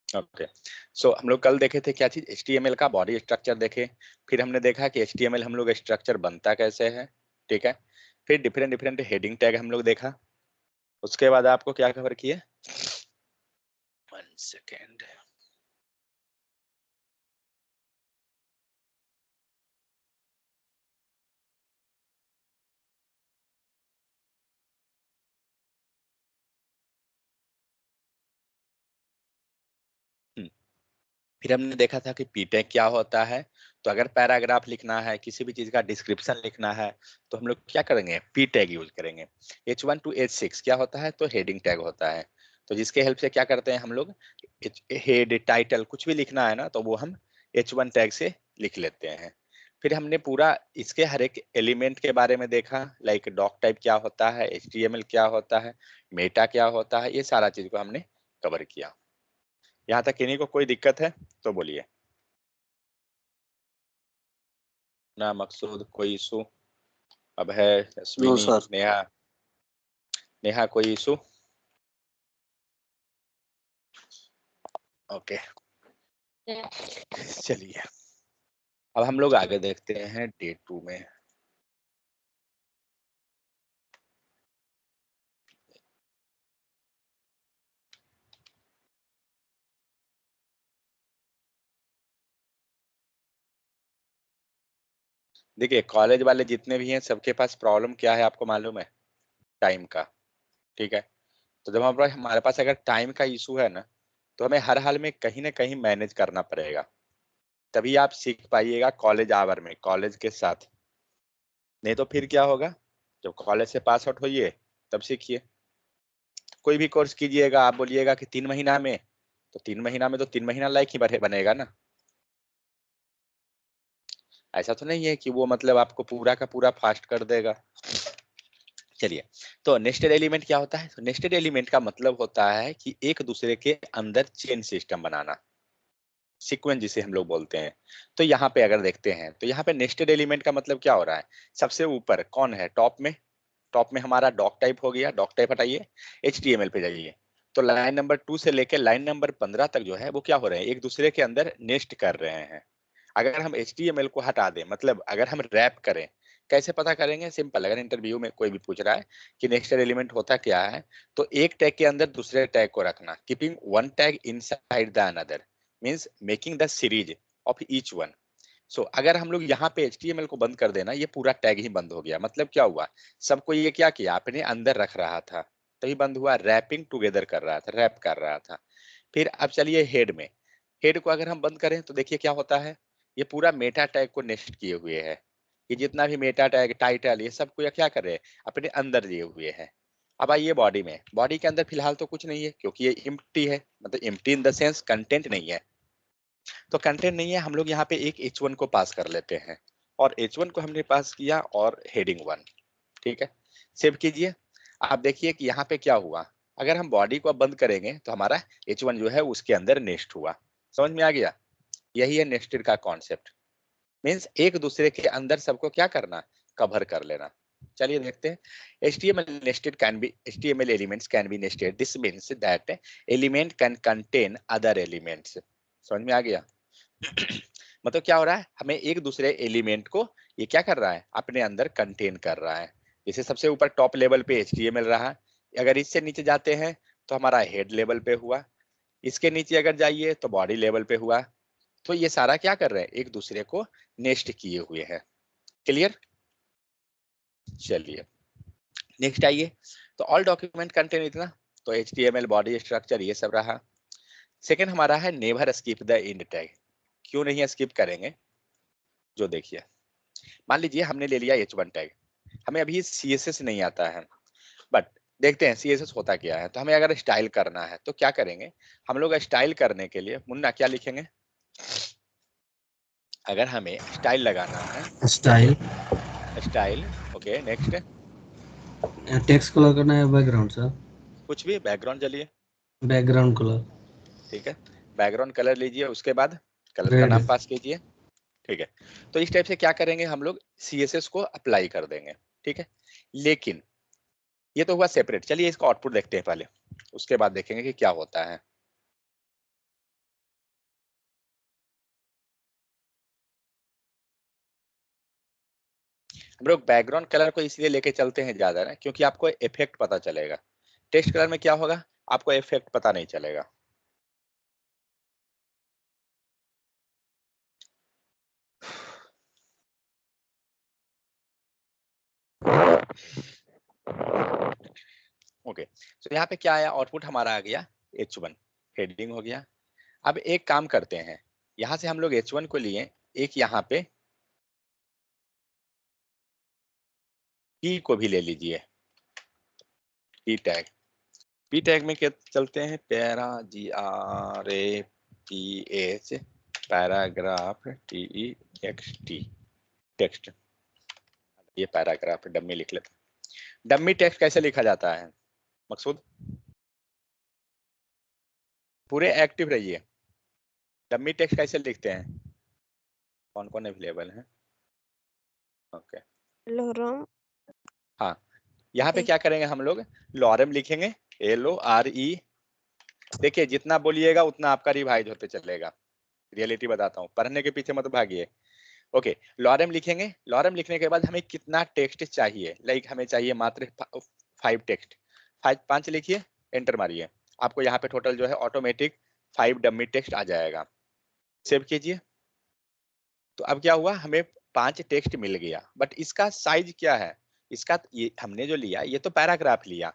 Okay, सो हम लोग कल देखे थे क्या चीज, HTML का बॉडी स्ट्रक्चर देखे, फिर हमने देखा कि HTML हम लोग स्ट्रक्चर बनता कैसे है, ठीक है। फिर डिफरेंट डिफरेंट हेडिंग टैग हम लोग देखा, उसके बाद आपको क्या कवर किए, 1 सेकेंड। फिर हमने देखा था कि पी टैग क्या होता है। तो अगर पैराग्राफ लिखना है, किसी भी चीज का डिस्क्रिप्शन लिखना है, तो हम लोग क्या करेंगे, पी टैग यूज करेंगे। H1 to H6 क्या होता है, तो हेडिंग टैग होता है। तो जिसके हेल्प से क्या करते हैं हम लोग, हेड टाइटल कुछ भी लिखना है ना, तो वो हम H1 टैग से लिख लेते हैं। फिर हमने पूरा इसके हर एक एलिमेंट के बारे में देखा, लाइक डॉक टाइप क्या होता है, HTML क्या होता है, मेटा क्या होता है, ये सारा चीज को हमने कवर किया। यहाँ तक किन्हीं को कोई दिक्कत है तो बोलिए। ना मकसूद कोई इशू, अब है नो अश्विनी, सर। नेहा, नेहा कोई इशू, ओके। चलिए अब हम लोग आगे देखते हैं डे 2 में। देखिए कॉलेज वाले जितने भी हैं सबके पास प्रॉब्लम क्या है आपको मालूम है, टाइम का, ठीक है। तो जब हमारे पास अगर टाइम का इशू है ना, तो हमें हर हाल में कहीं ना कहीं मैनेज करना पड़ेगा, तभी आप सीख पाइएगा कॉलेज आवर में कॉलेज के साथ। नहीं तो फिर क्या होगा, जब कॉलेज से पास आउट होइए तब सीखिए। कोई भी कोर्स कीजिएगा, आप बोलिएगा कि 3 महीना में, तो 3 महीना में तो 3 महीना लायक ही बनेगा ना। ऐसा तो नहीं है कि वो मतलब आपको पूरा का पूरा फास्ट कर देगा। चलिए, तो नेस्टेड एलिमेंट क्या होता है, तो नेस्टेड एलिमेंट का मतलब होता है कि एक दूसरे के अंदर चेन सिस्टम बनाना, सीक्वेंस जिसे हम लोग बोलते हैं। तो यहाँ पे अगर देखते हैं तो यहाँ पे नेस्टेड एलिमेंट का मतलब क्या हो रहा है, सबसे ऊपर कौन है, टॉप में हमारा डॉक टाइप हो गया, डॉक टाइप हटाइए, HTML पे जाइए। तो लाइन नंबर 2 से लेकर लाइन नंबर 15 तक जो है वो क्या हो रहे हैं, एक दूसरे के अंदर नेस्ट कर रहे हैं। अगर हम HTML को हटा दें, मतलब अगर हम रैप करें, कैसे पता करेंगे, सिंपल, अगर इंटरव्यू में कोई भी पूछ रहा है कि नेस्टेड एलिमेंट होता क्या है, तो एक टैग के अंदर दूसरे टैग को रखना, keeping one tag inside the another means making the series of each one. So अगर हम लोग यहाँ पे HTML को बंद कर देना, ये पूरा टैग ही बंद हो गया, मतलब क्या हुआ, सबको ये क्या किया, अपने अंदर रख रहा था, तभी बंद हुआ, रैपिंग टुगेदर कर रहा था, रैप कर रहा था। फिर अब चलिए हेड में, हेड को अगर हम बंद करें तो देखिए क्या होता है, ये पूरा मेटा टैग को नेस्ट किए हुए है। ये जितना भी मेटा टैग, टाइटल, ये सब को ये क्या कर रहे हैं, अपने अंदर लिए हुए है। अब आइए बॉडी में, बॉडी के अंदर फिलहाल तो कुछ नहीं है क्योंकि ये इम्प्टी है, मतलब empty in the sense content नहीं है। तो कंटेंट नहीं है, हम लोग यहाँ पे एक H1 को पास कर लेते हैं, और H1 को हमने पास किया और हेडिंग 1, ठीक है। सेव कीजिए। आप देखिए कि यहाँ पे क्या हुआ, अगर हम बॉडी को अब बंद करेंगे तो हमारा H1 जो है उसके अंदर नेस्ट हुआ। समझ में आ गया, यही है नेस्टेड का कॉन्सेप्ट, मीन्स एक दूसरे के अंदर सबको क्या करना, कवर कर लेना। चलिए देखते हैं, HTML nested can be, HTML elements can be nested, this means that element can contain other elements। समझ में आ गया। मतलब क्या हो रहा है, हमें एक दूसरे एलिमेंट को ये क्या कर रहा है, अपने अंदर कंटेन कर रहा है। जैसे सबसे ऊपर टॉप लेवल पे HTML रहा, अगर इससे नीचे जाते हैं तो हमारा हेड लेवल पे हुआ, इसके नीचे अगर जाइए तो बॉडी लेवल पे हुआ। तो ये सारा क्या कर रहे हैं, एक दूसरे को नेस्ट किए हुए हैं। क्लियर। चलिए नेक्स्ट आइए, तो ऑल डॉक्यूमेंट कंटेन इतना, तो HTML बॉडी स्ट्रक्चर ये सब रहा। सेकंड हमारा है never skip the end tag, क्यों नहीं स्किप करेंगे, जो देखिए, मान लीजिए हमने ले लिया H1 टैग, हमें अभी CSS नहीं आता है, बट देखते हैं CSS होता क्या है। तो हमें अगर स्टाइल करना है तो क्या करेंगे, हम लोग स्टाइल करने के लिए मुन्ना क्या लिखेंगे, अगर हमें स्टाइल लगाना है तो style, style, okay next, text colour करना है, बैकग्राउंड सर, कुछ भी बैकग्राउंड चलिए, बैकग्राउंड कलर ठीक है, बैकग्राउंड कलर लीजिए, उसके बाद कलर का रेड। नाम पास कीजिए, ठीक है। तो इस टाइप से क्या करेंगे हम लोग, CSS को अप्लाई कर देंगे, ठीक है। लेकिन ये तो हुआ सेपरेट, चलिए इसका आउटपुट देखते हैं पहले, उसके बाद देखेंगे कि क्या होता है। हम लोग बैकग्राउंड कलर को इसलिए लेके चलते हैं ज्यादा ना, क्योंकि आपको इफेक्ट पता चलेगा। टेक्स्ट कलर में क्या होगा, आपको इफेक्ट पता नहीं चलेगा। ओके, तो यहाँ पे क्या आया, आउटपुट हमारा आ गया H1, हेडिंग हो गया। अब एक काम करते हैं, यहाँ से हम लोग H1 को लिए, एक यहाँ पे P को भी ले लीजिए, P टैग। P टैग में क्या चलते हैं, para GRAPH, paragraph TEXT, text. ये पैराग्राफ डम्मी लिख लेते हैं। डम्मी टेक्स्ट कैसे लिखा जाता है मकसूद, पूरे एक्टिव रहिए। डम्मी टेक्स्ट कैसे लिखते हैं, कौन कौन अवेलेबल है? ओके, लोरम। हाँ, यहाँ पे क्या करेंगे हम लोग, लॉरम लिखेंगे, LORE। देखिए जितना बोलिएगा उतना आपका रिवाइज होते चलेगा, रियलिटी बताता हूँ, पढ़ने के पीछे मत भागिए। ओके, लॉरम लिखेंगे। लॉरम लिखने के बाद हमें कितना टेक्स्ट चाहिए, लाइक हमें चाहिए मात्र 5 टेक्स्ट, 5 लिखिए, एंटर मारिए, आपको यहाँ पे टोटल जो है ऑटोमेटिक 5 डमी टेक्स्ट आ जाएगा। सेव कीजिए। तो अब क्या हुआ, हमें 5 टेक्स्ट मिल गया, बट इसका साइज क्या है, इसका ये हमने जो लिया ये तो पैराग्राफ लिया,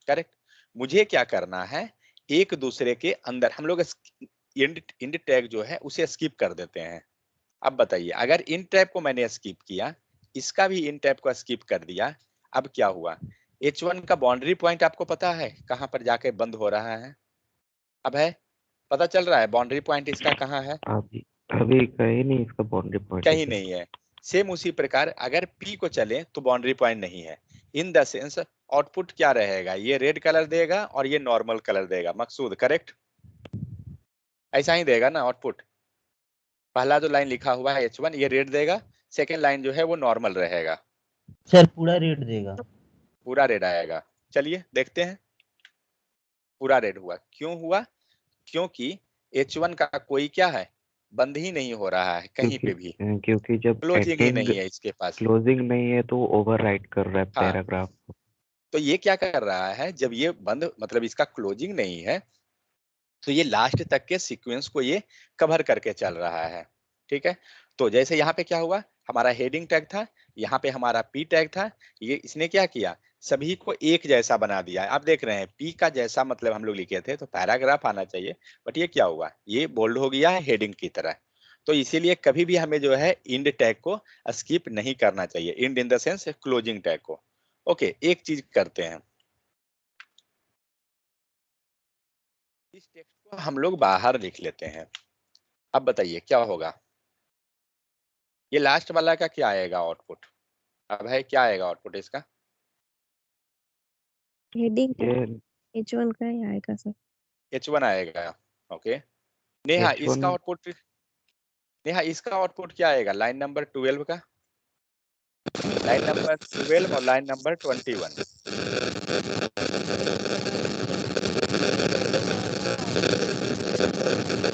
करेक्ट। मुझे क्या करना है, एक दूसरे के अंदर हम लोग इंड टैग जो है उसे स्किप कर देते हैं। अब बताइए, अगर इन टैब को मैंने स्किप किया, इसका भी इन टैब को स्किप कर दिया, अब क्या हुआ, H1 का बाउंड्री पॉइंट आपको पता है कहां पर जाके बंद हो रहा है, अब है पता चल रहा है बाउंड्री पॉइंट इसका कहाँ है, अभी अभी कहीं नहीं इसका बाउंड्री पॉइंट कहीं नहीं है। सेम उसी प्रकार अगर P को चले तो बाउंड्री पॉइंट नहीं है, इन द सेंस आउटपुट क्या रहेगा, ये रेड कलर देगा और ये नॉर्मल कलर देगा, मकसूद करेक्ट, ऐसा ही देगा ना आउटपुट। पहला जो लाइन लिखा हुआ है H1 ये रेड देगा, सेकेंड लाइन जो है वो नॉर्मल रहेगा। सर पूरा रेट देगा। पूरा रेड आएगा, चलिए देखते हैं। पूरा रेड हुआ, क्यों हुआ, क्योंकि H1 का कोई क्या है, बंद ही नहीं हो रहा है कहीं पे भी, क्योंकि जब क्लोजिंग ही एंडिंग नहीं है इसके पास। क्लोजिंग नहीं है तो ओवरराइट कर रहा है हाँ, पैराग्राफ को। तो ये क्या कर रहा है, जब ये बंद मतलब इसका क्लोजिंग नहीं है, तो ये लास्ट तक के सीक्वेंस को ये कवर करके चल रहा है, ठीक है। तो जैसे यहाँ पे क्या हुआ, हमारा हेडिंग टैग था, यहाँ पे हमारा पी टैग था, ये इसने क्या किया, सभी को एक जैसा बना दिया है। आप देख रहे हैं पी का जैसा मतलब हम लोग लिखे थे तो पैराग्राफ आना चाहिए, बट ये क्या हुआ, ये बोल्ड हो गया है हेडिंग की तरह। तो इसीलिए कभी भी हमें जो है इंड टैग को स्किप नहीं करना चाहिए, end in the sense closing tag को। ओके, एक चीज करते हैं, इस टेक्स्ट को हम लोग बाहर लिख लेते हैं। अब बताइए क्या होगा, ये लास्ट वाला का क्या आएगा आउटपुट, अब है क्या आएगा आउटपुट इसका, हेडिंग ये H1 का ही आएगा सर। H1 आएगा। ओके, नेहा इसका H1 आउटपुट, नेहा इसका आउटपुट क्या आएगा, लाइन नंबर 12 का, लाइन नंबर 12 और लाइन नंबर 21।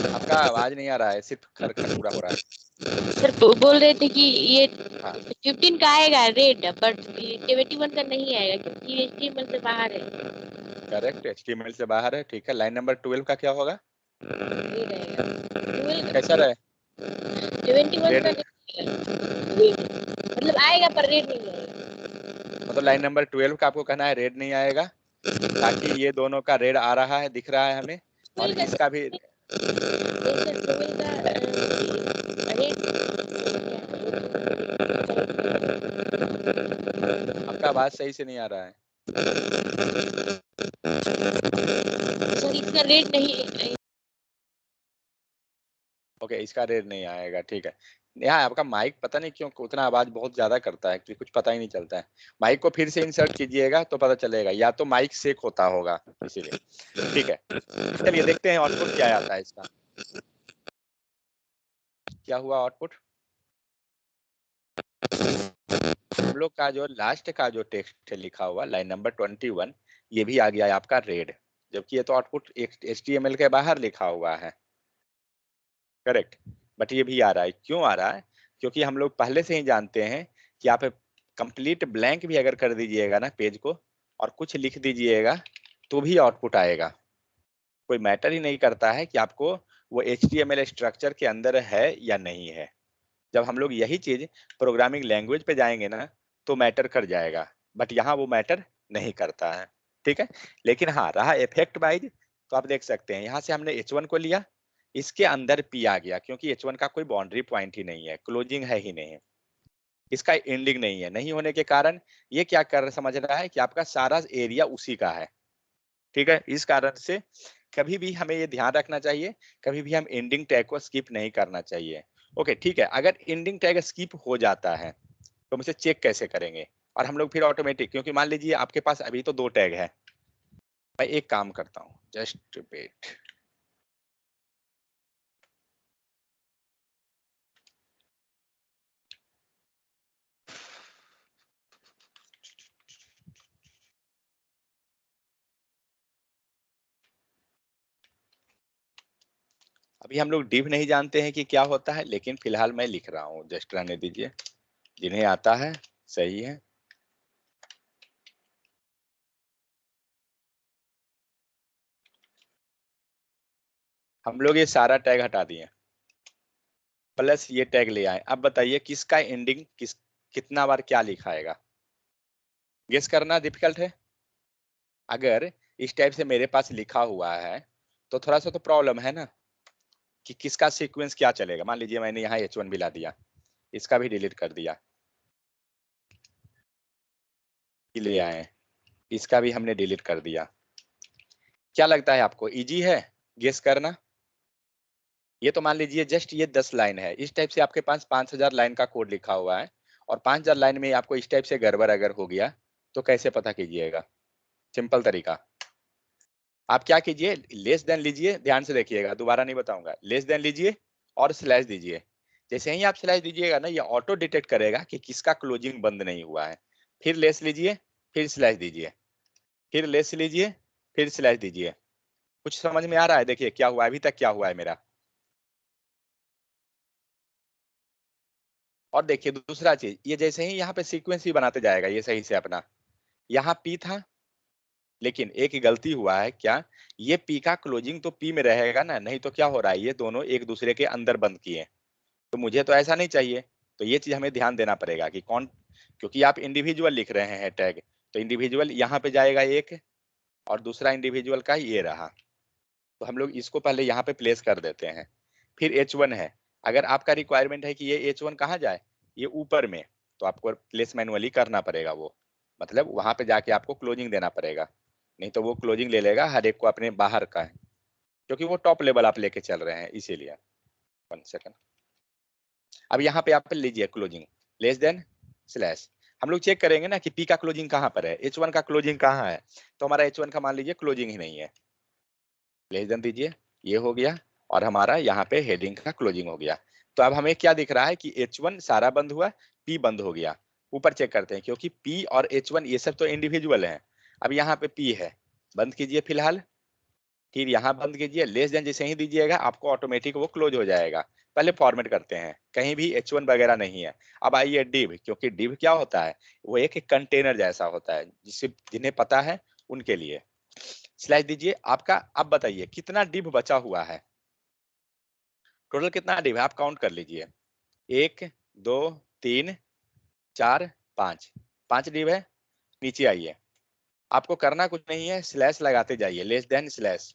आपका आवाज नहीं आ रहा है, सिर्फ खर खर पूरा हो रहा है। सर बोल रहे थे कि ये हाँ 15 का आएगा रेड, बट 71 का नहीं आएगा क्योंकि HTML से बाहर है। करेक्ट, HTML से बाहर है, ठीक है। लाइन नंबर 12 का क्या होगा, रेड आएगा। 12 कैसा रहे, 71 रेड का नहीं आएगा रेड, मतलब आएगा पर रेड नहीं आएगा। मतलब लाइन नंबर 12 का आपको कहना है रेड नहीं आएगा, ताकि ये दोनों का रेड आ रहा है दिख रहा है हमें, और इसका भी आपका आवाज सही से नहीं आ रहा है। सर इसका रेड नहीं, ओके, इसका रेड नहीं आएगा, ठीक है। यहाँ आपका माइक पता नहीं क्यों उतना आवाज बहुत ज्यादा करता है कि कुछ पता ही नहीं चलता है। माइक को फिर से इंसर्ट कीजिएगा तो पता चलेगा, या तो माइक सेक होता होगा इसीलिए, ठीक है। चलिए देखते हैं आउटपुट क्या आता है इसका, क्या हुआ आउटपुट। हम लोग का जो लास्ट का जो टेक्स्ट है लिखा हुआ लाइन नंबर 21, ये भी आ गया है आपका रेड, जबकि ये तो आउटपुट HTML के बाहर लिखा हुआ है, करेक्ट। बट ये भी आ रहा है, क्यों आ रहा है, क्योंकि हम लोग पहले से ही जानते हैं कि आप कंप्लीट ब्लैंक भी अगर कर दीजिएगा ना पेज को और कुछ लिख दीजिएगा तो भी आउटपुट आएगा। कोई मैटर ही नहीं करता है कि आपको वो HTML स्ट्रक्चर के अंदर है या नहीं है। जब हम लोग यही चीज प्रोग्रामिंग लैंग्वेज पे जाएंगे ना तो मैटर कर जाएगा, बट यहाँ वो मैटर नहीं करता है। ठीक है, लेकिन हाँ रहा इफेक्ट वाइज, तो आप देख सकते हैं यहाँ से हमने H1 को लिया, इसके अंदर P आ गया, क्योंकि H1 का कोई बाउंड्री पॉइंट ही नहीं है, क्लोजिंग है ही नहीं, इसका एंडिंग नहीं है। नहीं होने के कारण ये क्या कर समझ रहा है कि आपका सारा एरिया उसी का है। ठीक है, इस कारण से कभी भी हमें ये ध्यान रखना चाहिए, कभी भी हम एंडिंग टैग को स्किप नहीं करना चाहिए। ओके ठीक है, अगर एंडिंग टैग स्किप हो जाता है तो हम इसे चेक कैसे करेंगे? और हम लोग फिर ऑटोमेटिक, क्योंकि मान लीजिए आपके पास अभी तो 2 टैग है, मैं एक काम करता हूँ, जस्ट वेट। अभी हम लोग डिव नहीं जानते हैं कि क्या होता है, लेकिन फिलहाल मैं लिख रहा हूँ, जस्ट रहने दीजिए। जिन्हें आता है सही है। हम लोग ये सारा टैग हटा दिए, प्लस ये टैग ले आए। अब बताइए किसका एंडिंग कितना बार क्या लिखाएगा? गेस करना डिफिकल्ट है। अगर इस टाइप से मेरे पास लिखा हुआ है तो थोड़ा सा तो प्रॉब्लम है ना कि किसका सीक्वेंस क्या चलेगा। मान लीजिए मैंने यहाँ H1 भी ला दिया, इसका भी डिलीट कर दिया, ले आए, इसका भी हमने डिलीट कर दिया। क्या लगता है आपको इजी है गेस करना? ये तो मान लीजिए जस्ट ये 10 लाइन है, इस टाइप से आपके पास 5000 लाइन का कोड लिखा हुआ है और 5000 लाइन में आपको इस टाइप से गड़बड़ अगर हो गया तो कैसे पता कीजिएगा? सिंपल तरीका, आप क्या कीजिए, लेस देन लीजिए, ध्यान से देखिएगा, दोबारा नहीं बताऊंगा, लेस देन लीजिए और स्लैश दीजिए। जैसे ही आप स्लैश दीजिएगा ना, ये ऑटो डिटेक्ट करेगा कि किसका क्लोजिंग बंद नहीं हुआ है। फिर लेस लीजिए, फिर स्लैश दीजिए, फिर लेस लीजिए, फिर स्लैश दीजिए। कुछ समझ में आ रहा है? देखिए क्या हुआ अभी तक, क्या हुआ है मेरा। और देखिए दूसरा चीज, ये जैसे ही यहाँ पे सीक्वेंस ही बनाते जाएगा ये सही से अपना, यहाँ पी था लेकिन एक गलती हुआ है क्या, ये पी का क्लोजिंग तो पी में रहेगा ना, नहीं तो क्या हो रहा है, ये दोनों एक दूसरे के अंदर बंद किए, तो मुझे तो ऐसा नहीं चाहिए। तो ये चीज हमें ध्यान देना पड़ेगा कि कौन, क्योंकि आप इंडिविजुअल लिख रहे हैं टैग, तो इंडिविजुअल यहाँ पे जाएगा एक, और दूसरा इंडिविजुअल का ये रहा, तो हम लोग इसको पहले यहाँ पे प्लेस कर देते हैं। फिर H1 है, अगर आपका रिक्वायरमेंट है कि ये H1 कहाँ जाए, ये ऊपर में, तो आपको प्लेस मैनुअली करना पड़ेगा, वो मतलब वहां पे जाके आपको क्लोजिंग देना पड़ेगा, नहीं तो वो क्लोजिंग ले लेगा हर एक को अपने बाहर का है, क्योंकि वो टॉप लेवल आप लेके चल रहे हैं इसीलिए। 1 सेकंड, अब यहाँ पे आप लीजिए क्लोजिंग लेस देन स्लैश, हम लोग चेक करेंगे ना कि पी का क्लोजिंग कहाँ पर है, H1 का क्लोजिंग कहाँ है, तो हमारा H1 का मान लीजिए क्लोजिंग ही नहीं है, लेस देन दीजिए, ये हो गया, और हमारा यहाँ पे हेडिंग का क्लोजिंग हो गया। तो अब हमें क्या दिख रहा है कि H1 सारा बंद हुआ, P बंद हो गया। ऊपर चेक करते हैं, क्योंकि P और H1 ये सब तो इंडिविजुअल हैं। अब यहाँ पे P है, बंद कीजिए फिलहाल, फिर यहाँ बंद कीजिए, लेस देन जैसे ही दीजिएगा आपको ऑटोमेटिक वो क्लोज हो जाएगा। पहले फॉर्मेट करते हैं, कहीं भी H1 वगैरह नहीं है। अब आइए डिव, क्योंकि डिव क्या होता है, वो एक कंटेनर जैसा होता है, जिसे जिन्हें पता है उनके लिए। स्लैश दीजिए आपका। अब बताइए कितना डिव बचा हुआ है, टोटल कितना डिव है आप काउंट कर लीजिए, 1 2 3 4 5, 5 डिव है। नीचे आइए, आपको करना कुछ नहीं है, स्लैश लगाते जाइए, लेस देन स्लैश,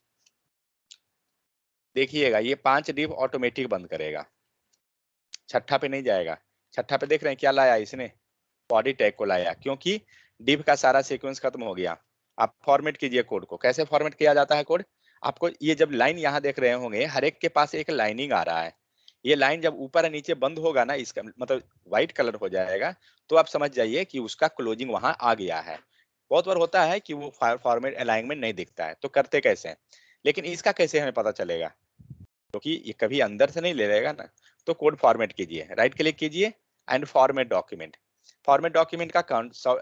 देखिएगा ये 5 डिव ऑटोमेटिक बंद करेगा, छठा पे नहीं जाएगा। छठा पे देख रहे हैं क्या लाया इसने, बॉडी टैग को लाया, क्योंकि डिव का सारा सीक्वेंस खत्म हो गया। आप फॉर्मेट कीजिए कोड को, कैसे फॉर्मेट किया जाता है कोड, आपको ये जब लाइन यहाँ देख रहे होंगे, हर एक के पास एक लाइनिंग आ रहा है, ये लाइन जब ऊपर और नीचे बंद होगा ना, इसका मतलब व्हाइट कलर हो जाएगा, तो आप समझ जाइए कि उसका क्लोजिंग वहां आ गया है। बहुत बार होता है कि वो फॉर्मेट अलाइनमेंट नहीं दिखता है, तो करते कैसे हैं, लेकिन इसका कैसे हमें पता चलेगा, क्योंकि ये कभी अंदर से नहीं ले रहेगा ना। तो कोड फॉर्मेट कीजिए, राइट क्लिक कीजिए and format document. Format document का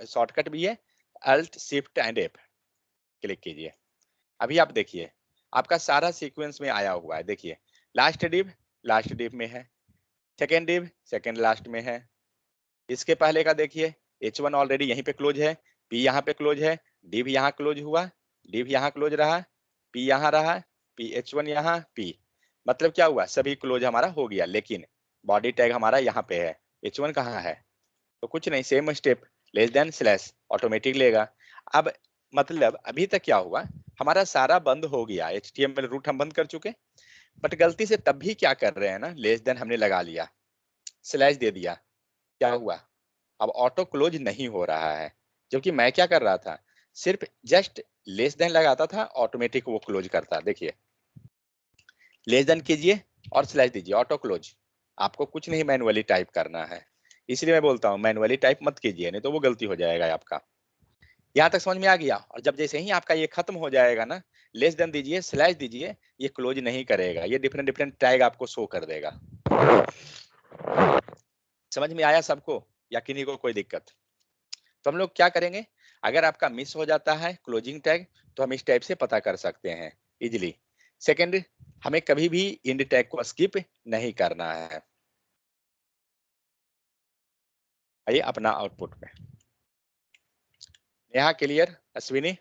शॉर्टकट भी है alt shift and F, click कीजिए। अभी आप देखिए आपका सारा सीक्वेंस में आया हुआ है, देखिए लास्ट डिव में है, सेकेंड डिव सेकेंड लास्ट में है, इसके पहले का देखिए H1 ऑलरेडी यहीं पे क्लोज है, P यहाँ पे क्लोज है, D भी यहाँ क्लोज हुआ, D भी यहाँ क्लोज रहा, P यहाँ रहा, P H1 यहाँ, P मतलब क्या हुआ, सभी क्लोज हमारा हो गया, लेकिन बॉडी टैग हमारा यहाँ पे है, H1 कहाँ है, तो कुछ नहीं, same step, less than slash automatic लेगा। अब मतलब अभी तक क्या हुआ, हमारा सारा बंद हो गया, HTML रूट हम बंद कर चुके, बट गलती से तब भी क्या कर रहे हैं ना, लेस देन हमने लगा लिया, स्लैश दे दिया, क्या हुआ, अब ऑटो क्लोज नहीं हो रहा है, जबकि मैं क्या कर रहा था, सिर्फ जस्ट लेस देन लगाता था, ऑटोमेटिक वो क्लोज करता। देखिए लेस देन कीजिए और स्लैश दीजिए, ऑटो क्लोज, आपको कुछ नहीं मैनुअली टाइप करना है, इसलिए मैं बोलता हूँ मैनुअली टाइप मत कीजिए, नहीं तो वो गलती हो जाएगा आपका। यहाँ तक समझ में आ गया। और जब जैसे ही आपका ये खत्म हो जाएगा ना, लेस देन दीजिए, स्लैश दीजिए, ये क्लोज नहीं करेगा, ये डिफरेंट डिफरेंट टैग आपको शो कर देगा। समझ में आया सबको या किन्हीं को कोई दिक्कत? तो हम लोग क्या करेंगे, अगर आपका मिस हो जाता है क्लोजिंग टैग तो हम इस टाइप से पता कर सकते हैं इजिली। सेकेंड, हमें कभी भी इंड टैग को स्किप नहीं करना है। आइए अपना आउटपुट में, यहाँ क्लियर अश्विनी?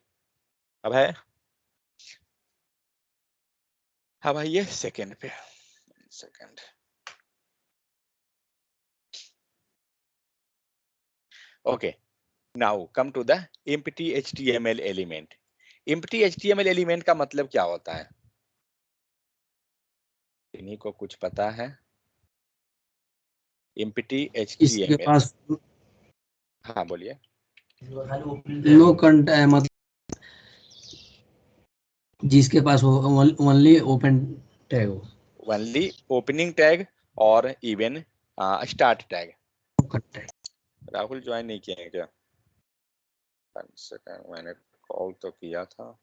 अब है, अब आइए सेकेंड पे, second okay. Now come to the empty HTML element. empty HTML element का मतलब क्या होता है, इन्हीं को कुछ पता है? empty इसके HTML, पास हाँ बोलिए। नो कंटेंट, मतलब जिसके पास वो ओनली ओपन टैग हो, ओनली ओपनिंग टैग और even start tag. Rahul join नहीं किए हैं क्या? 1 सेकंड, मैंने कॉल तो किया था।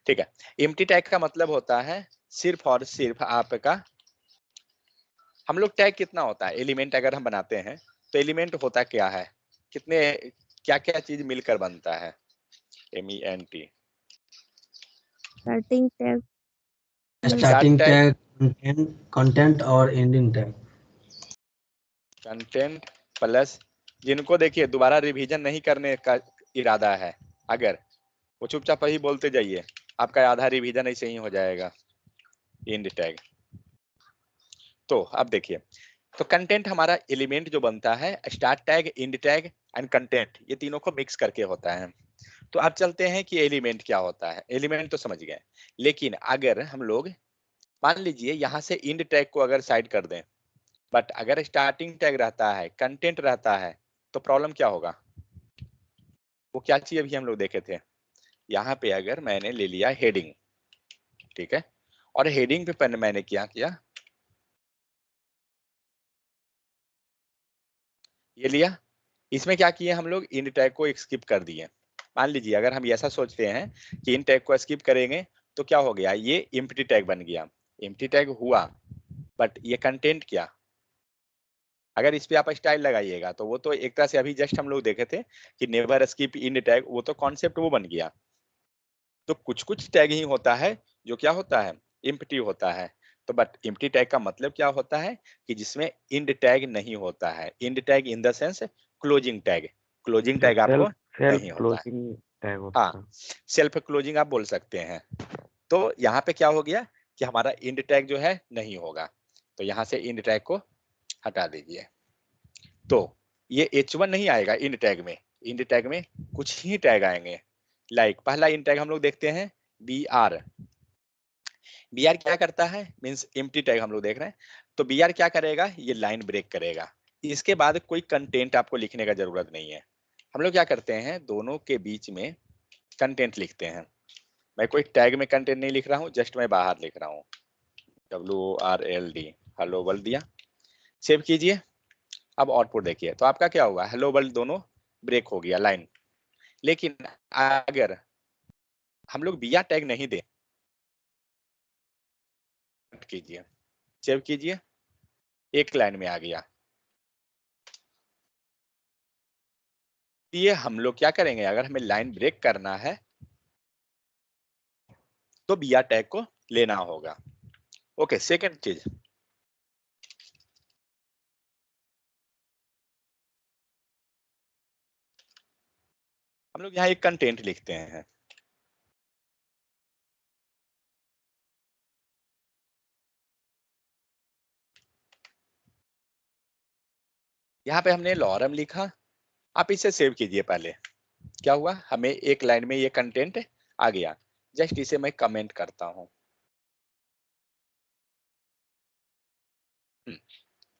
ठीक है, empty टैग का मतलब होता है सिर्फ और सिर्फ आपका, हम लोग टैग कितना होता है, एलिमेंट अगर हम बनाते हैं तो एलिमेंट होता क्या है, कितने क्या क्या चीज मिलकर बनता है, MENT, starting tag starting tag, tag, content और एंडिंग टैग। कंटेंट प्लस, जिनको देखिए दोबारा रिवीजन नहीं करने का इरादा है, अगर वो चुपचाप ही बोलते जाइए, आपका आधा रिवीजन ऐसे ही हो जाएगा। इंड टैग, तो अब देखिए, तो कंटेंट हमारा एलिमेंट जो बनता है, start tag, end tag and content, ये तीनों को मिक्स करके होता है। तो अब चलते हैं कि एलिमेंट क्या होता है। एलिमेंट तो समझ गए, लेकिन अगर हम लोग मान लीजिए यहाँ से इंड टैग को अगर साइड कर दें, बट अगर स्टार्टिंग टैग रहता है, कंटेंट रहता है, तो प्रॉब्लम क्या होगा, वो क्या चीज अभी हम लोग देखे थे, यहाँ पे अगर मैंने ले लिया हेडिंग, ठीक है, और हेडिंग पे मैंने क्या किया, ये लिया, इसमें क्या किए हम लोग, इंड टैग को स्किप कर दिए। मान लीजिए अगर हम ऐसा सोचते हैं कि इंड टैग को स्किप करेंगे तो क्या हो गया, ये एम्प्टी टैग बन गया, एम्प्टी टैग हुआ, बट ये कंटेंट क्या, अगर इस पे आप स्टाइल लगाइएगा तो वो तो एक तरह से अभी जस्ट हम लोग देखे थे कि नेवर स्किप इंड टैग, वो तो कॉन्सेप्ट वो बन गया। तो कुछ कुछ टैग ही होता है जो क्या होता है, एम्प्टी होता है। तो बट एम्प्टी टैग का मतलब क्या होता है कि जिसमें इंड टैग नहीं होता है, end tag in the sense closing tag, closing tag आपको सेल्फ नहीं होता है। क्लोजिंग टैग हाँ, होता है। सेल्फ क्लोजिंग आप बोल सकते हैं। तो यहाँ पे क्या हो गया कि हमारा इंड टैग जो है नहीं होगा, तो यहाँ से इंड टैग को हटा दीजिए। तो ये H1 नहीं आएगा इंड टैग में, इंड टैग में कुछ ही टैग आएंगे। लाइक पहला इंड टैग हम लोग देखते हैं BR। BR क्या करता है, मीन्स एम्प्टी टैग हम लोग देख रहे हैं, तो BR क्या करेगा, ये लाइन ब्रेक करेगा, इसके बाद कोई कंटेंट आपको लिखने का जरूरत नहीं है। हम लोग क्या करते हैं, दोनों के बीच में कंटेंट लिखते हैं। मैं कोई टैग में कंटेंट नहीं लिख रहा हूँ, जस्ट मैं बाहर लिख रहा हूँ, WORLD, हेलो वर्ल्ड दिया, सेव कीजिए। अब आउटपुट देखिए, तो आपका क्या हुआ, हेलो वर्ल्ड दोनों ब्रेक हो गया लाइन। लेकिन अगर हम लोग BR टैग नहीं दे, कीजिए, सेव कीजिए, एक लाइन में आ गया। ये हम लोग क्या करेंगे, अगर हमें लाइन ब्रेक करना है तो BR टैग को लेना होगा। ओके, सेकंड चीज, हम लोग यहाँ एक कंटेंट लिखते हैं। यहाँ पे हमने लॉरम लिखा, आप इसे सेव कीजिए। पहले क्या हुआ, हमें एक लाइन में ये कंटेंट आ गया। जस्ट इसे मैं कमेंट करता हूँ।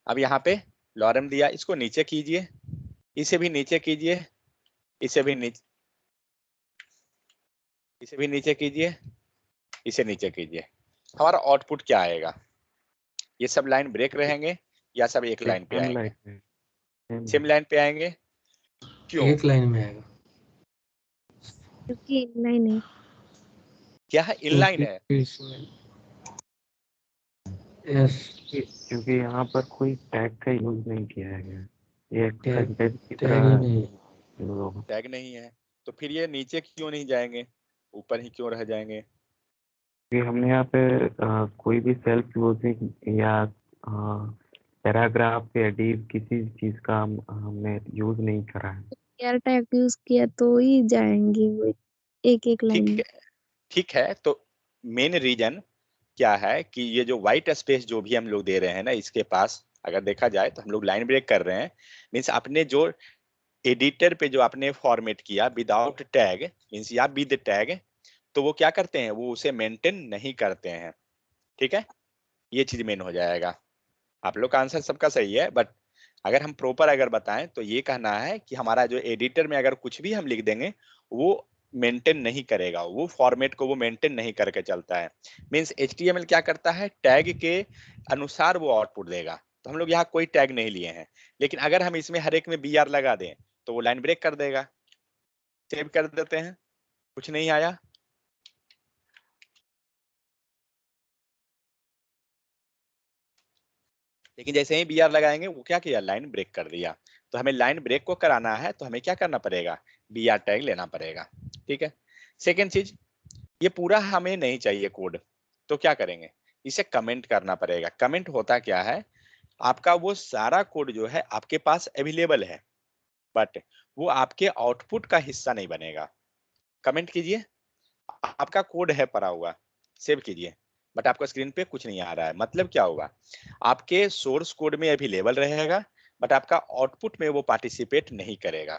अब यहाँ पे लॉरम दिया, इसको नीचे कीजिए, इसे भी नीचे कीजिए, इसे भी नीचे, इसे भी नीचे कीजिए, इसे नीचे कीजिए। हमारा आउटपुट क्या आएगा? ये सब लाइन ब्रेक रहेंगे या सब एक लाइन पे सेम आएंगे? लाइन में सेम लाइन पे आएंगे। क्यों? एक लाइन में आएगा क्योंकि लाइन है। क्या है? इनलाइन है। क्योंकि इसमें यस क्योंकि यहाँ पर कोई टैग का यूज नहीं किया गया, ये टैग कंटेंट की टैग ही तरह नहीं यूज होगा। टैग नहीं है तो फिर ये नीचे क्यों नहीं जाएंगे, ऊपर ही क्यों रह जाएंगे? क्योंकि हमने यहाँ पे कोई भी सेल्फ क्लोजिंग या पैराग्राफ या डिव किसी चीज का हमने यूज नहीं करा है। यार टैग यूज किया तो ही जाएंगी वो एक एक लाइन ठीक में। है, ठीक है। तो मेन रीजन क्या है कि ये जो व्हाइट स्पेस जो भी हम लोग दे रहे हैं ना, इसके पास अगर देखा जाए तो हम लोग लाइन ब्रेक कर रहे हैं। मीन्स आपने जो एडिटर पे जो आपने फॉर्मेट किया विदाउट टैग, मीन्स या विद टैग, तो वो क्या करते हैं, वो उसे मेंटेन नहीं करते हैं। ठीक है, ये चीज मेन हो जाएगा। आप लोग का आंसर सबका सही है, बट अगर हम प्रॉपर अगर बताएं तो ये कहना है कि हमारा जो एडिटर में अगर कुछ भी हम लिख देंगे वो मेंटेन नहीं करेगा, वो फॉर्मेट को वो मेंटेन नहीं करके चलता है। मींस एचटीएमएल क्या करता है, टैग के अनुसार वो आउटपुट देगा। तो हम लोग यहाँ कोई टैग नहीं लिए हैं, लेकिन अगर हम इसमें हर एक में बी आर लगा दें तो वो लाइन ब्रेक कर देगा। सेव कर देते हैं, कुछ नहीं आया। लेकिन जैसे ही बी आर लगाएंगे वो क्या किया, लाइन ब्रेक कर दिया। तो हमें लाइन ब्रेक को कराना है तो हमें क्या करना पड़ेगा, बी आर टैग लेना पड़ेगा। ठीक है। सेकेंड चीज, ये पूरा हमें नहीं चाहिए कोड, तो क्या करेंगे, इसे कमेंट करना पड़ेगा। कमेंट होता क्या है, आपका वो सारा कोड जो है आपके पास अवेलेबल है, बट वो आपके आउटपुट का हिस्सा नहीं बनेगा। कमेंट कीजिए, आपका कोड है पड़ा हुआ, सेव कीजिए, बट आपको स्क्रीन पे कुछ नहीं आ रहा है। मतलब क्या होगा, आपके सोर्स कोड में अवेलेबल रहेगा बट आपका आउटपुट में वो पार्टिसिपेट नहीं करेगा।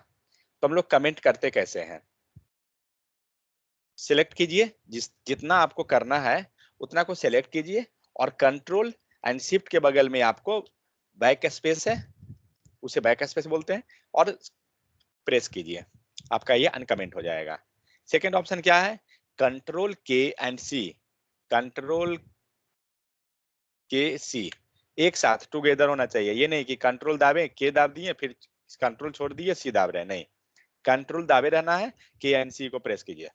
तो हम लोग कमेंट करते कैसे हैं, सिलेक्ट कीजिए, जितना आपको करना है उतना को सिलेक्ट कीजिए, और कंट्रोल एंड शिफ्ट के बगल में आपको बैक स्पेस है, उसे बैक स्पेस बोलते हैं, और प्रेस कीजिए, आपका ये अनकमेंट हो जाएगा। सेकेंड ऑप्शन क्या है, कंट्रोल के एंड सी, कंट्रोल के सी एक साथ टुगेदर होना चाहिए। ये नहीं कि कंट्रोल दाबे के दाब दिए फिर कंट्रोल छोड़ दिए सी दाब रहे, नहीं, कंट्रोल दाबे रहना है, के एंड सी को प्रेस कीजिए।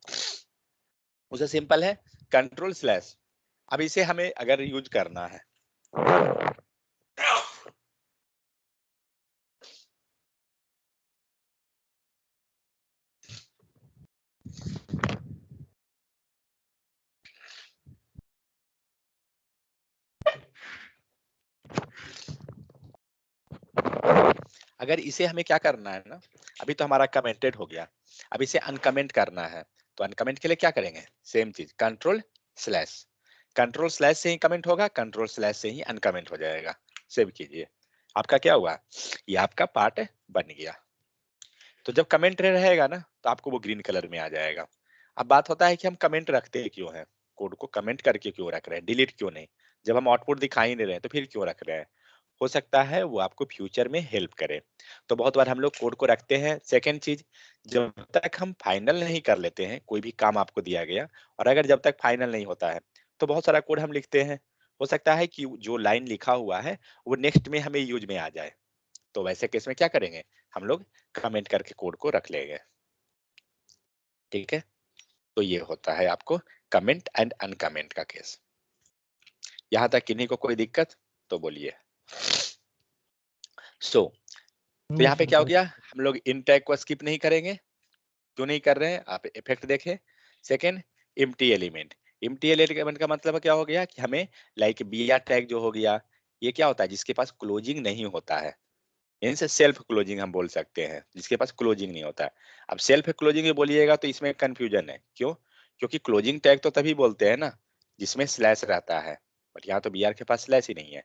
उसे सिंपल है कंट्रोल स्लैश। अब इसे हमें अगर यूज करना है, अगर इसे हमें क्या करना है ना, अभी तो हमारा कमेंटेड हो गया, अब इसे अनकमेंट करना है। तो अनकमेंट के लिए क्या करेंगे, सेम चीज कंट्रोल स्लैश, कंट्रोल स्लैश से ही कमेंट होगा, कंट्रोल स्लैश से ही अनकमेंट हो जाएगा। सेव कीजिए, आपका क्या हुआ, ये आपका पार्ट बन गया। तो जब कमेंट रहेगा ना तो आपको वो ग्रीन कलर में आ जाएगा। अब बात होता है कि हम कमेंट रखते क्यों हैं, कोड को कमेंट करके क्यों रख रहे हैं, डिलीट क्यों नहीं, जब हम आउटपुट दिखा ही नहीं रहे हैं तो फिर क्यों रख रहे हैं। हो सकता है वो आपको फ्यूचर में हेल्प करे, तो बहुत बार हम लोग कोड को रखते हैं। सेकेंड चीज, जब तक हम फाइनल नहीं कर लेते हैं कोई भी काम आपको दिया गया, और अगर जब तक फाइनल नहीं होता है तो बहुत सारा कोड हम लिखते हैं, हो सकता है कि जो लाइन लिखा हुआ है वो नेक्स्ट में हमें यूज में आ जाए। तो वैसे केस में क्या करेंगे, हम लोग कमेंट करके कोड को रख लेंगे। ठीक है, तो ये होता है आपको कमेंट एंड अनकमेंट का केस। यहां तक किन्हीं को कोई दिक्कत तो बोलिए। तो यहाँ पे क्या हो गया, हम लोग इन टैग को स्किप नहीं करेंगे। क्यों नहीं कर रहे हैं, आप इफेक्ट देखें। Second, empty element, empty element का मतलब क्या हो गया कि हमें लाइक बी आर टैग जो हो गया, ये क्या होता है जिसके पास क्लोजिंग नहीं होता है, मीन्स सेल्फ क्लोजिंग हम बोल सकते हैं, जिसके पास क्लोजिंग नहीं होता है। अब सेल्फ क्लोजिंग ये बोलिएगा तो इसमें कंफ्यूजन है, क्यों? क्योंकि क्लोजिंग टैग तो तभी बोलते हैं ना जिसमें स्लैश रहता है, बट यहाँ तो बी आर के पास स्लैश ही नहीं है,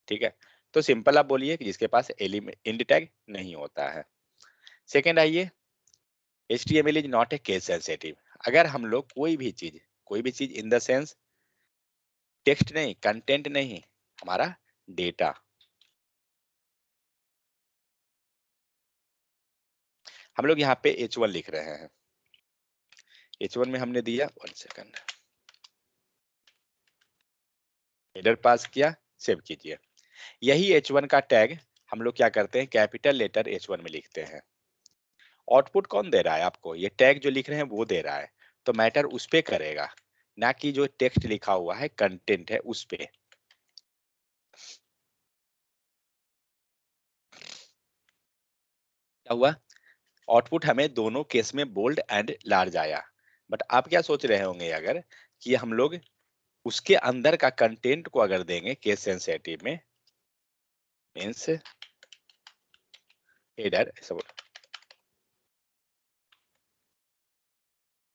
ठीक है। तो सिंपल आप बोलिए कि जिसके पास एंड टैग नहीं होता है। सेकेंड आइए, HTML is not a case sensitive. अगर हम लोग कोई भी चीज इन द सेंस टेक्स्ट नहीं, कंटेंट नहीं, हमारा डेटा, हम लोग यहाँ पे H1 लिख रहे हैं, H1 में हमने दिया 1 सेकंड, हेडर पास किया, सेव कीजिए। यही H1 का टैग हम लोग क्या करते हैं, कैपिटल लेटर H1 में लिखते हैं। आउटपुट कौन दे रहा है आपको, ये टैग जो लिख रहे हैं वो दे रहा है, तो मैटर उस पे करेगा, ना कि जो टेक्स्ट लिखा हुआ है कंटेंट है उस पे। क्या हुआ, आउटपुट हमें दोनों केस में बोल्ड एंड लार्ज आया। बट आप क्या सोच रहे होंगे अगर कि हम लोग उसके अंदर का कंटेंट को अगर देंगे केस सेंसिटिव में, मीन्स हेडर,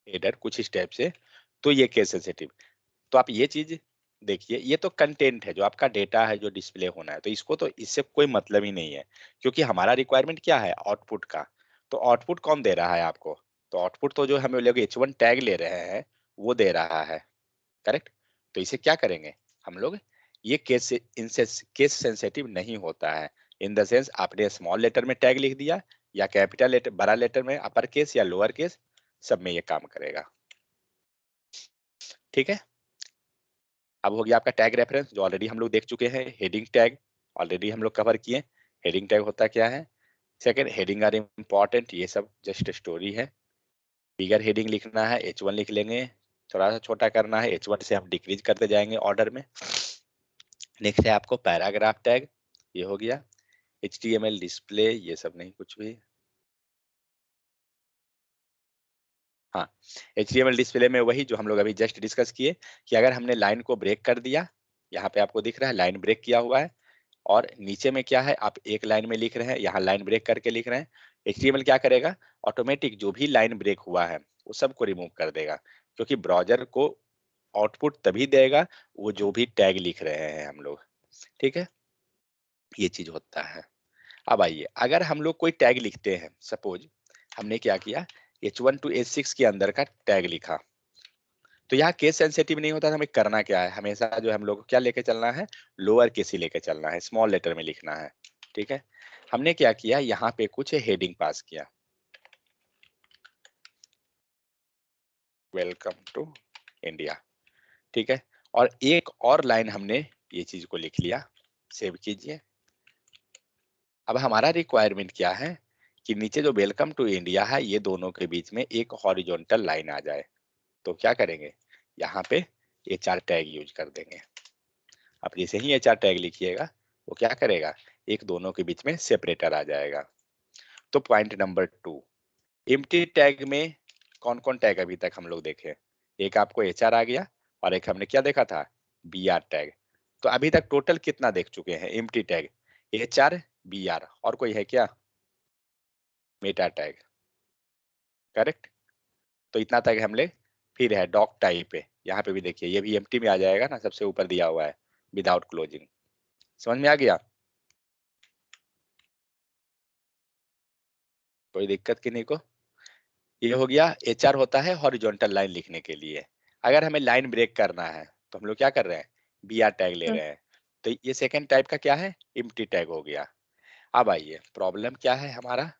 हेडर कुछ इस टाइप से, तो ये केस सेंसिटिव। तो आप ये चीज देखिए, ये तो कंटेंट है जो आपका डेटा है जो डिस्प्ले होना है, तो इसको तो इससे कोई मतलब ही नहीं है, क्योंकि हमारा रिक्वायरमेंट क्या है, आउटपुट का। तो आउटपुट कौन दे रहा है आपको, तो आउटपुट तो जो हम लोग H1 टैग ले रहे हैं वो दे रहा है, करेक्ट। तो इसे क्या करेंगे हम लोग, ये केस इनसे केस सेंसिटिव नहीं होता है, इन द सेंस आपने स्मॉल लेटर में टैग लिख दिया या कैपिटल लेटर, बड़ा लेटर में अपर केस या लोअर केस, सब में ये काम करेगा, ठीक है। अब हो गया आपका टैग रेफरेंस जो ऑलरेडी हम लोग देख चुके हैं, हेडिंग टैग ऑलरेडी हम लोग कवर किए। हेडिंग टैग होता क्या है, सेकंड, हेडिंग आर इम्पोर्टेंट, ये सब जस्ट स्टोरी है। बिगर हेडिंग लिखना है H1 लिख लेंगे, थोड़ा सा छोटा करना है H1 से हम डिक्रीज करते जाएंगे ऑर्डर में। नेक्स्ट है आपको पैराग्राफ टैग, ये हो गया। HTML डिस्प्ले, ये सब नहीं कुछ भी। हाँ, HTML डिस्प्ले में वही जो हम लोग अभी जस्ट डिस्कस किए कि अगर हमने लाइन को ब्रेक कर दिया, यहाँ पे आपको दिख रहा है लाइन ब्रेक किया हुआ है, और नीचे में क्या है, आप एक लाइन में लिख रहे हैं, यहाँ लाइन ब्रेक करके लिख रहे हैं, HTML क्या करेगा, ऑटोमेटिक जो भी लाइन ब्रेक हुआ है वो सबको रिमूव कर देगा, क्योंकि ब्राउजर को आउटपुट तभी देगा वो जो भी टैग लिख रहे हैं हम लोग, ठीक है। ये चीज होता है। अब आइए, अगर हम लोग कोई टैग लिखते हैं, सपोज हमने क्या किया, H1 to H6 के अंदर का टैग लिखा, तो यहाँ केस सेंसिटिव नहीं होता, हमें करना क्या है, हमेशा जो हम लोग को क्या लेके चलना है, लोअर केस ही लेके चलना है, स्मॉल लेटर में लिखना है, ठीक है। हमने क्या किया, यहाँ पे कुछ हेडिंग पास किया, वेलकम टू इंडिया, ठीक है। और एक और लाइन हमने ये चीज को लिख लिया, सेव कीजिए। अब हमारा रिक्वायरमेंट क्या है कि नीचे जो वेलकम टू इंडिया है ये दोनों के बीच में एक हॉरिजॉन्टल लाइन आ जाए, तो क्या करेंगे, यहाँ पे HR टैग यूज कर देंगे। आप जैसे ही HR टैग लिखिएगा वो क्या करेगा, एक दोनों के बीच में सेपरेटर आ जाएगा। तो पॉइंट नंबर 2, एम्प्टी टैग में कौन कौन टैग अभी तक हम लोग देखे, एक आपको HR आ गया और एक हमने क्या देखा था, BR टैग। तो अभी तक टोटल कितना देख चुके हैं, एम्प्टी टैग, HR, BR, और कोई है क्या, मेटा टैग, करेक्ट। तो इतना तक हमले, फिर है डॉक टाइप है, यहाँ पे भी देखिए ये भी एम्प्टी में आ जाएगा ना, सबसे ऊपर दिया हुआ है विदाउट क्लोजिंग, समझ में आ गया, कोई दिक्कत किन्हीं को। ये हो गया, HR होता है हॉरिजॉन्टल लाइन लिखने के लिए। अगर हमें लाइन ब्रेक करना है तो हम लोग क्या कर रहे हैं, BR टैग ले रहे हैं। तो ये सेकंड टाइप का क्या है, एम्प्टी टैग हो गया। अब आइए प्रॉब्लम क्या है हमारा,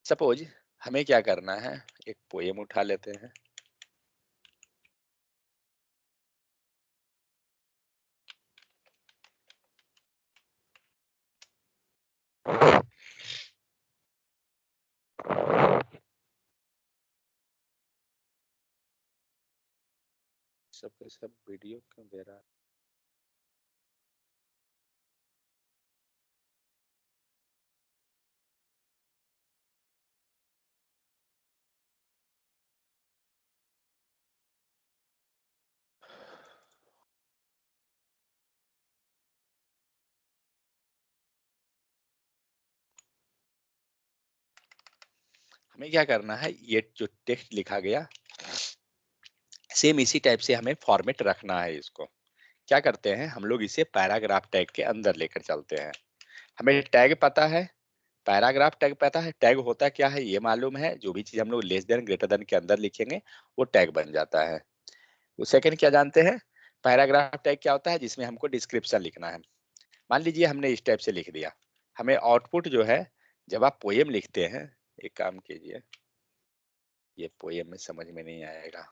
सपोज हमें क्या करना है, एक पोएम उठा लेते हैं, सब सब वीडियो क्यों दे रहा है। हमें क्या करना है, ये जो टेक्स्ट लिखा गया सेम इसी टाइप से हमें फॉर्मेट रखना है। इसको क्या करते हैं हम लोग, इसे पैराग्राफ टैग के अंदर लेकर चलते हैं। हमें टैग पता है, पैराग्राफ टैग पता है, टैग होता क्या है ये मालूम है, जो भी चीज हम लोग लेस देन ग्रेटर देन के अंदर लिखेंगे वो टैग बन जाता है। वो सेकंड क्या जानते हैं, पैराग्राफ टैग क्या होता है, जिसमें हमको डिस्क्रिप्शन लिखना है। मान लीजिए हमने इस टाइप से लिख दिया, हमें आउटपुट जो है, जब आप पोएम लिखते हैं, एक काम कीजिए, ये पोएम में समझ में नहीं आएगा,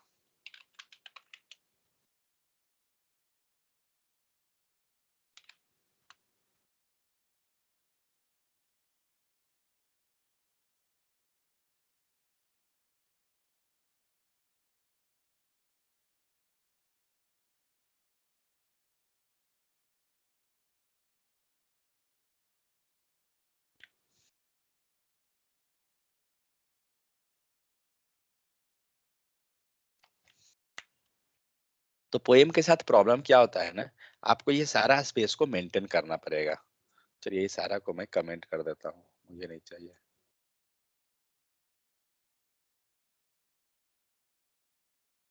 तो पोएम के साथ प्रॉब्लम क्या होता है ना, आपको ये सारा स्पेस को मेंटेन करना पड़ेगा। चलिए ये सारा को मैं कमेंट कर देता हूँ, मुझे नहीं चाहिए।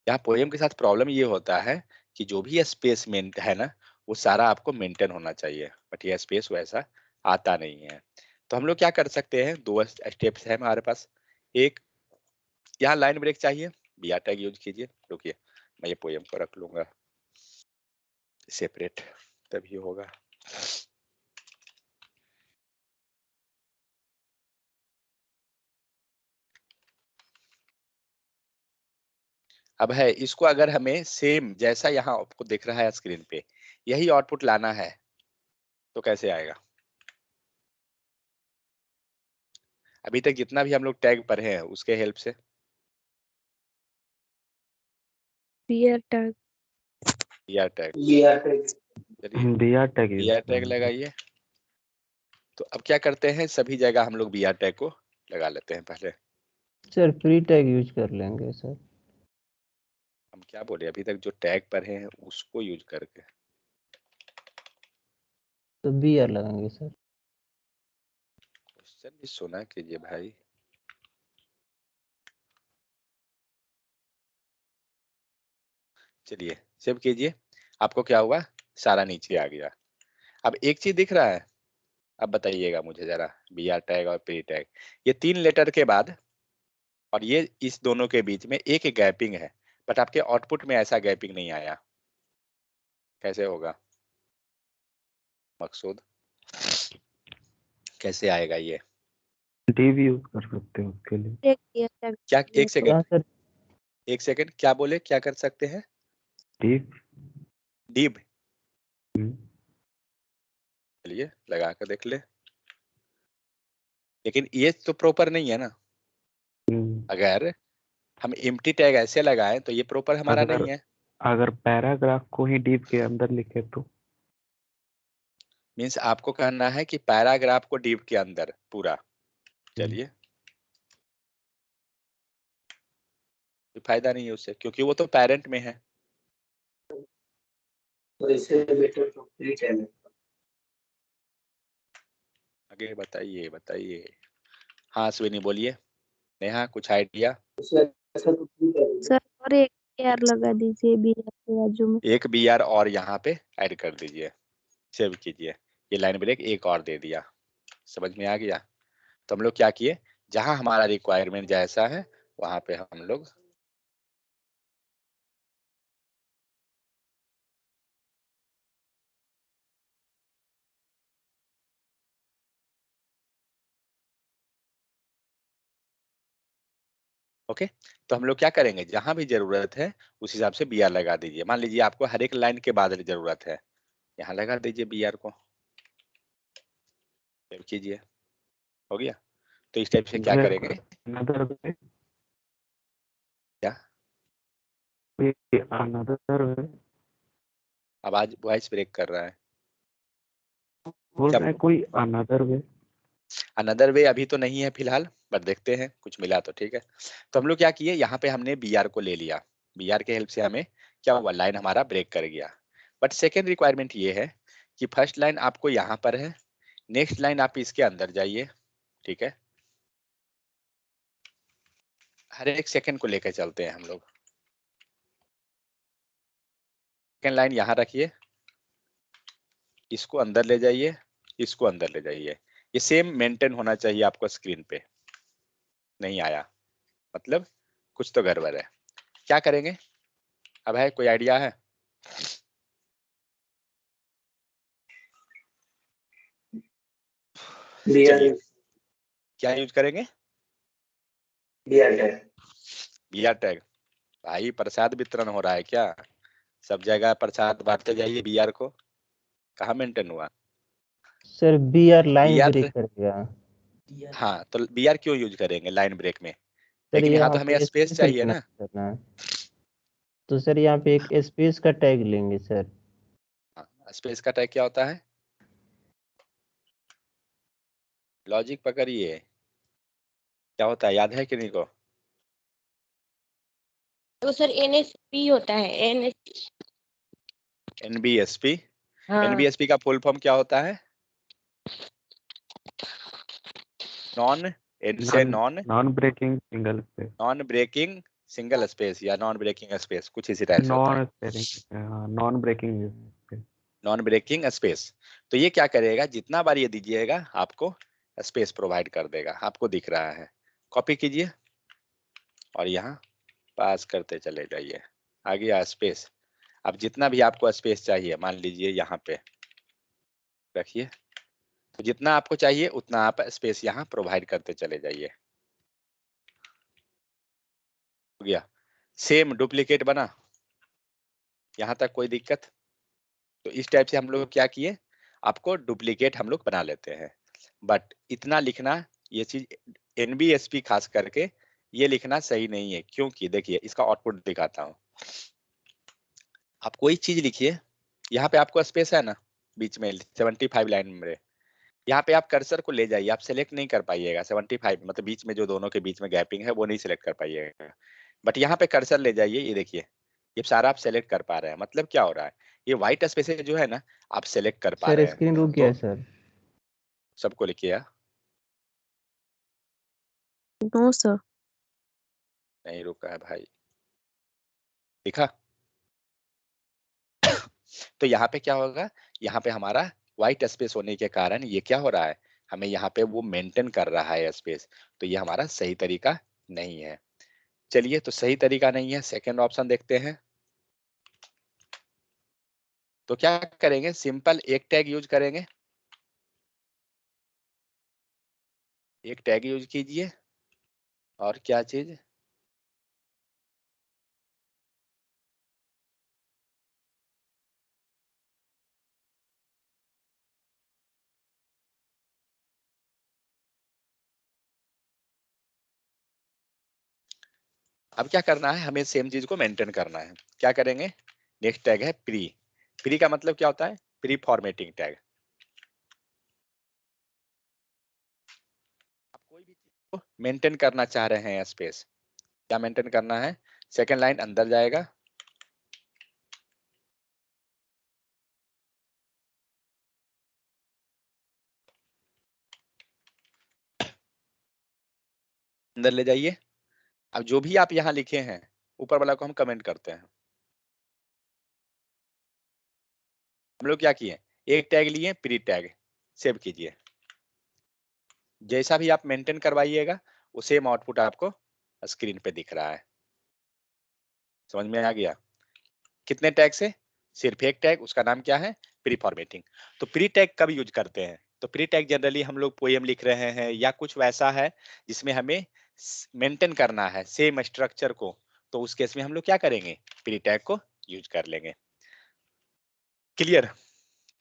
यहाँ पोएम के साथ प्रॉब्लम ये होता है कि जो भी स्पेस में है ना, वो सारा आपको मेंटेन होना चाहिए, बट ये स्पेस वैसा आता नहीं है। तो हम लोग क्या कर सकते हैं, दो स्टेप्स है हमारे पास। एक, यहाँ लाइन ब्रेक चाहिए, बी आर टैग यूज कीजिए। रुकिए मैं ये पोएम को रख लूंगा सेपरेट, तभी होगा। अब है इसको, अगर हमें सेम जैसा यहाँ आपको दिख रहा है स्क्रीन पे, यही आउटपुट लाना है तो कैसे आएगा। अभी तक जितना भी हम लोग टैग पढ़े हैं उसके हेल्प से, बियर टैग, बी टैग, चलिए BR tag B use tag लगाइए। तो अब क्या करते हैं, सभी जगह हम लोग बी टैग को लगा लेते हैं। पहले सर प्री टैग यूज कर लेंगे सर। हम क्या बोले, अभी तक जो टैग पढ़े हैं उसको यूज करके, तो BR लगाएंगे सर। क्वेश्चन भी सुना कीजिए भाई। चलिए सेव कीजिए, आपको क्या हुआ, सारा नीचे आ गया। अब एक चीज दिख रहा है, अब बताइएगा मुझे जरा, बी टैग और प्री टैग, ये 3 लेटर के बाद और ये इस दोनों के बीच में एक गैपिंग है, बट आपके आउटपुट में ऐसा गैपिंग नहीं आया, कैसे होगा मकसूद, कैसे आएगा ये, div यूज कर सकते हैं उसके लिए। एक बियर टैग क्या, ये एक तो सेकंड, हाँ सर। एक सेकंड, क्या बोले, क्या कर सकते हैं, div डिव, हम्म, चलिए लगा कर देख ले, लेकिन ये तो प्रॉपर नहीं है ना। अगर हम एम्प्टी टैग ऐसे लगाएं तो ये प्रॉपर हमारा अगर नहीं है। अगर पैराग्राफ को ही div के अंदर लिखे तो मीन्स आपको कहना है कि पैराग्राफ को डिव के अंदर पूरा, चलिए कोई फायदा नहीं है उससे, क्योंकि वो तो पेरेंट में है। तो इससे बेटर तो फ्री टाइम है। आगे बताइए बताइए, हाँ स्विनी बोलिए, नेहा कुछ आइडिया। उससे अच्छा तो फ्री टाइम है। सर, और एक बियर लगा दीजिए बियर के बाजू में। एक बी आर और यहाँ पे ऐड कर दीजिए, सेव कीजिए, ये लाइन ब्रेक एक और दे दिया, समझ में आ गया। तो हम लोग क्या किए, जहां हमारा रिक्वायरमेंट जैसा है वहां पे हम लोग ओके। तो हम लोग क्या करेंगे, जहां भी जरूरत है उस हिसाब से बी आर लगा दीजिए। मान लीजिए आपको हर एक लाइन के बाद जरूरत है, यहाँ लगा दीजिए बी आर को, सेव कीजिए, हो गया। तो इस टाइप से क्या करेंगे, another way क्या another way आवाज वॉइस ब्रेक कर रहा है, बोल क्या रहे हैं कोई another way। अनदर वे अभी तो नहीं है फिलहाल, बट देखते हैं कुछ मिला तो ठीक है। तो हम लोग क्या किए, यहाँ पे हमने बी आर को ले लिया, बी आर के हेल्प से हमें क्या हुआ, लाइन हमारा ब्रेक कर गया। बट सेकेंड रिक्वायरमेंट ये है कि फर्स्ट लाइन आपको यहाँ पर है, नेक्स्ट लाइन आप इसके अंदर जाइए, ठीक है। हर एक सेकंड को लेकर चलते हैं हम लोग। सेकंड लाइन यहाँ रखिए, इसको अंदर ले जाइए, इसको अंदर ले जाइए, ये सेम मेंटेन होना चाहिए आपको स्क्रीन पे। नहीं आया मतलब कुछ तो गड़बड़ है। क्या करेंगे अब, है कोई आइडिया है? चलिए क्या यूज करेंगे? BR tag. भाई प्रसाद वितरण हो रहा है क्या? सब जगह प्रसाद बांटते जाइए बीआर को, कहाँ मेंटेन हुआ? Sir B R line BR, break करेगा। हाँ तो बीआर क्यों यूज करेंगे लाइन ब्रेक में? सर लेकिन यहाँ यहाँ तो हमें पे स्पेस स्पेस चाहिए लिखना ना। है सर ना, तो सर यहाँ पे एक स्पेस का टैग लेंगे सर। स्पेस का टैग क्या होता है? लॉजिक पकड़िए, क्या होता है याद है कि नहीं को? तो सर एनएसपी होता है, एनएस। एनबीएसपी। हाँ एनबीएसपी का फुल फॉर्म क्या होता है? नॉन, एन से non, non breaking single space, non breaking single space या नॉन ब्रेकिंग स्पेस, कुछ इसी टाइप से होता है। Non sparing, non breaking space. Non breaking space. तो ये क्या करेगा, जितना बार ये दीजिएगा आपको स्पेस प्रोवाइड कर देगा। आपको दिख रहा है, कॉपी कीजिए और यहाँ पास करते चले जाइए। आ गया स्पेस। अब जितना भी आपको स्पेस चाहिए, मान लीजिए यहाँ पे रखिए, तो जितना आपको चाहिए उतना आप स्पेस यहाँ प्रोवाइड करते चले जाइए। हो गया, सेम डुप्लीकेट बना, यहाँ तक कोई दिक्कत? तो इस टाइप से हम लोग क्या किए, आपको डुप्लीकेट हम लोग बना लेते हैं। बट इतना लिखना, ये चीज एनबीएसपी खास करके ये लिखना सही नहीं है, क्योंकि देखिए इसका आउटपुट दिखाता हूँ। आप कोई चीज लिखिए, यहाँ पे आपको स्पेस है ना बीच में 75 लाइन में, यहाँ पे आप कर्सर को ले जाइए, आप सेलेक्ट नहीं कर पाइएगा 75, मतलब बीच में जो दोनों के बीच में गैपिंग है वो नहीं सिलेक्ट कर पाइएगा। बट यहाँ पे कर्सर ले जाइए, ये देखिए ये सारा आप सेलेक्ट कर पा रहे हैं। मतलब क्या हो रहा है, ये व्हाइट स्पेस जो है ना आप सेलेक्ट कर पा सर रहे हैं। स्क्रीन रुक गया है तो सर। सबको लिखिए, नो सर। नहीं रुका है भाई, दिखा? तो यहाँ पे क्या होगा, यहाँ पे हमारा व्हाइट स्पेस होने के कारण ये क्या हो रहा है, हमें यहाँ पे वो मेंटेन कर रहा है स्पेस। तो ये हमारा सही तरीका नहीं है। चलिए, तो सही तरीका नहीं है, सेकंड ऑप्शन देखते हैं। तो क्या करेंगे, सिंपल एक टैग यूज करेंगे, एक टैग यूज कीजिए। और क्या चीज, अब क्या करना है, हमें सेम चीज को मेंटेन करना है। क्या करेंगे, नेक्स्ट टैग है प्री। प्री का मतलब क्या होता है, प्री फॉर्मेटिंग टैग। आप कोई भी चीज को मेंटेन करना चाह रहे हैं स्पेस, क्या मेंटेन करना है, सेकंड लाइन अंदर जाएगा, अंदर ले जाइए। अब जो भी आप यहाँ लिखे हैं ऊपर वाला को हम कमेंट करते हैं। हम लोग क्या किए, एक टैग लिए प्री टैग, सेव कीजिए। जैसा भी आप मेंटेन करवाइएगा वो सेम आउटपुट आपको स्क्रीन पे दिख रहा है। समझ में आ गया? कितने टैग से, सिर्फ एक टैग, उसका नाम क्या है, प्री फॉर्मेटिंग। तो प्री टैग कब यूज करते हैं, तो प्री टैग जनरली हम लोग पोएम लिख रहे हैं या कुछ वैसा है जिसमें हमें मेंटेन करना है सेम स्ट्रक्चर को, तो उस केस में हम लोग क्या करेंगे, प्री टैग को यूज कर लेंगे। क्लियर?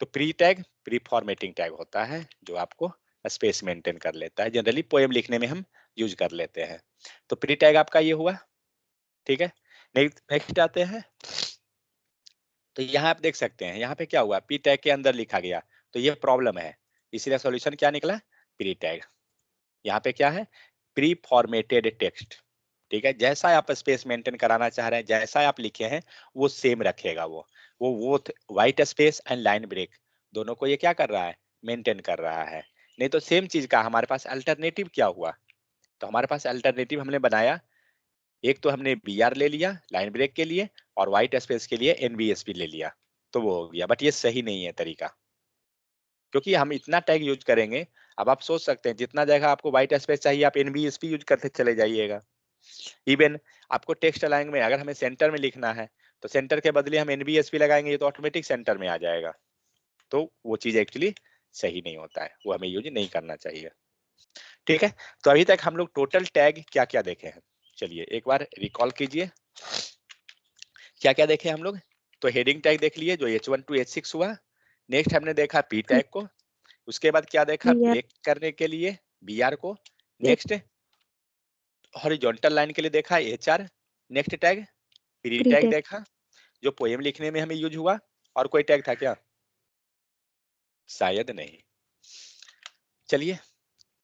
तो pre tag pre formatting tag होता है जो आपको स्पेस मेंटेन कर लेता है, जनरली पोएम लिखने में हम यूज कर लेते हैं। तो प्री टैग आपका ये हुआ, ठीक है। नेक्स्ट आते हैं, तो यहाँ आप देख सकते हैं यहाँ पे क्या हुआ, पी टैग के अंदर लिखा गया, तो ये प्रॉब्लम है, इसीलिए सॉल्यूशन क्या निकला, प्री टैग। यहाँ पे क्या है, प्री फॉर्मेटेड टेक्स्ट, ठीक है। जैसा आप स्पेस मेंटेन कराना चाह रहे हैं, जैसा आप लिखे हैं वो सेम रखेगा, वो white space and line break दोनों को ये क्या कर रहा है, मेंटेन कर रहा है। नहीं तो सेम चीज का हमारे पास अल्टरनेटिव क्या हुआ, तो हमारे पास अल्टरनेटिव हमने बनाया एक तो हमने बी आर ले लिया लाइन ब्रेक के लिए और व्हाइट स्पेस के लिए एनबीएसपी ले लिया, तो वो हो गया। बट ये सही नहीं है तरीका, क्योंकि हम इतना टैग यूज करेंगे। अब आप सोच सकते हैं जितना जगह आपको व्हाइट स्पेस चाहिए आप एनबीएसपी यूज करते चले जाइएगा। इवन आपको टेक्स्ट अलाइन में अगर हमें सेंटर में लिखना है तो सेंटर के बदले हम एनबीएसपी लगाएंगे, ये तो ऑटोमेटिक सेंटर में आ जाएगा। तो वो चीज एक्चुअली सही नहीं होता है, वो हमें यूज नहीं करना चाहिए। ठीक है, तो अभी तक हम लोग टोटल टैग क्या क्या देखे हैं, चलिए एक बार रिकॉल कीजिए क्या क्या देखे हम लोग। तो हेडिंग टैग देख लिए जो H1 to H6 हुआ। नेक्स्ट हमने देखा पी टैग को, उसके बाद क्या देखा BR ब्रेक करने के लिए बी आर को। एक नेक्स्ट हॉरिजॉन्टल लाइन के लिए देखा H R. Next tag pre pre tag take देखा जो पोएम लिखने में हमें यूज हुआ। और कोई टैग था क्या? शायद नहीं। चलिए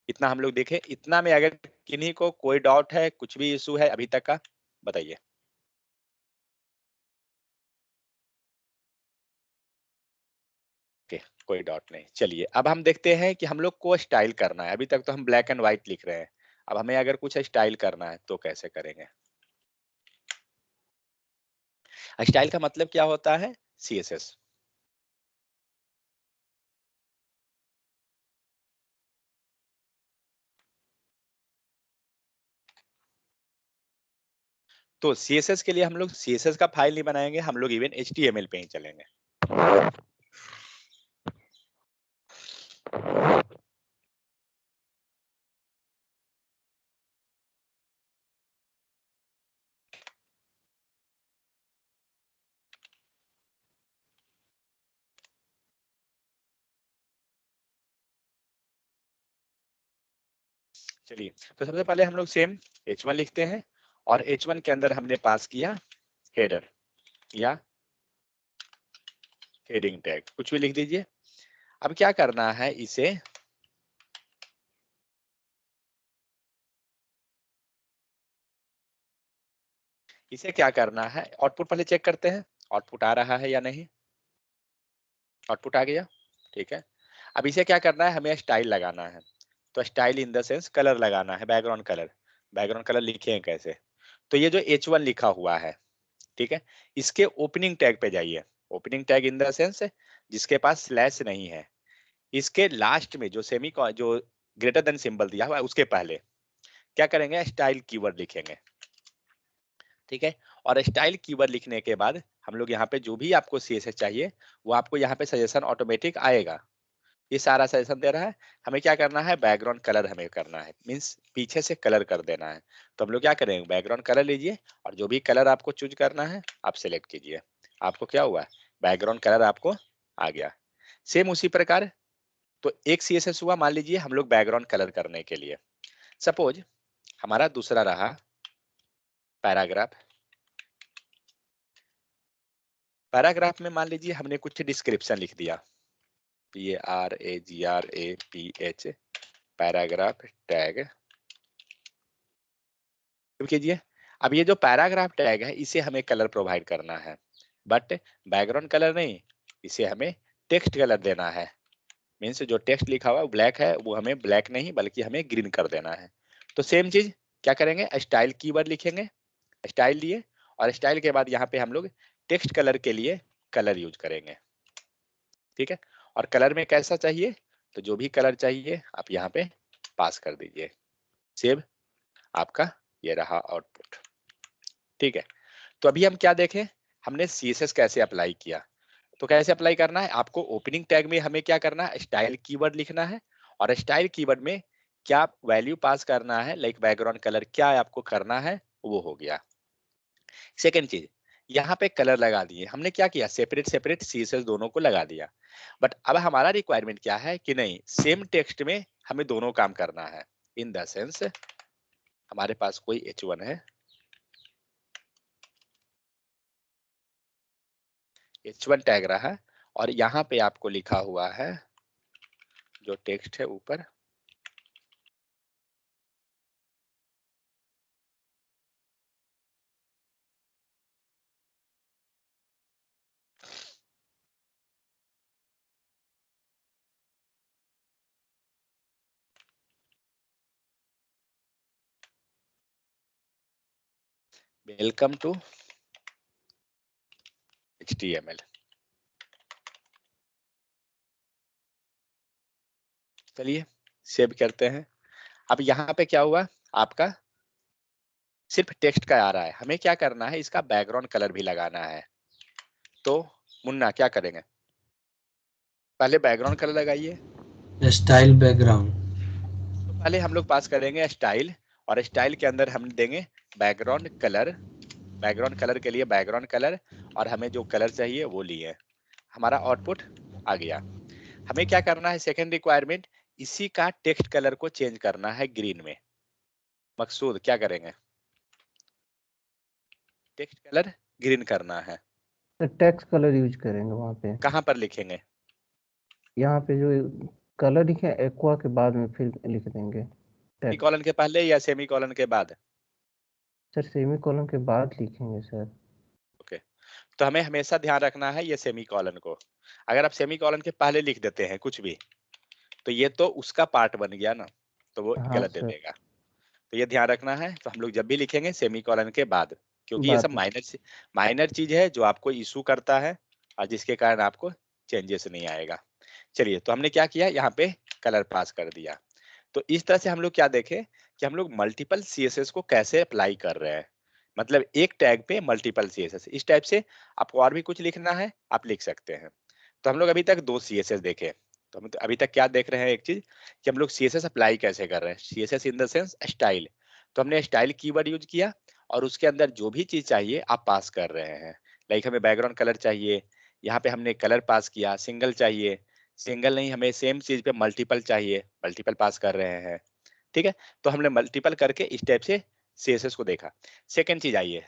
इतना हम लोग देखे, इतना में अगर किन्हीं को कोई डाउट है, कुछ भी इशू है अभी तक का, बताइए। ओके, कोई डाउट नहीं। चलिए अब हम देखते हैं कि हम लोग को स्टाइल करना है। अभी तक तो हम ब्लैक एंड व्हाइट लिख रहे हैं, अब हमें अगर कुछ स्टाइल करना है तो कैसे करेंगे। स्टाइल का मतलब क्या होता है? सीएसएस। तो सीएसएस के लिए हम लोग सीएसएस का फाइल नहीं बनाएंगे, हम लोग इवन एचटीएमएल पे ही चलेंगे। चलिए तो सबसे पहले हम लोग सेम H1 लिखते हैं और H1 के अंदर हमने पास किया हेडर या हेडिंग टैग, कुछ भी लिख दीजिए। अब क्या करना है, इसे क्या करना है, आउटपुट पहले चेक करते हैं आउटपुट आ रहा है या नहीं। आउटपुट आ गया, ठीक है। अब इसे क्या करना है, हमें स्टाइल लगाना है। तो style in the sense colour लगाना है, बैकग्राउंड कलर। बैकग्राउंड कलर लिखे हैं कैसे, तो ये जो H1 लिखा हुआ है, ठीक है, इसके ओपनिंग टैग पे जाइए। Opening tag in the sense जिसके पास स्लैश नहीं है, इसके लास्ट में जो जो ग्रेटर देन सिंबल दिया हुआ है उसके पहले क्या करेंगे, स्टाइल कीवर्ड लिखेंगे। ठीक है, और स्टाइल कीवर्ड लिखने के बाद हम लोग यहाँ पे जो भी आपको सीएसएस चाहिए वो आपको यहाँ पे सजेशन ऑटोमेटिक आएगा। ये सारा सजेशन दे रहा है। हमें क्या करना है, बैकग्राउंड कलर हमें करना है, मीन्स पीछे से कलर कर देना है। तो हम लोग क्या करेंगे, बैकग्राउंड कलर लीजिए और जो भी कलर आपको चूज करना है आप सिलेक्ट कीजिए। आपको क्या हुआ, बैकग्राउंड कलर आपको आ गया। सेम उसी प्रकार तो एक सीएसएस हुआ, मान लीजिए हम लोग बैकग्राउंड कलर करने के लिए सपोज हमारा दूसरा रहा पैराग्राफ। पैराग्राफ में मान लीजिए हमने कुछ डिस्क्रिप्शन लिख दिया, PARAGRAPH पैराग्राफ टैग कीजिए। अब ये जो पैराग्राफ टैग है इसे हमें कलर प्रोवाइड करना है, बट बैकग्राउंड कलर नहीं, इसे हमें टेक्स्ट कलर देना है। मीन्स जो टेक्स्ट लिखा हुआ है ब्लैक है, वो हमें ब्लैक नहीं बल्कि हमें ग्रीन कर देना है। तो सेम चीज क्या करेंगे, स्टाइल कीवर्ड लिखेंगे, स्टाइल लिए और स्टाइल के बाद यहाँ पे हम लोग टेक्स्ट कलर के लिए कलर यूज करेंगे। ठीक है, और कलर में कैसा चाहिए, तो जो भी कलर चाहिए आप यहाँ पे पास कर दीजिए। सेव, आपका ये रहा आउटपुट। ठीक है, तो अभी हम क्या देखें, हमने सीएसएस कैसे अप्लाई किया। तो कैसे अप्लाई करना है, आपको ओपनिंग टैग में हमें क्या करना है, स्टाइल कीवर्ड लिखना है और स्टाइल कीवर्ड में क्या वैल्यू पास करना है, लाइक बैकग्राउंड कलर क्या आपको करना है वो हो गया। सेकेंड चीज, यहाँ पे कलर लगा दिए हमने, क्या किया, सेपरेट सेपरेट सीएसएस दोनों को लगा दिया। बट अब हमारा रिक्वायरमेंट क्या है कि नहीं, सेम टेक्स्ट में हमें दोनों काम करना है। इन द सेंस हमारे पास कोई H1 है, H1 टैग रहा और यहाँ पे आपको लिखा हुआ है जो टेक्स्ट है ऊपर, वेलकम टू HTML। चलिए सेव करते हैं। अब यहाँ पे क्या हुआ, आपका सिर्फ टेक्स्ट का आ रहा है, हमें क्या करना है, इसका बैकग्राउंड कलर भी लगाना है। तो मुन्ना क्या करेंगे, पहले बैकग्राउंड कलर लगाइए। Style background. तो पहले हम लोग पास करेंगे स्टाइल, और स्टाइल के अंदर हम देंगे बैकग्राउंड कलर। बैकग्राउंड कलर के लिए बैकग्राउंड कलर, और हमें जो कलर चाहिए वो लिए। हमारा आउटपुट आ गया। हमें क्या करना है, सेकंड रिक्वायरमेंट, इसी का टेक्स्ट कलर को चेंज करना है ग्रीन में। मकसूद क्या करेंगे, टेक्स्ट कलर ग्रीन करना है। तो टेक्स्ट कलर यूज करेंगे वहाँ पे। कहाँ पर लिखेंगे, यहाँ पे जो कलर लिखे एक्वा के बाद में फिर लिख देंगे टेक्स्ट। कॉलन के पहले या सेमी कॉलन के बाद? सर सेमी कॉलन के बाद लिखेंगे सर। ओके, तो हमें हमेशा ध्यान रखना है ये सेमी कॉलन को। अगर आप सेमी कॉलन के पहले लिख देते हैं कुछ भी, तो ये तो उसका पार्ट बन गया ना, तो वो हाँ गलत दे सर। देगा। तो ये ध्यान रखना है। तो हम लोग जब भी लिखेंगे सेमी कॉलन के बाद, क्योंकि ये सब माइनर चीज है जो आपको इशू करता है, और जिसके कारण आपको चेंजेस नहीं आएगा। चलिए, तो हमने क्या किया, यहाँ पे कलर पास कर दिया। तो इस तरह से हम लोग क्या देखें कि हम लोग मल्टीपल CSS को कैसे अप्लाई कर रहे हैं। मतलब एक टैग पे मल्टीपल CSS, इस टाइप से आपको और भी कुछ लिखना है आप लिख सकते हैं। तो हम लोग अभी तक 2 CSS देखे। तो हम अभी तक क्या देख रहे हैं, एक चीज कि हम लोग CSS अप्लाई कैसे कर रहे हैं, CSS in the sense style. तो हमने स्टाइल कीवर्ड यूज किया, और उसके अंदर जो भी चीज चाहिए आप पास कर रहे हैं। लाइक हमें बैकग्राउंड कलर चाहिए, यहाँ पे हमने कलर पास किया। सिंगल चाहिए, सिंगल नहीं, हमें सेम चीज पे मल्टीपल चाहिए, मल्टीपल पास कर रहे हैं। ठीक है, तो हमने मल्टीपल करके इस टाइप से CSS को देखा। सेकंड चीज आइए,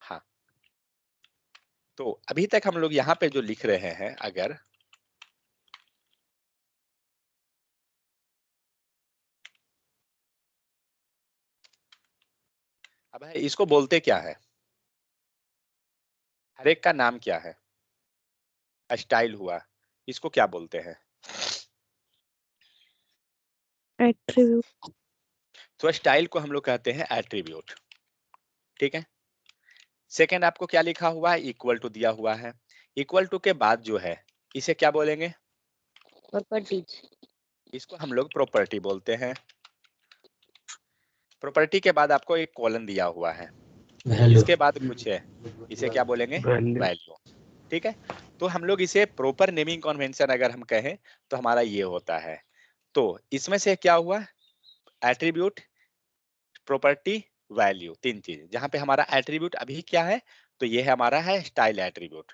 हाँ, तो अभी तक हम लोग यहाँ पे जो लिख रहे हैं, अगर अब है, इसको बोलते क्या है, हर एक का नाम क्या है, स्टाइल हुआ, इसको क्या बोलते हैं? एट्रीब्यूट। तो स्टाइल को हम लोग कहते हैं एट्रीब्यूट। ठीक है, सेकंड आपको क्या लिखा हुआ है, इक्वल टू दिया हुआ है। इक्वल टू के बाद जो है इसे क्या बोलेंगे, प्रॉपर्टीज। इसको हम लोग प्रॉपर्टी बोलते हैं। प्रॉपर्टी के बाद आपको एक कॉलन दिया हुआ है, वैल्यू। इसके बाद कुछ है, इसे क्या बोलेंगे, वैल्यू। वैल्यू। ठीक है, तो हम लोग इसे प्रॉपर नेमिंग कन्वेंशन अगर हम कहें तो हमारा ये होता है। तो इसमें से क्या हुआ, एट्रीब्यूट, प्रॉपर्टी, वैल्यू, 3 चीज। जहां पे हमारा एट्रीब्यूट अभी क्या है, तो ये है हमारा है स्टाइल एट्रीब्यूट।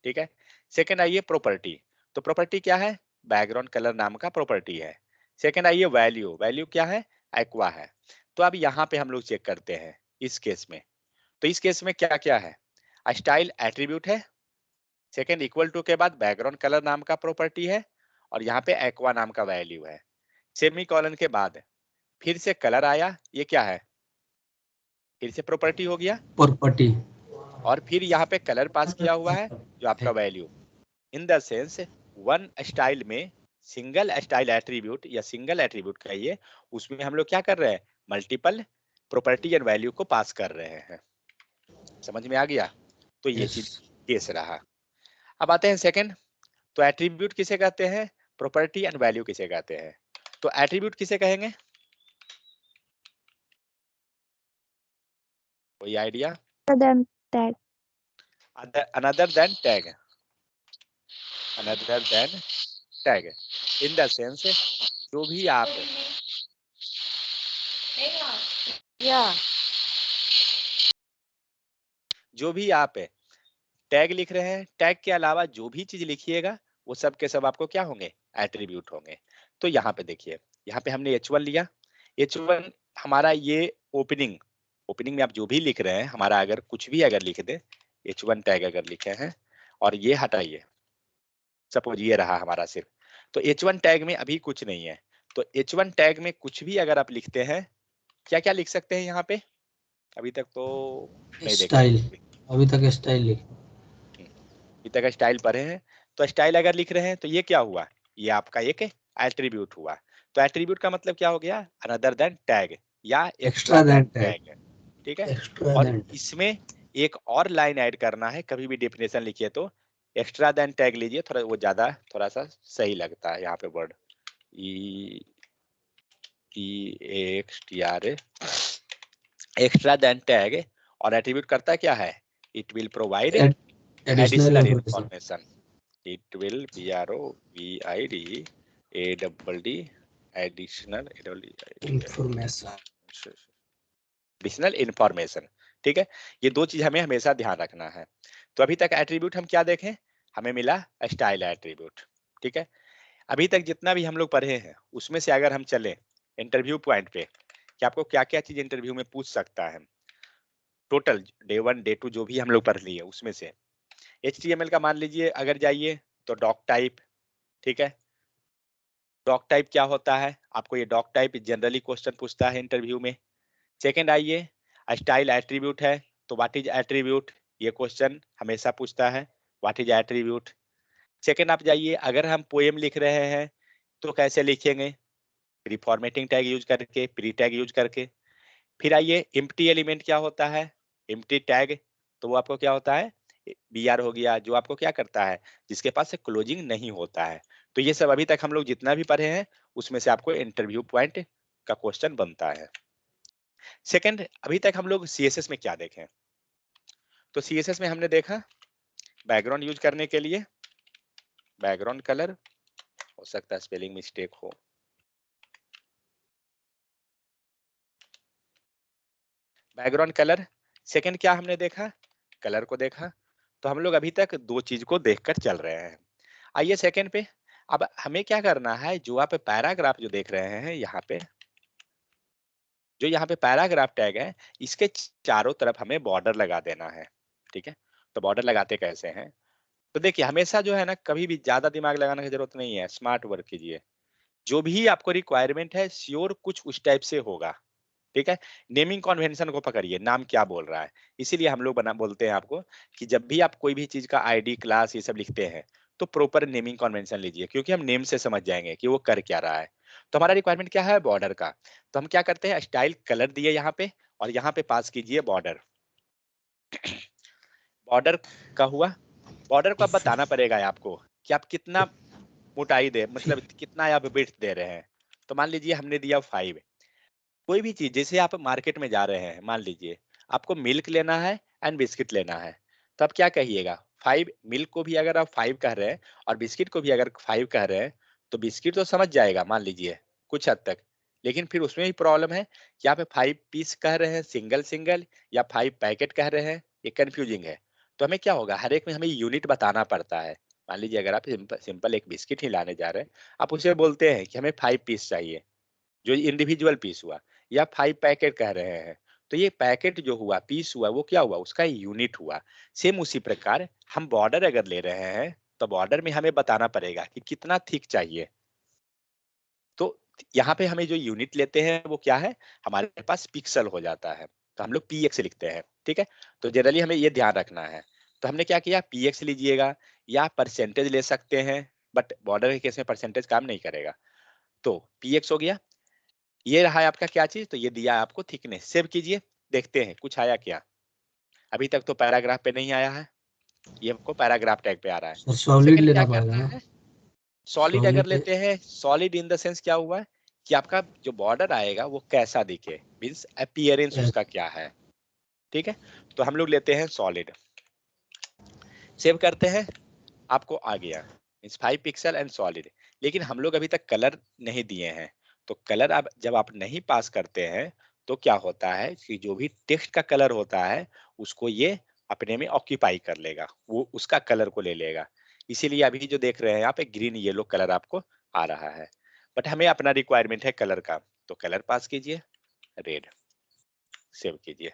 ठीक है, सेकंड आइए प्रॉपर्टी। तो प्रॉपर्टी क्या है, बैकग्राउंड कलर नाम का प्रॉपर्टी है। सेकंड आइए वैल्यू, वैल्यू क्या है, एक्वा है। तो अब यहाँ पे हम लोग चेक करते हैं इस केस में। तो इस केस में क्या क्या है, स्टाइल एट्रीब्यूट है, सेकंड इक्वल टू के बाद बैकग्राउंड कलर नाम का प्रॉपर्टी है, और यहाँ पे एक्वा नाम का वैल्यू है। सेमी कॉलन के बाद फिर से कलर आया, ये क्या है, फिर से प्रॉपर्टी हो गया, प्रॉपर्टी। और फिर यहाँ पे कलर पास किया हुआ है जो आपका value. In the sense one style में सिंगल स्टाइल एट्रीब्यूट या सिंगल एट्रीब्यूट कहिए, उसमें हम लोग क्या कर रहे हैं, मल्टीपल प्रॉपर्टी एंड वैल्यू को पास कर रहे हैं। समझ में आ गया? तो ये चीज केस रहा। अब आते हैं सेकंड, तो एट्रीब्यूट किसे कहते हैं, प्रॉपर्टी एंड वैल्यू किसे कहते हैं? तो एट्रीब्यूट किसे कहेंगे, कोई idea? Then tag. Another then tag, another then tag in the sense जो भी आप या जो भी आप टैग लिख रहे हैं, टैग के अलावा जो भी चीज लिखिएगा वो सब के सब आपको क्या होंगे, एट्रीब्यूट होंगे। तो यहाँ पे देखिए, यहाँ पे हमने H1 लिया। H1 हमारा ये ओपनिंग, ओपनिंग में आप जो भी लिख रहे हैं, हमारा अगर कुछ भी अगर लिख दे, H1 टैग अगर लिखे हैं, और ये हटाइए, सपोज ये रहा हमारा सिर्फ, तो H1 टैग में अभी कुछ नहीं है। तो H1 टैग में कुछ भी अगर आप लिखते हैं, क्या क्या लिख सकते हैं यहाँ पे, अभी तक तो नहीं देखा स्टाइल, कुछ भी। अभी तक स्टाइल लिख। अभी तक स्टाइल पढ़े हैं, तो स्टाइल अगर लिख रहे हैं तो ये क्या हुआ, ये आपका एक एट्रीब्यूट हुआ। तो एट्रीब्यूट का मतलब क्या हो गया, अनदर देन टैग या extra extra then then tag, tag, ठीक है। एक्स्ट्रा और देन इसमें एक और लाइन ऐड करना है, कभी भी डेफिनेशन लिखिए तो एक्स्ट्रा देन टैग लीजिए, थोड़ा वो ज्यादा थोड़ा सा सही लगता है। यहाँ पे word EXTRA extra then tag, और एट्रीब्यूट करता क्या है, it will provide additional additional information, information, it will PROVID ADD additional information. Additional information, ठीक है। ये दो चीज हमें हमेशा ध्यान रखना है। तो अभी तक एट्रीब्यूट हम क्या देखें, हमें मिला स्टाइल एट्रीब्यूट, ठीक है। अभी तक जितना भी हम लोग पढ़े हैं उसमें से अगर हम चले इंटरव्यू पॉइंट पे कि आपको क्या क्या चीज इंटरव्यू में पूछ सकता है, टोटल डे 1 डे 2 जो भी हम लोग पढ़ लिए उसमें से HTML का मान लीजिए अगर जाइए तो डॉक टाइप, ठीक है। डॉक टाइप क्या होता है, आपको ये डॉक टाइप जनरली क्वेश्चन पूछता है इंटरव्यू में। सेकंड आइए, स्टाइल एट्रीब्यूट है तो व्हाट इज एट्रीब्यूट, ये क्वेश्चन हमेशा पूछता है, व्हाट इज एट्रीब्यूट। सेकंड आप जाइए, अगर हम पोएम लिख रहे हैं तो कैसे लिखेंगे, रिफॉर्मेटिंग टैग यूज करके, प्री टैग यूज करके। फिर आइए एम्प्टी एलिमेंट क्या होता है, एम्प्टी टैग, तो वो आपको क्या होता है, BR हो गया, जो आपको क्या करता है, जिसके पास से क्लोजिंग नहीं होता है। तो ये सब अभी तक हम लोग जितना भी पढ़े हैं उसमें से आपको इंटरव्यू पॉइंट का क्वेश्चन बनता है। सेकंड, अभी तक हम लोग CSS में क्या देखें, तो CSS में हमने देखा बैकग्राउंड यूज करने के लिए बैकग्राउंड कलर, हो सकता है स्पेलिंग मिस्टेक हो, बैकग्राउंड कलर। सेकंड क्या हमने देखा, कलर को देखा। तो हम लोग अभी तक दो चीज को देखकर चल रहे हैं। आइए सेकंड पे, अब हमें क्या करना है, जो आप पैराग्राफ जो देख रहे हैं यहाँ पे, जो यहाँ पे पैराग्राफ टैग है, इसके चारों तरफ हमें बॉर्डर लगा देना है, ठीक है। तो बॉर्डर लगाते कैसे हैं, तो देखिए हमेशा जो है ना, कभी भी ज्यादा दिमाग लगाने की जरूरत नहीं है, स्मार्ट वर्क कीजिए। जो भी आपको रिक्वायरमेंट है श्योर कुछ उस टाइप से होगा, ठीक है। नेमिंग कन्वेंशन को पकड़िए, नाम क्या बोल रहा है। इसीलिए हम लोग बना बोलते हैं आपको कि जब भी आप कोई भी चीज का ID क्लास ये सब लिखते हैं तो प्रॉपर नेमिंग कन्वेंशन लीजिए, क्योंकि हम नेम से समझ जाएंगे कि वो कर क्या रहा है। तो हमारा रिक्वायरमेंट क्या है, बॉर्डर का। तो हम क्या करते हैं, स्टाइल कलर दिए यहाँ पे, और यहाँ पे पास कीजिए बॉर्डर। बॉर्डर का हुआ, बॉर्डर को अब बताना पड़ेगा आपको कि आप कितना मोटाई दे, मतलब कितना आप विड्थ दे रहे हैं। तो मान लीजिए हमने दिया 5। कोई भी चीज, जैसे आप मार्केट में जा रहे हैं, मान लीजिए आपको मिल्क लेना है एंड बिस्किट लेना है, तो आप क्या कहिएगा, 5। मिल्क को भी अगर आप 5 कह रहे हैं और बिस्किट को भी अगर 5 कह रहे हैं, तो बिस्किट तो समझ जाएगा मान लीजिए कुछ हद तक, लेकिन फिर उसमें भी प्रॉब्लम है कि आप 5 पीस कह रहे हैं सिंगल सिंगल, या 5 पैकेट कह रहे हैं, ये कंफ्यूजिंग है। तो हमें क्या होगा, हर एक में हमें यूनिट बताना पड़ता है। मान लीजिए अगर आप सिंपल एक बिस्किट ही लाने जा रहे हैं, आप उसे बोलते हैं कि हमें 5 पीस चाहिए, जो इंडिविजुअल पीस हुआ, या 5 पैकेट कह रहे हैं, तो ये पैकेट जो हुआ, पीस हुआ, वो क्या हुआ, उसका यूनिट हुआ। सेम उसी प्रकार हम बॉर्डर अगर ले रहे हैं तो बॉर्डर में हमें बताना पड़ेगा कि कितना थिक चाहिए। तो यहाँ पे हमें जो यूनिट लेते हैं वो क्या है, हमारे पास पिक्सल हो जाता है, तो हम लोग PX लिखते हैं, ठीक है। तो जनरली हमें ये ध्यान रखना है। तो हमने क्या किया, PX लीजिएगा या परसेंटेज ले सकते हैं, बट बॉर्डर के केस में परसेंटेज काम नहीं करेगा। तो PX हो गया, ये रहा है आपका क्या चीज, तो ये दिया है आपको थिकनेस। सेव कीजिए, देखते हैं कुछ आया क्या। अभी तक तो पैराग्राफ पे नहीं आया है, ये आपको पैराग्राफ टैग पे आ रहा है। सर सॉलिड सेकंड क्या लेना पड़ेगा करना ना, है, सॉलिड अगर सॉलिड। लेते हैं, सॉलिड इन द सेंस क्या हुआ कि आपका जो बॉर्डर आएगा वो कैसा दिखे, मींस अपीयरेंस उसका क्या है, ठीक है। तो हम लोग लेते हैं सॉलिड, सेव करते हैं, आपको आ गया मींस 5 पिक्सल एंड सॉलिड। लेकिन हम लोग अभी तक कलर नहीं दिए हैं, तो कलर अब जब आप नहीं पास करते हैं तो क्या होता है कि जो भी टेक्स्ट का कलर होता है उसको ये अपने में ऑक्यूपाई कर लेगा, वो उसका कलर को ले लेगा। इसीलिए अभी जो देख रहे हैं यहाँ पे ग्रीन येलो कलर आपको आ रहा है, बट हमें अपना रिक्वायरमेंट है कलर का, तो कलर पास कीजिए, रेड, सेव कीजिए।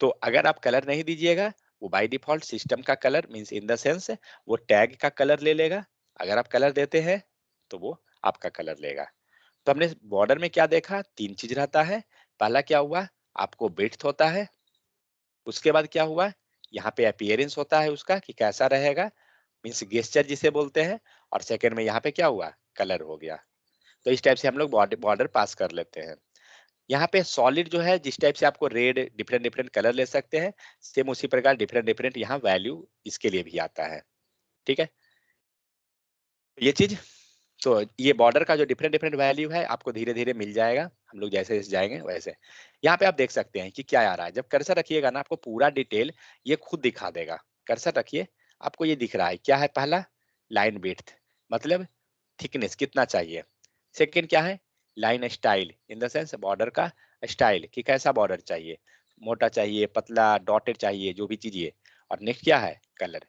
तो अगर आप कलर नहीं दीजिएगा, वो बाय डिफॉल्ट सिस्टम का colour means in the sense वो टैग का कलर ले लेगा। अगर आप कलर देते हैं तो वो आपका कलर लेगा। तो हमने बॉर्डर में क्या देखा, 3 चीज रहता है। पहला क्या हुआ, आपको विड्थ होता है। उसके बाद क्या हुआ, यहाँ पे अपीयरेंस होता है उसका कि कैसा रहेगा, मींस गेस्चर जिसे बोलते हैं। और सेकंड में यहाँ पे क्या हुआ, कलर हो गया। तो इस टाइप से हम लोग बॉर्डर पास कर लेते हैं। यहाँ पे सॉलिड जो है, जिस टाइप से आपको रेड डिफरेंट डिफरेंट कलर ले सकते हैं, सेम उसी प्रकार डिफरेंट डिफरेंट यहाँ वैल्यू इसके लिए भी आता है। ठीक है, ये चीज, तो ये बॉर्डर का जो डिफरेंट डिफरेंट वैल्यू है आपको धीरे धीरे मिल जाएगा, हम लोग जैसे जैसे जाएंगे वैसे। यहाँ पे आप देख सकते हैं कि क्या आ रहा है। जब कर्सर रखिएगा ना, आपको पूरा डिटेल ये खुद दिखा देगा। कर्सर रखिए, आपको ये दिख रहा है क्या है। पहला लाइन विड्थ, मतलब थिकनेस कितना चाहिए। सेकंड क्या है, line style, in the sense border का स्टाइल कि कैसा बॉर्डर चाहिए, मोटा चाहिए, पतला, डॉटेड चाहिए, जो भी चीज। और नेक्स्ट क्या है, कलर।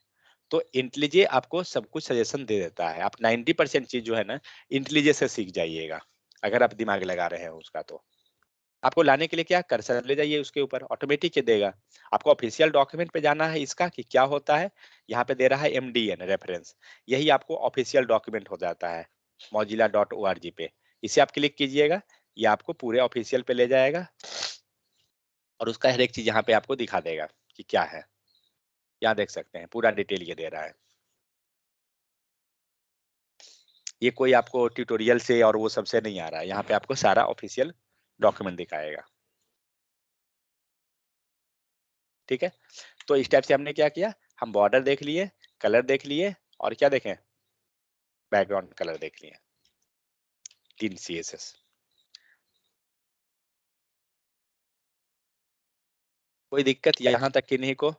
तो इंटेलिजे आपको सब कुछ सजेशन दे देता है। आप 90% चीज जो है ना इंटेलिजे से सीख जाइएगा, अगर आप दिमाग लगा रहे हैं उसका। तो आपको लाने के लिए क्या, कर्सर ले जाइए उसके ऊपर, ऑटोमेटिक ये देगा। आपको ऑफिशियल डॉक्यूमेंट पे जाना है इसका कि क्या होता है। यहाँ पे दे रहा है MDN रेफरेंस, यही आपको ऑफिशियल डॉक्यूमेंट हो जाता है mozilla.org पे। इसे आप क्लिक कीजिएगा, ये आपको पूरे ऑफिशियल पे ले जाएगा और उसका हर एक चीज यहाँ पे आपको दिखा देगा कि क्या है। यहाँ देख सकते हैं पूरा डिटेल ये दे रहा है। ये कोई आपको ट्यूटोरियल से और वो सबसे नहीं आ रहा है, यहाँ पे आपको सारा ऑफिशियल डॉक्यूमेंट दिखाएगा। ठीक है, तो इस टाइप से हमने क्या किया, हम बॉर्डर देख लिए, कलर देख लिए, और क्या देखें, बैकग्राउंड कलर देख लिए, 3 CSS। कोई दिक्कत यहाँ तक किन्हीं को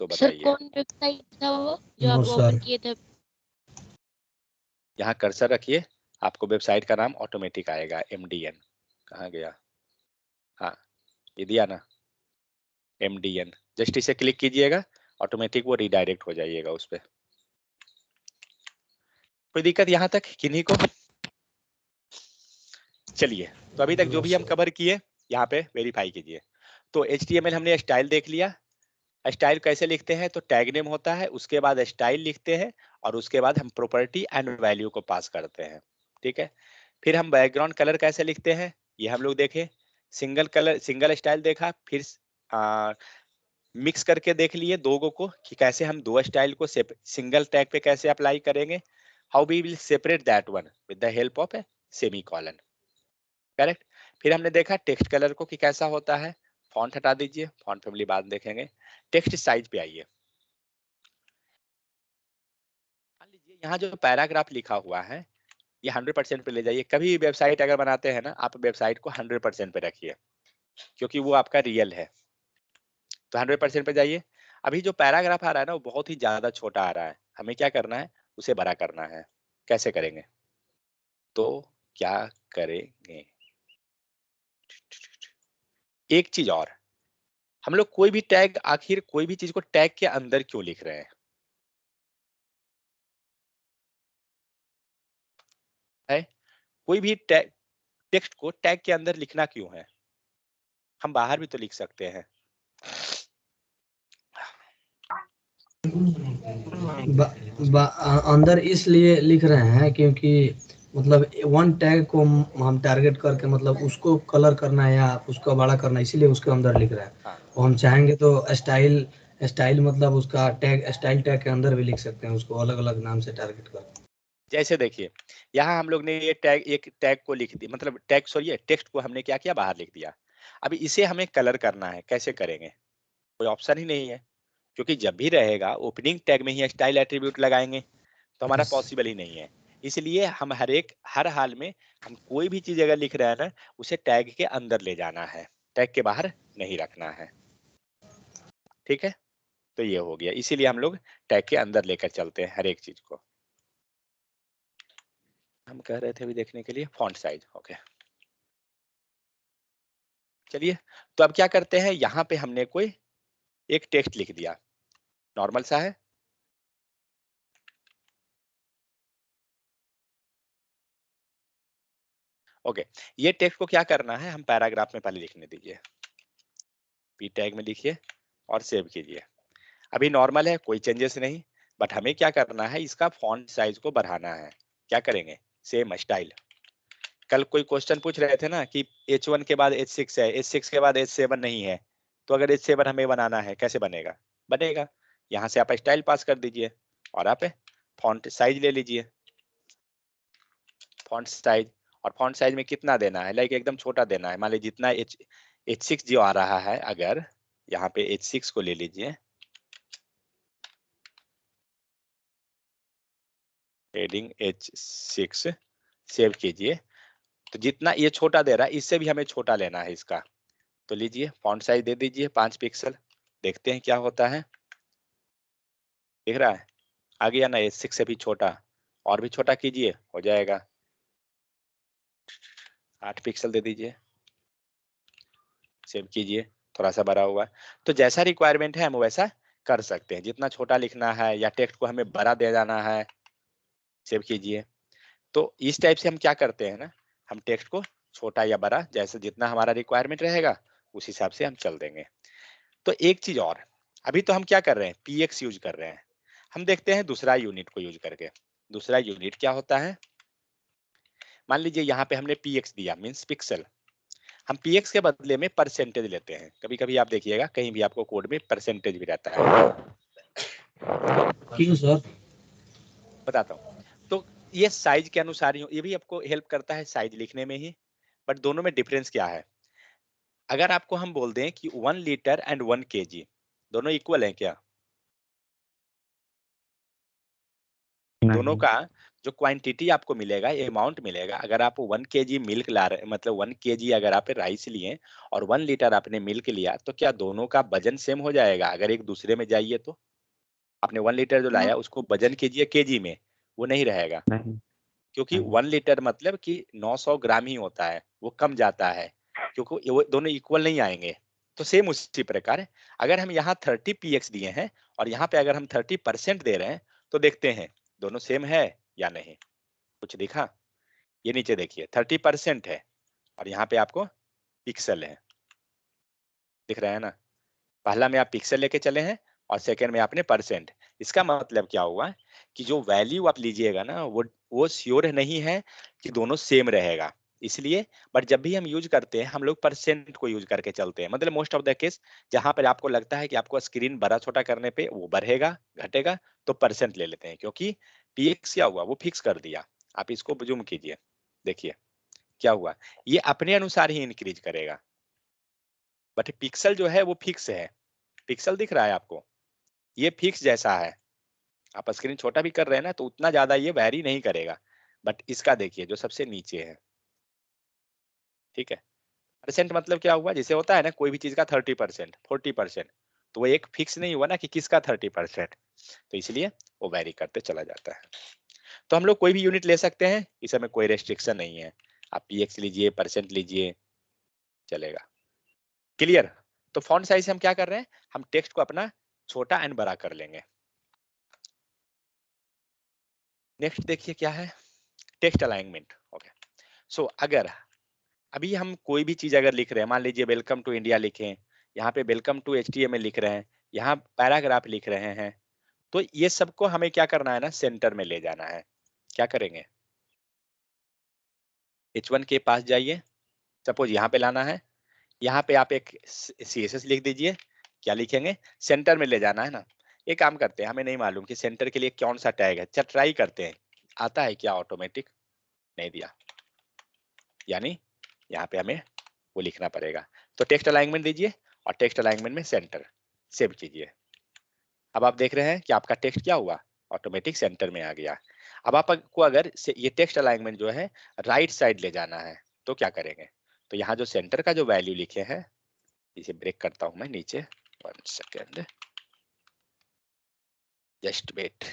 तो सर बताइए। कौन वेबसाइट था वो जो नो आप सर। ओपन किए थे? यहाँ कर्सर रखिए, आपको वेबसाइट का नाम ऑटोमेटिक आएगा, MDN। कहाँ गया, हाँ ये दिया ना, MDN। जस्ट इसे क्लिक कीजिएगा, ऑटोमेटिक वो रिडायरेक्ट हो जाइएगा उस पर। कोई दिक्कत यहाँ तक किन्हीं को। चलिए, तो अभी तक जो भी हम कवर किए यहाँ पे वेरीफाई कीजिए। तो HTML हमने स्टाइल देख लिया। स्टाइल कैसे लिखते हैं, तो टैग नेम होता है, उसके बाद स्टाइल लिखते हैं, और उसके बाद हम प्रॉपर्टी एंड वैल्यू को पास करते हैं। ठीक है, फिर हम बैकग्राउंड कलर कैसे लिखते हैं ये हम लोग देखे। सिंगल कलर, सिंगल स्टाइल देखा, फिर मिक्स करके देख लिए दो गो को कि कैसे हम दो स्टाइल को सिंगल टैग पे कैसे अप्लाई करेंगे। How we will separate that one with the help of a semicolon. Correct. फिर हमने देखा टेक्स्ट कलर को कि कैसा होता है। फॉन्ट हटा दीजिए, फॉन्ट फैमिली बाद में देखेंगे। टेक्स्ट साइज पे आइए। मान लीजिए यहाँ जो पैराग्राफ लिखा हुआ है ये 100% पे ले जाइए। कभी भी वेबसाइट अगर बनाते हैं ना, आप वेबसाइट को 100% पे रखिए, क्योंकि वो आपका रियल है। तो 100% पे जाइए। अभी जो पैराग्राफ आ रहा है ना वो बहुत ही ज्यादा छोटा आ रहा है, हमें क्या करना है, उसे बड़ा करना है। कैसे करेंगे, तो क्या करेंगे, एक चीज और, हम लोग कोई भी टैग, आखिर कोई भी चीज को टैग के अंदर क्यों लिख रहे हैं, है? कोई भी टैग, टेक्स्ट को टैग के अंदर लिखना क्यों है, हम बाहर भी तो लिख सकते हैं। अंदर इसलिए लिख रहे हैं क्योंकि मतलब वन टैग को हम टारगेट करके मतलब उसको कलर करना है या उसको बड़ा करना है, इसीलिए उसके अंदर लिख रहे हैं। हाँ, और हम चाहेंगे तो स्टाइल, स्टाइल मतलब उसका टैग, स्टाइल टैग के अंदर भी लिख सकते हैं, उसको अलग अलग नाम से टारगेट कर। जैसे देखिए यहाँ हम लोग ने ये टैग, एक टैग को लिख दिया, मतलब टैग सॉरी टेक्स्ट को हमने क्या किया, बाहर लिख दिया। अभी इसे हमें कलर करना है, कैसे करेंगे, कोई ऑप्शन ही नहीं है, क्योंकि जब भी रहेगा ओपनिंग टैग में ही स्टाइल एट्रीब्यूट लगाएंगे, तो हमारा पॉसिबल ही नहीं है। इसलिए हम हर हाल में हम कोई भी चीज अगर लिख रहे हैं ना, उसे टैग के अंदर ले जाना है, टैग के बाहर नहीं रखना है। ठीक है, तो ये हो गया, इसीलिए हम लोग टैग के अंदर लेकर चलते हैं हर एक चीज को। हम कह रहे थे अभी देखने के लिए फॉन्ट साइज, ओके। चलिए, तो अब क्या करते हैं, यहाँ पे हमने कोई एक टेक्स्ट लिख दिया, नॉर्मल सा है। ओके, ये टेक्स्ट को क्या करना है, हम पैराग्राफ में पहले लिखने दीजिए, पी टैग में लिखिए और सेव कीजिए। अभी नॉर्मल है, कोई चेंजेस नहीं, बट हमें क्या करना है, इसका फॉन्ट साइज को बढ़ाना है। क्या करेंगे, सेम स्टाइल। कल कोई क्वेश्चन पूछ रहे थे ना कि H1 के बाद H6 है, H6 के बाद H7 नहीं है, तो अगर H7 हमें बनाना है कैसे बनेगा, बनेगा यहाँ से आप स्टाइल पास कर दीजिए और आप फॉन्ट साइज ले लीजिए। फॉन्ट साइज, और फॉन्ट साइज में कितना देना है, लाइक एकदम छोटा देना है। मान लीजिए जितना H6 जो आ रहा है, अगर यहाँ पे H6 को ले लीजिए, हेडिंग H6 सेव कीजिए, तो जितना ये छोटा दे रहा है इससे भी हमें छोटा लेना है इसका। तो लीजिए फॉन्ट साइज दे दीजिए 5 पिक्सल, देखते हैं क्या होता है। दिख रहा है आ गया ना, H6 से भी छोटा, और भी छोटा कीजिए, हो जाएगा 8 पिक्सल दे दीजिए, सेव कीजिए, थोड़ा सा बड़ा हुआ। तो जैसा रिक्वायरमेंट है हम वैसा कर सकते हैं, जितना छोटा लिखना है या टेक्स्ट को हमें बड़ा दे जाना है, सेव कीजिए। तो इस टाइप से हम क्या करते हैं ना, हम टेक्स्ट को छोटा या बड़ा जैसे जितना हमारा रिक्वायरमेंट रहेगा उस हिसाब से हम चल देंगे। तो एक चीज और, अभी तो हम क्या कर रहे हैं, PX यूज कर रहे हैं। हम देखते हैं दूसरा यूनिट को यूज करके। दूसरा यूनिट क्या होता है, मान लीजिए यहाँ पे हमने PX दिया, मीन्स पिक्सल। हम PX के बदले में परसेंटेज लेते हैं। कभी कभी आप देखिएगा कहीं भी आपको कोड में परसेंटेज भी रहता है। क्यों सर? बताता हूँ। तो ये साइज के अनुसार ही, ये भी आपको हेल्प करता है साइज लिखने में ही, बट दोनों में डिफरेंस क्या है। अगर आपको हम बोल दें कि 1 लीटर एंड 1 kg दोनों इक्वल हैं क्या, दोनों नहीं। का जो क्वांटिटी आपको मिलेगा, अमाउंट मिलेगा, अगर आप 1 kg मिल्क ला रहे, मतलब 1 kg अगर आप राइस लिए और 1 लीटर आपने मिल्क लिया, तो क्या दोनों का वजन सेम हो जाएगा अगर एक दूसरे में जाइए तो? आपने 1 लीटर जो लाया उसको वजन कीजिए केजी में, वो नहीं रहेगा, नहीं। क्योंकि नहीं। 1 लीटर मतलब कि 900 ग्राम ही होता है, वो कम जाता है, क्योंकि वो दोनों इक्वल नहीं आएंगे। तो सेम उसी प्रकार है, अगर हम यहाँ 30 PX दिए हैं और यहाँ पे अगर हम 30% दे रहे हैं, तो देखते हैं दोनों सेम है या नहीं। कुछ दिखा, ये नीचे देखिए 30% है और यहाँ पे आपको पिक्सल है, दिख रहा है ना। पहला में आप पिक्सल लेके चले हैं और सेकंड में आपने परसेंट। इसका मतलब क्या हुआ कि जो वैल्यू आप लीजिएगा ना, वो श्योर नहीं है कि दोनों सेम रहेगा, इसलिए। बट जब भी हम यूज करते हैं हम लोग परसेंट को यूज करके चलते हैं, मतलब मोस्ट ऑफ द केस जहां पर आपको लगता है कि आपको स्क्रीन बड़ा छोटा करने पे वो बढ़ेगा घटेगा, तो परसेंट ले लेते हैं, क्योंकि PX क्या हुआ, वो फिक्स कर दिया। आप इसको जूम कीजिए, देखिए क्या हुआ, ये अपने अनुसार ही इंक्रीज करेगा, बट पिक्सल जो है वो फिक्स है। पिक्सल दिख रहा है आपको, ये फिक्स जैसा है। आप स्क्रीन छोटा भी कर रहे हैं ना तो उतना ज्यादा ये वैरी नहीं करेगा, बट इसका देखिए जो सबसे नीचे है, ठीक है। परसेंट मतलब क्या हुआ, जैसे होता है ना कोई भी चीज का 30% 40%, तो वो एक फिक्स नहीं हुआ ना कि किसका 30%, तो इसलिए वो वैरी करते चला जाता है। तो हम लोग कोई भी यूनिट ले सकते हैं, इस समय कोई रेस्ट्रिक्शन नहीं है, आप PX लीजिए, परसेंट लीजिए, चलेगा। क्लियर। तो फॉन्ट साइज हम क्या कर रहे हैं, हम टेक्स्ट को अपना छोटा एंड बड़ा कर लेंगे। नेक्स्ट देखिए क्या है, टेक्स्ट अलाइनमेंट। ओके, सो अगर अभी हम कोई भी चीज अगर लिख रहे हैं, मान लीजिए वेलकम टू इंडिया लिखें, यहाँ पे वेलकम टू HTML लिख रहे हैं, यहाँ पैराग्राफ लिख रहे हैं, तो ये सबको हमें क्या करना है ना, सेंटर में ले जाना है। क्या करेंगे, H1 के पास जाइए, सपोज यहाँ पे लाना है, यहाँ पे आप एक CSS लिख दीजिए। क्या लिखेंगे, सेंटर में ले जाना है ना। एक काम करते हैं, हमें नहीं मालूम कि सेंटर के लिए कौन सा टैग है, चल ट्राई करते हैं, आता है क्या ऑटोमेटिक, नहीं दिया, यानी यहाँ पे हमें वो लिखना पड़ेगा। तो टेक्स्ट अलाइनमेंट दीजिए और टेक्स्ट अलाइनमेंट में सेंटर, सेव कीजिए। अब आप देख रहे हैं कि आपका टेक्स्ट क्या हुआ, ऑटोमेटिक सेंटर में आ गया। अब आपको अगर ये टेक्स्ट अलाइनमेंट जो है राइट साइड ले जाना है, तो क्या करेंगे, तो यहाँ जो सेंटर का जो वैल्यू लिखे हैं, इसे ब्रेक करता हूं मैं नीचे, 1 second, just wait.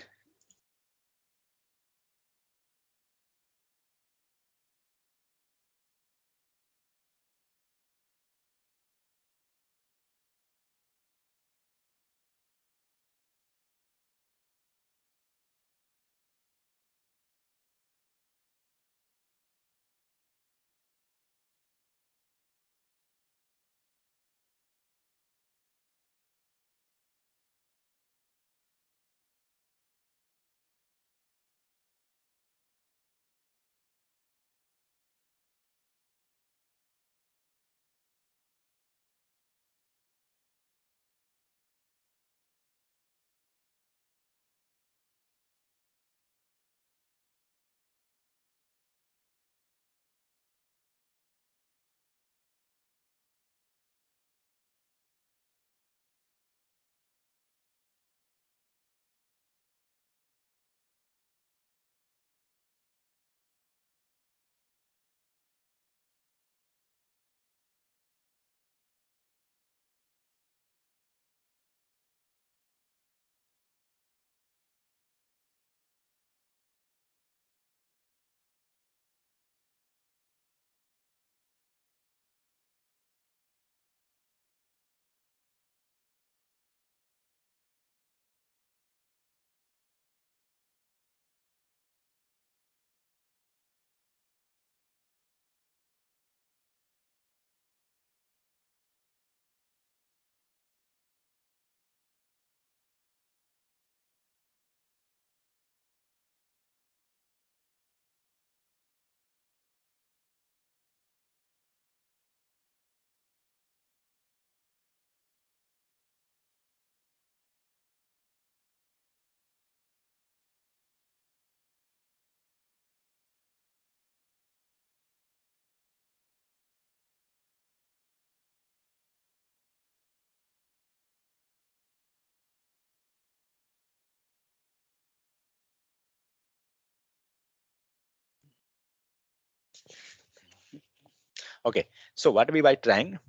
Okay, so what we by trying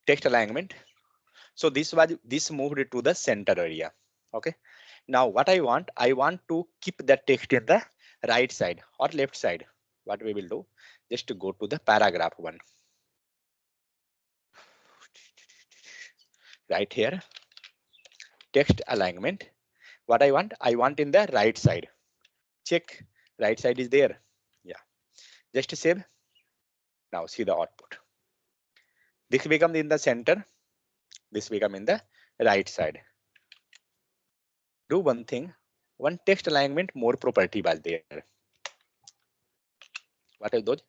text alignment? So this moved to the center area. Okay, now what I want to keep the text in the right side or left side. What we will do, just to go to the paragraph 1. Right here, text alignment. What I want in the right side. Check, right side is there. Yeah, just save. Now see the output. This become in the center, this become in the right side. Do one thing, one text alignment more property was there. What are those?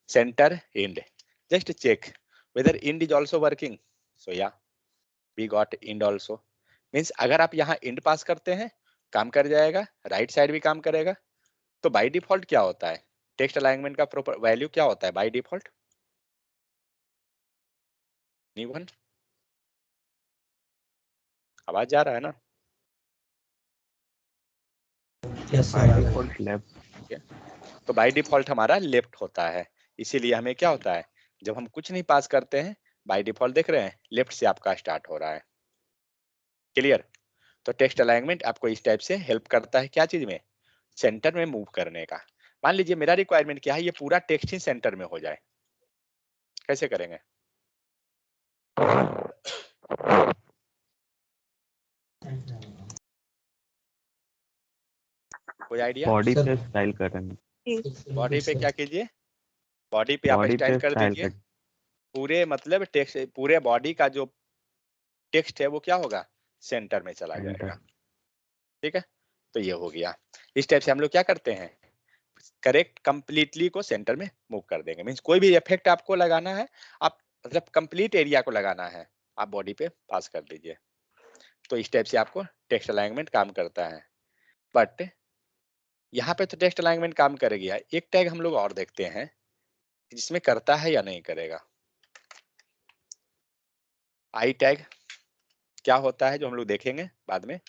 Center, end. Just check whether end is also working. So yeah, we got end also. Means अगर आप यहाँ end पास करते हैं काम कर जाएगा, right side भी काम करेगा. तो बाय डिफॉल्ट क्या होता है, टेक्स्ट अलाइनमेंट का प्रॉपर वैल्यू क्या होता है बाय डिफॉल्ट? एनीवन? आवाज जा रहा है ना? Yes by sir. Default left. तो बाय डिफॉल्ट हमारा लेफ्ट होता है, इसीलिए हमें क्या होता है जब हम कुछ नहीं पास करते हैं बाय डिफॉल्ट देख रहे हैं लेफ्ट से आपका स्टार्ट हो रहा है. क्लियर? तो टेक्स्ट अलाइनमेंट आपको इस टाइप से हेल्प करता है क्या चीज में, सेंटर में मूव करने का. मान लीजिए मेरा रिक्वायरमेंट क्या है, ये पूरा टेक्स्ट ही सेंटर में हो जाए, कैसे करेंगे? कोई आइडिया? बॉडी सर पे स्टाइल करेंगे। बॉडी पे क्या कीजिए, बॉडी पे आप बॉडी स्टाइल पे कर स्टाइल दीजिए. कर पूरे मतलब टेक्स्ट, पूरे बॉडी का जो टेक्स्ट है वो क्या होगा, सेंटर में चला सेंटर। जाएगा. ठीक है, तो ये हो गया. इस टाइप से हम लोग क्या करते हैं, करेक्ट कंप्लीटली को सेंटर में मूव कर देंगे. मींस कोई भी इफेक्ट आपको लगाना है, आप मतलब कंप्लीट एरिया को लगाना है, आप बॉडी पे पास कर दीजिए. तो इस टाइप से आपको टेक्स्ट अलाइनमेंट काम करता है. बट यहाँ पे तो टेक्स्ट अलाइनमेंट काम कर गया, एक टैग हम लोग और देखते हैं जिसमें करता है या नहीं करेगा. आई टैग क्या होता है जो हम लोग देखेंगे बाद में.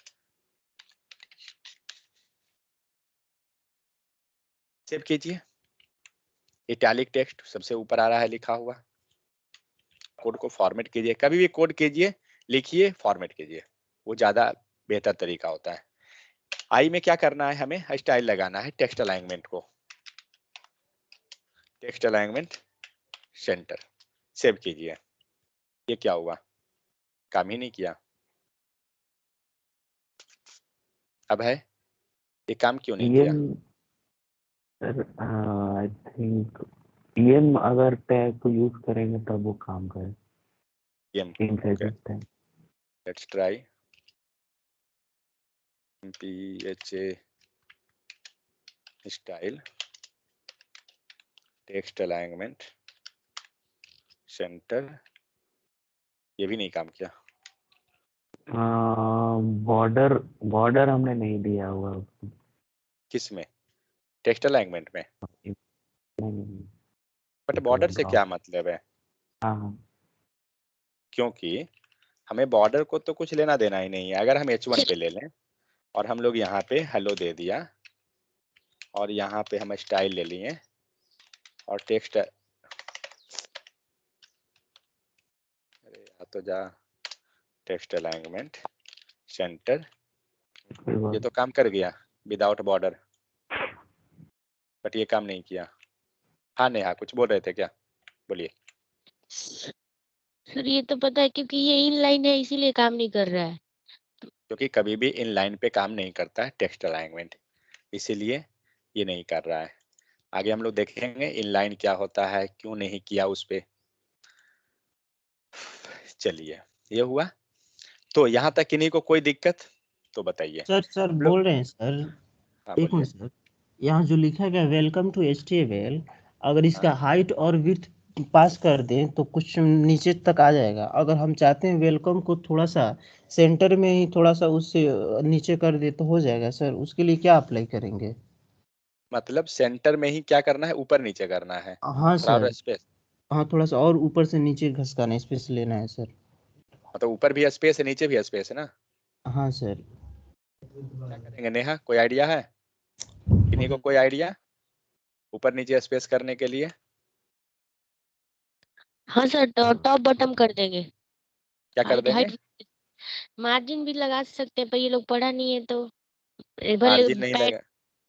सेव कीजिए, इटैलिक टेक्स्ट सबसे ऊपर आ रहा है लिखा हुआ. कोड को फॉर्मेट कीजिए, कभी भी कोड कीजिए लिखिए फॉर्मेट कीजिए, वो ज्यादा बेहतर तरीका होता है. आई में क्या करना है, हमें स्टाइल लगाना है टेक्स्ट अलाइनमेंट को, टेक्स्ट अलाइनमेंट सेंटर. सेव कीजिए. ये क्या हुआ, काम ही नहीं किया. अब है ये काम क्यों नहीं किया? सर आई थिंक पीएम अगर टैग को यूज करेंगे तब वो काम करे. PM okay, let's try PHA style text alignment centre. ये भी नहीं काम किया. बॉर्डर बॉर्डर हमने नहीं दिया हुआ उसको. किस में, टेक्स्ट अलाइनमेंट में? नहीं, बट बॉर्डर से क्या मतलब है, हाँ क्योंकि हमें बॉर्डर को तो कुछ लेना देना ही नहीं है. अगर हम H1 पे ले लें और हम लोग यहाँ पे हेलो दे दिया और यहाँ पे हम स्टाइल ले लिए और टेक्स्ट, अरे या तो जा टेक्स्ट अलाइनमेंट सेंटर, ये तो काम कर गया विदाउट बॉर्डर, बट ये काम नहीं किया. हाँ नेहा कुछ बोल रहे थे क्या, बोलिए. सर ये तो पता है क्योंकि ये इनलाइन है इसीलिए काम नहीं कर रहा है. क्योंकि कभी भी इन लाइन पे काम नहीं करता है टेक्स्ट अलाइनमेंट, इसीलिए ये नहीं कर रहा है. आगे हम लोग देखेंगे इन लाइन क्या होता है, क्यों नहीं किया उस पे. चलिए ये हुआ. तो यहाँ तक किन्हीं को कोई दिक्कत तो बताइए. सर लोग बोल रहे हैं सर, हाँ एक बोलिए. मिनट सर, यहाँ जो लिखा गया वेलकम टू HTML, अगर इसका हाइट और विड्थ पास कर दें तो कुछ नीचे तक आ जाएगा. अगर हम चाहते हैं वेलकम को थोड़ा सा सेंटर में ही थोड़ा सा उससे नीचे कर दे तो हो जाएगा सर. उसके लिए क्या अप्लाई करेंगे? मतलब सेंटर में ही क्या करना है, ऊपर नीचे करना है हाँ थोड़ा और सर, स्पेस, हाँ थोड़ा सा और ऊपर से नीचे घसकाना स्पेस लेना है सर. मतलब ऊपर भी स्पेस है नीचे भी स्पेस है ना. हाँ सर. क्या करेंगे नेहा, कोई आइडिया है किन्हीं को, कोई आइडिया ऊपर नीचे स्पेस करने के लिए? हाँ सर, टॉप बॉटम कर देंगे। क्या कर देंगे? मार्जिन भी लगा सकते हैं, पर ये लोग पढ़ा नहीं है तो भले मार्जिन नहीं पैड लगा,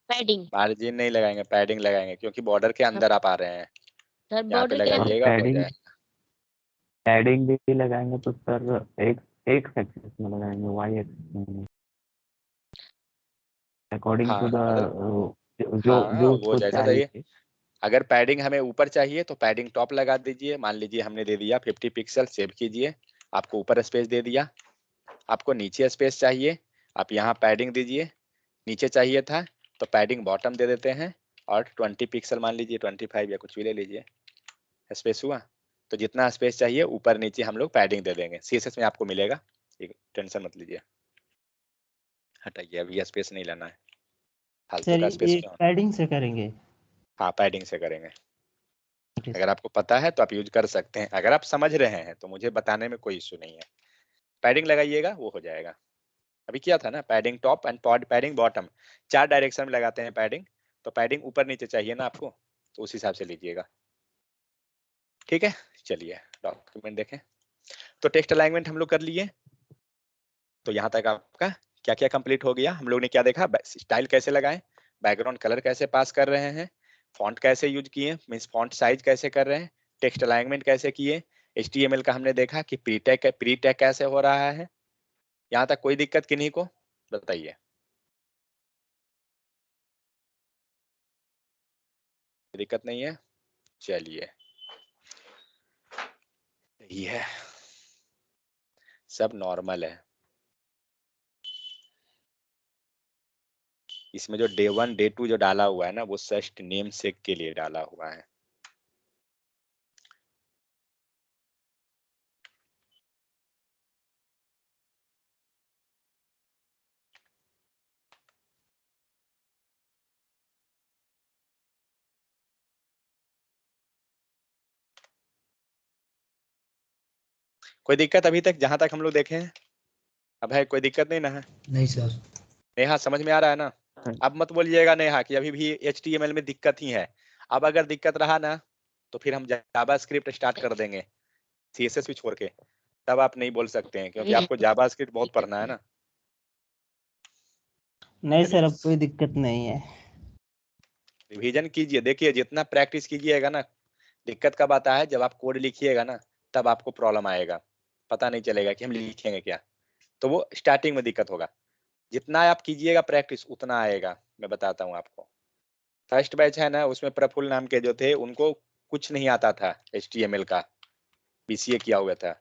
पैडिंग। मार्जिन नहीं लगाएंगे, पैडिंग लगाएंगे, क्योंकि बॉर्डर के अंदर आप आ रहे हैं। सर यहाँ पे बॉर्डर के अंदर लगाइएगा हो पैडिंग जाए। पैडिंग भी लगाएंगे तो सर एक एक एक्सिस में लगाएंगे, वाई एक्सिस में, अकॉर्डिंग टू हाँ द मतलब जो हाँ जो वो उसको जैसा चाहिए। चाहिए। अगर पैडिंग हमें ऊपर चाहिए तो पैडिंग टॉप लगा दीजिए। मान लीजिए हमने दे दिया 50 पिक्सल, सेव कीजिए, आपको ऊपर स्पेस दे दिया। आपको नीचे स्पेस चाहिए, आप यहाँ पैडिंग दीजिए। नीचे चाहिए था तो पैडिंग बॉटम दे देते हैं, और 20 पिक्सल मान लीजिए, 25 या कुछ भी ले लीजिए। स्पेस हुआ तो जितना स्पेस चाहिए ऊपर नीचे हम लोग पैडिंग दे देंगे। CSS में आपको मिलेगा, टेंशन मत लीजिए। हटाइए, अभी स्पेस नहीं लेना है, फालतू सर का स्पेस ये क्यों। पैडिंग से करेंगे? हाँ पैडिंग से करेंगे। ओके अगर आपको पता है तो आप यूज कर सकते हैं, अगर आप समझ रहे हैं तो मुझे बताने में कोई इशू नहीं है। पैडिंग लगाइएगा वो हो जाएगा। अभी किया था ना, padding top and padding bottom, 4 direction में लगाते हैं पैडिंग। तो पैडिंग ऊपर नीचे चाहिए ना आपको, तो उस हिसाब से लीजिएगा। ठीक है, चलिए डॉक्यूमेंट देखें। तो टेक्स्ट अलाइनमेंट हम लोग कर लिए। तो यहाँ तक आपका क्या क्या कंप्लीट हो गया। हम लोग ने क्या देखा, स्टाइल कैसे लगाएं, बैकग्राउंड कलर कैसे पास कर रहे हैं, फॉन्ट कैसे यूज किए, मीन्स फॉन्ट साइज कैसे कर रहे हैं, टेक्स्ट अलाइनमेंट कैसे किए, HTML का हमने देखा कि प्री टैग कैसे हो रहा है। यहाँ तक कोई दिक्कत किन्हीं को बताइए? दिक्कत नहीं है, चलिए यही है, सब नॉर्मल है। इसमें जो day 1 day 2 जो डाला हुआ है ना, वो जस्ट नेम सेक के लिए डाला हुआ है। कोई दिक्कत अभी तक जहां तक हम लोग देखे हैं? अब है कोई दिक्कत नहीं ना है? नहीं सर। नेहा समझ में आ रहा है ना? अब मत बोलिएगा नेहा कि अभी भी HTML में दिक्कत ही है। अब अगर दिक्कत रहा ना तो फिर हम जावा स्क्रिप्ट स्टार्ट कर देंगे, CSS भी छोड़ के। तब आप नहीं बोल सकते हैं, क्योंकि आपको जावा स्क्रिप्ट बहुत पढ़ना है ना। नहीं चलिए सर, अब कोई दिक्कत नहीं है। रिवीजन कीजिए, देखिए जितना प्रैक्टिस कीजिएगा ना। दिक्कत कब आता है, जब आप कोड लिखिएगा ना, तब आपको प्रॉब्लम आएगा, पता नहीं चलेगा कि हम लिखेंगे क्या। तो वो स्टार्टिंग में दिक्कत होगा। जितना आप कीजिएगा प्रैक्टिस उतना आएगा। मैं बताता हूँ आपको। फर्स्ट बैच है ना, उसमें प्रफुल्ल नाम के जो थे, उनको कुछ नहीं आता था HTML का, BCA किया हुआ था,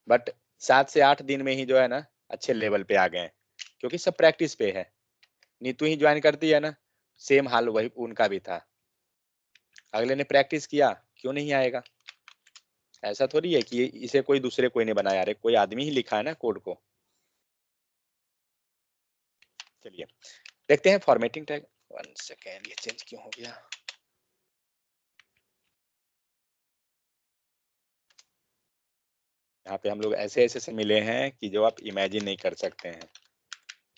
बट 7 से 8 दिन में ही जो है ना अच्छे लेवल पे आ गए, क्योंकि सब प्रैक्टिस पे है। नीतू ही ज्वाइन करती है ना, सेम हाल वही उनका भी था। अगले ने प्रैक्टिस किया, क्यों नहीं आएगा? ऐसा थोड़ी है कि इसे कोई दूसरे कोई ने बनाया, रे कोई आदमी ही लिखा है ना कोड को। चलिए देखते हैं फॉर्मेटिंग टैग। 1 सेकेंड, ये चेंज क्यों हो गया? यहाँ पे हम लोग ऐसे ऐसे से मिले हैं कि जो आप इमेजिन नहीं कर सकते हैं।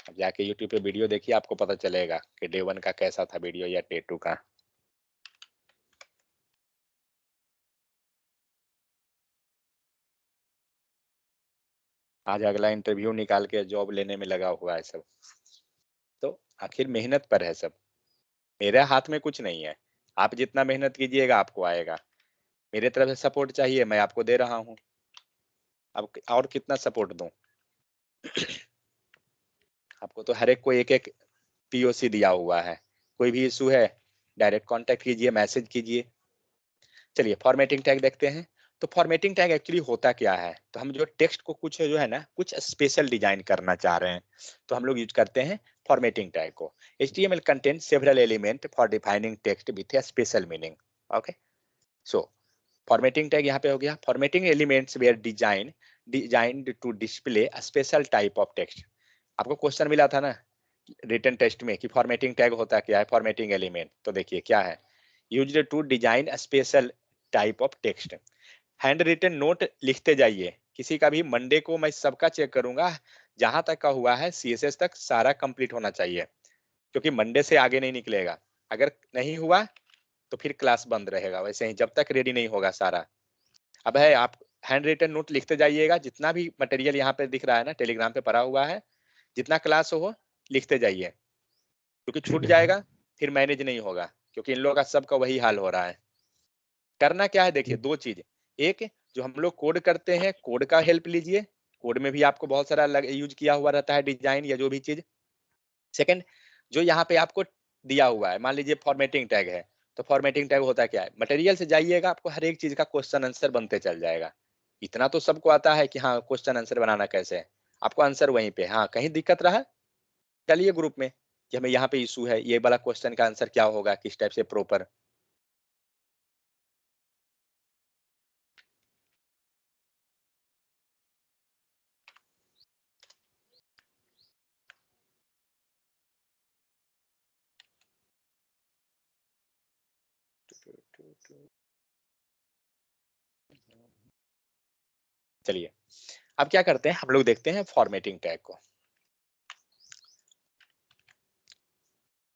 अब जाके यूट्यूब पे वीडियो देखिए, आपको पता चलेगा कि day 1 का कैसा था वीडियो या day 2 का। आज अगला इंटरव्यू निकाल के जॉब लेने में लगा हुआ है सब। तो आखिर मेहनत पर है सब, मेरे हाथ में कुछ नहीं है। आप जितना मेहनत कीजिएगा आपको आएगा। मेरे तरफ से सपोर्ट चाहिए, मैं आपको दे रहा हूँ। अब और कितना सपोर्ट दूं? आपको तो हर एक को एक एक POC दिया हुआ है। कोई भी इशू है डायरेक्ट कांटेक्ट कीजिए, मैसेज कीजिए। चलिए फॉर्मेटिंग टैग देखते हैं। तो फॉर्मेटिंग टैग एक्चुअली होता क्या है, तो हम जो टेक्स्ट को कुछ जो है ना कुछ स्पेशल डिजाइन करना चाह रहे हैं, तो हम लोग यूज करते हैं फॉर्मेटिंग टैग को। HTML contains several elements for defining text with a special meaning. Okay, so formatting tag यहाँ पे हो गया। Formatting elements were designed to display a special type of text. आपको क्वेश्चन मिला था ना रिटन टेस्ट में कि फॉर्मेटिंग टैग होता क्या है, फॉर्मेटिंग एलिमेंट। तो देखिए क्या है, used to design a special type of text. Handwritten note लिखते जाइए। किसी का भी मंडे को मैं सबका चेक करूंगा, जहां तक का हुआ है CSS तक सारा कंप्लीट होना चाहिए, क्योंकि मंडे से आगे नहीं निकलेगा। अगर नहीं हुआ तो फिर क्लास बंद रहेगा, वैसे ही जब तक रेडी नहीं होगा सारा। अब है आप हैंड रिटन नोट लिखते जाइएगा, जितना भी मटेरियल यहाँ पे दिख रहा है ना टेलीग्राम पे पड़ा हुआ है, जितना क्लास हो लिखते जाइए, क्योंकि छूट जाएगा फिर मैनेज नहीं होगा, क्योंकि इन लोगों का सबका वही हाल हो रहा है। करना क्या है देखिए, दो चीज, एक जो हम लोग कोड करते हैं कोड का हेल्प लीजिए, कोड में भी आपको बहुत सारा यूज किया हुआ रहता है डिजाइन या जो भी चीज। सेकंड, जो यहाँ पे आपको दिया हुआ है, मान लीजिए फॉर्मेटिंग टैग है, तो फॉर्मेटिंग टैग होता क्या है, मटेरियल से जाइएगा आपको हर एक चीज का क्वेश्चन आंसर बनते चल जाएगा। इतना तो सबको आता है कि हाँ क्वेश्चन आंसर बनाना कैसे है, आपको आंसर वहीं पे, हाँ कहीं दिक्कत रहा चलिए ग्रुप में कि हमें यहाँ पे इशू है, ये वाला क्वेश्चन का आंसर क्या होगा, किस टाइप से प्रॉपर। चलिए अब क्या करते हैं, हम लोग देखते हैं फॉर्मेटिंग टैग को।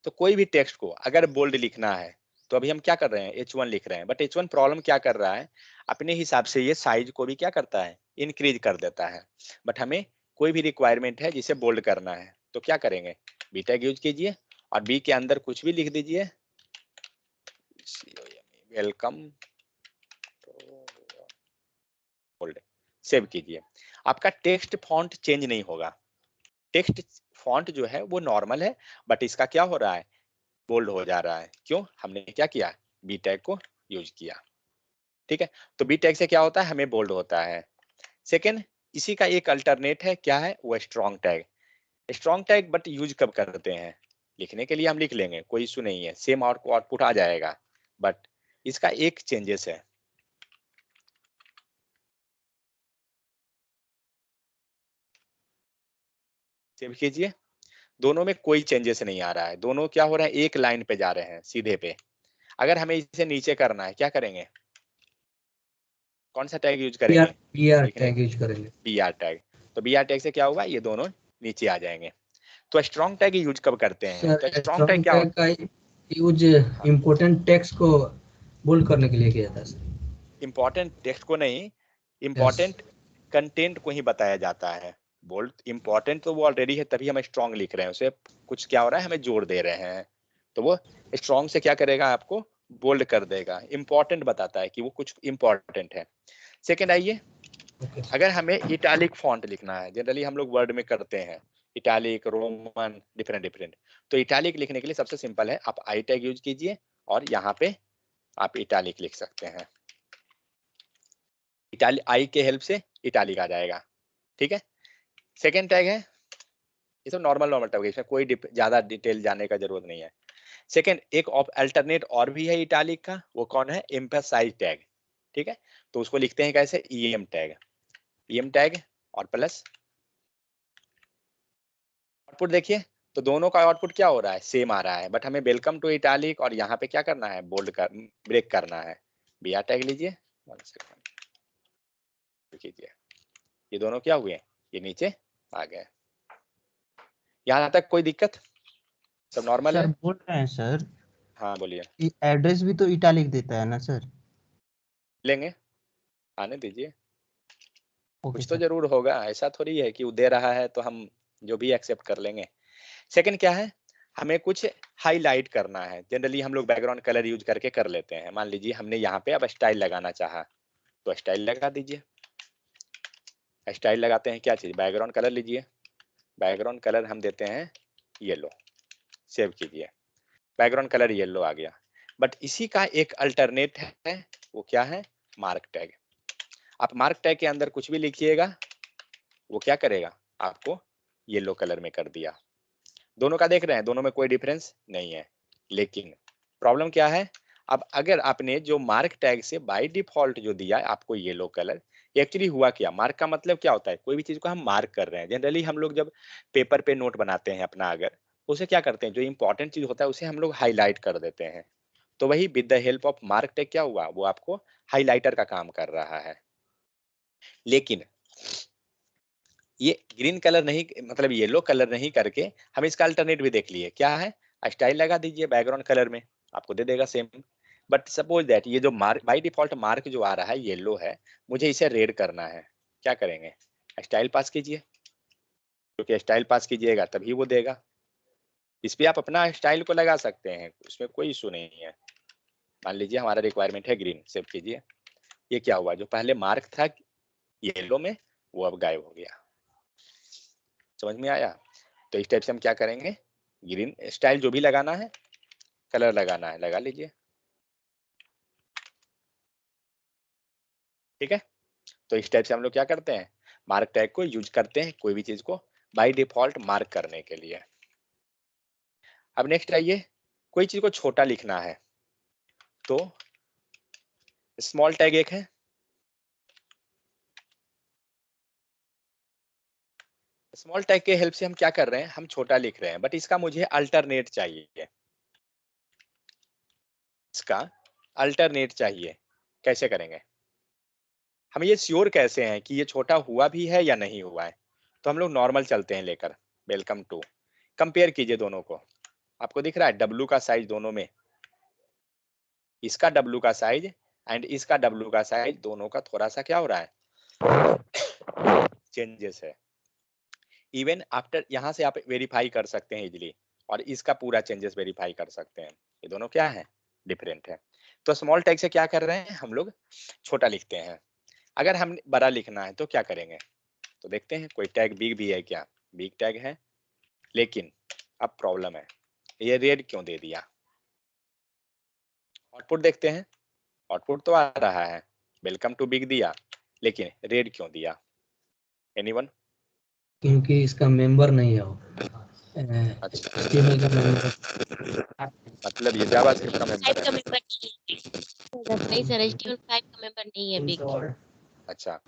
तो कोई भी टेक्स्ट को अगर बोल्ड लिखना है तो अभी हम क्या कर रहे हैं, H1 लिख रहे हैं, बट H1 प्रॉब्लम क्या कर रहा है, अपने हिसाब से ये साइज को भी क्या करता है, इंक्रीज कर देता है। बट हमें कोई भी रिक्वायरमेंट है जिसे बोल्ड करना है, तो क्या करेंगे, बी टैग यूज कीजिए और बी के अंदर कुछ भी लिख दीजिए, वेलकम बोल्ड, सेव कीजिए। आपका टेक्स्ट फॉन्ट चेंज नहीं होगा, टेक्स्ट फॉन्ट जो है वो नॉर्मल है, बट इसका क्या हो रहा है, बोल्ड हो जा रहा है। क्यों, हमने क्या किया, बी टैग को यूज किया। ठीक है, तो बी टैग से क्या होता है, हमें बोल्ड होता है। सेकेंड, इसी का एक अल्टरनेट है, क्या है वो, strong tag. Strong tag but use कब करते हैं, लिखने के लिए हम लिख लेंगे, कोई इशू नहीं है, सेम आउटपुट आ जाएगा, बट इसका एक चेंजेस है। सेव कीजिए, दोनों में कोई चेंजेस नहीं आ रहा है, दोनों क्या हो रहा है, एक लाइन पे जा रहे हैं सीधे पे। अगर हमें इसे नीचे करना है, क्या करेंगे, कौन सा टैग यूज करेंगे, बी आर लिखने टैग यूज करेंगे। B R tag. तो बी आर टैग से क्या होगा, ये दोनों नीचे आ जाएंगे। तो स्ट्रॉन्ग टैग यूज कब करते हैं, सर तो स्ट्रॉन्ग टैग स्ट्रॉन्ग क्या टैग होता का यूज है, इम्पोर्टेंट टेक्स्ट को बोल्ड करने के लिए किया जाता है सर। इंपॉर्टेंट टेक्स्ट को नहीं, यस। इंपॉर्टेंट कंटेंट को ही बताया जाता है। बोल्ड इंपॉर्टेंट तो वो ऑलरेडी है, तभी हम स्ट्रॉन्ग लिख रहे हैं, उसे कुछ क्या हो रहा है, हमें जोड़ दे रहे हैं, तो वो स्ट्रॉन्ग से क्या करेगा, आपको बोल्ड कर देगा, इंपॉर्टेंट बताता है कि वो कुछ इंपॉर्टेंट है। सेकेंड आइए, ओके सर। अगर हमें इटालिक फॉन्ट लिखना है, जनरली हम लोग वर्ड में करते हैं इटालिक, रोमन, डिफरेंट डिफरेंट, तो इटालिक लिखने के लिए सबसे सिंपल है, आप आई टैग यूज कीजिए और यहाँ पे आप इटालिक लिख सकते हैं, इटाली आई के हेल्प से इटालिक आ जाएगा। ठीक है, सेकेंड टैग है, ये सब नॉर्मल नॉर्मल टैग है, इसमें कोई ज्यादा डिटेल जाने का जरूरत नहीं है। सेकेंड, एक अल्टरनेट और भी है इटालिक का, वो कौन है, एम्फसाइज टैग। ठीक है, तो उसको लिखते हैं कैसे, ईएम टैग, ईएम टैग और प्लस आउटपुट। देखिए तो दोनों का आउटपुट क्या हो रहा है, सेम आ रहा है, बट हमें वेलकम टू इटालिक और यहाँ पे क्या करना है, बोल्ड कर ब्रेक करना है। बी आर टैग लीजिए, 1 सेकंड कीजिए, ये दोनों क्या हुए, ये नीचे आ गए। यहाँ तक कोई दिक्कत, सब नॉर्मल सर है। बोल रहे हैं सर, हाँ बोलिए, एड्रेस भी तो इटालिक देता है ना सर। लेंगे, आने दीजिए, ओके कुछ तो सर। जरूर होगा, ऐसा थोड़ी है कि वो दे रहा है तो हम जो भी एक्सेप्ट कर लेंगे। सेकंड क्या है, हमें कुछ हाईलाइट करना है, जनरली हम लोग बैकग्राउंड कलर यूज करके कर लेते हैं। मान लीजिए हमने यहाँ पे अब स्टाइल लगाना चाहा, तो स्टाइल लगा दीजिए। स्टाइल लगाते हैं क्या चीज, बैकग्राउंड कलर लीजिए, बैकग्राउंड कलर हम देते हैं येलो, सेव कीजिए, बैकग्राउंड कलर येलो आ गया। बट इसी का एक अल्टरनेट है, वो क्या है, मार्क टैग। आप मार्क टैग के अंदर कुछ भी लिखिएगा, वो क्या करेगा, आपको येलो कलर में कर दिया। दोनों का देख रहे हैं, दोनों में कोई डिफरेंस नहीं है, लेकिन प्रॉब्लम क्या है, अब अगर आपने जो मार्क टैग से बाय डिफॉल्ट जो दिया है आपको येलो कलर, एक्चुअली हुआ क्या, मार्क का मतलब क्या होता है, कोई भी चीज को हम मार्क कर रहे हैं। जनरली हम लोग जब पेपर पे नोट बनाते हैं अपना, अगर उसे क्या करते हैं, जो इंपॉर्टेंट चीज होता है उसे हम लोग हाईलाइट कर देते हैं, तो वही with the help of mark tag क्या हुआ, वो आपको हाईलाइटर का काम कर रहा है। लेकिन ये ग्रीन कलर नहीं, मतलब येलो कलर नहीं करके हम इसका अल्टरनेट भी देख लिए, क्या है, स्टाइल लगा दीजिए बैकग्राउंड कलर में, आपको दे देगा सेम। बट सपोज दैट ये जो मार्क बाय डिफॉल्ट मार्क जो आ रहा है येलो है, मुझे इसे रेड करना है, क्या करेंगे? स्टाइल पास कीजिए, क्योंकि स्टाइल पास कीजिएगा तभी वो देगा। इस पे आप अपना स्टाइल को लगा सकते हैं, उसमें कोई इशू नहीं है। मान लीजिए हमारा रिक्वायरमेंट है ग्रीन, सेव कीजिए। ये क्या हुआ, जो पहले मार्क था येलो में वो अब गायब हो गया। समझ में आया? तो इस टाइप से हम क्या करेंगे, ग्रीन स्टाइल जो भी लगाना है, कलर लगाना है, लगा लीजिए। ठीक है, तो इस टाइप से हम लोग क्या करते हैं, मार्क टैग को यूज करते हैं कोई भी चीज को बाय डिफॉल्ट मार्क करने के लिए। अब नेक्स्ट आइए, कोई चीज को छोटा लिखना है तो स्मॉल टैग एक है, स्मॉल टैग के हेल्प से हम क्या कर रहे हैं, हम छोटा लिख रहे हैं, बट इसका मुझे अल्टरनेट चाहिए, इसका अल्टरनेट चाहिए। कैसे करेंगे, हम ये श्योर कैसे हैं कि ये छोटा हुआ भी है या नहीं हुआ है? तो हम लोग नॉर्मल चलते हैं लेकर, वेलकम टू, कंपेयर कीजिए दोनों को। आपको दिख रहा है डब्लू का साइज दोनों में, इसका डब्लू का साइज एंड इसका डब्लू का साइज, दोनों का थोड़ा सा क्या हो रहा है, चेंजेस है। इवन आफ्टर यहाँ से आप वेरीफाई कर सकते हैं इजिली, और इसका पूरा चेंजेस वेरीफाई कर सकते हैं। ये दोनों क्या है, डिफरेंट है। तो स्मॉल टैग से क्या कर रहे हैं, हम लोग छोटा लिखते हैं। अगर हम बड़ा लिखना है तो क्या करेंगे, तो देखते हैं कोई टैग बिग भी है क्या, बिग टैग है, लेकिन अब प्रॉब्लम है, ये रेड क्यों दे दिया। आउटपुट देखते हैं, आउटपुट तो आ रहा है वेलकम टू बिग दिया, लेकिन रेड क्यों दिया, एनीवन? क्योंकि इसका मेंबर नहीं है वो। अच्छा, HTML का मेंबर। मतलब ये जावास्क्रिप्ट का मेंबर 5 है। का मेंबर नहीं सर, HTML5 का मेंबर नहीं है बिग। अच्छा,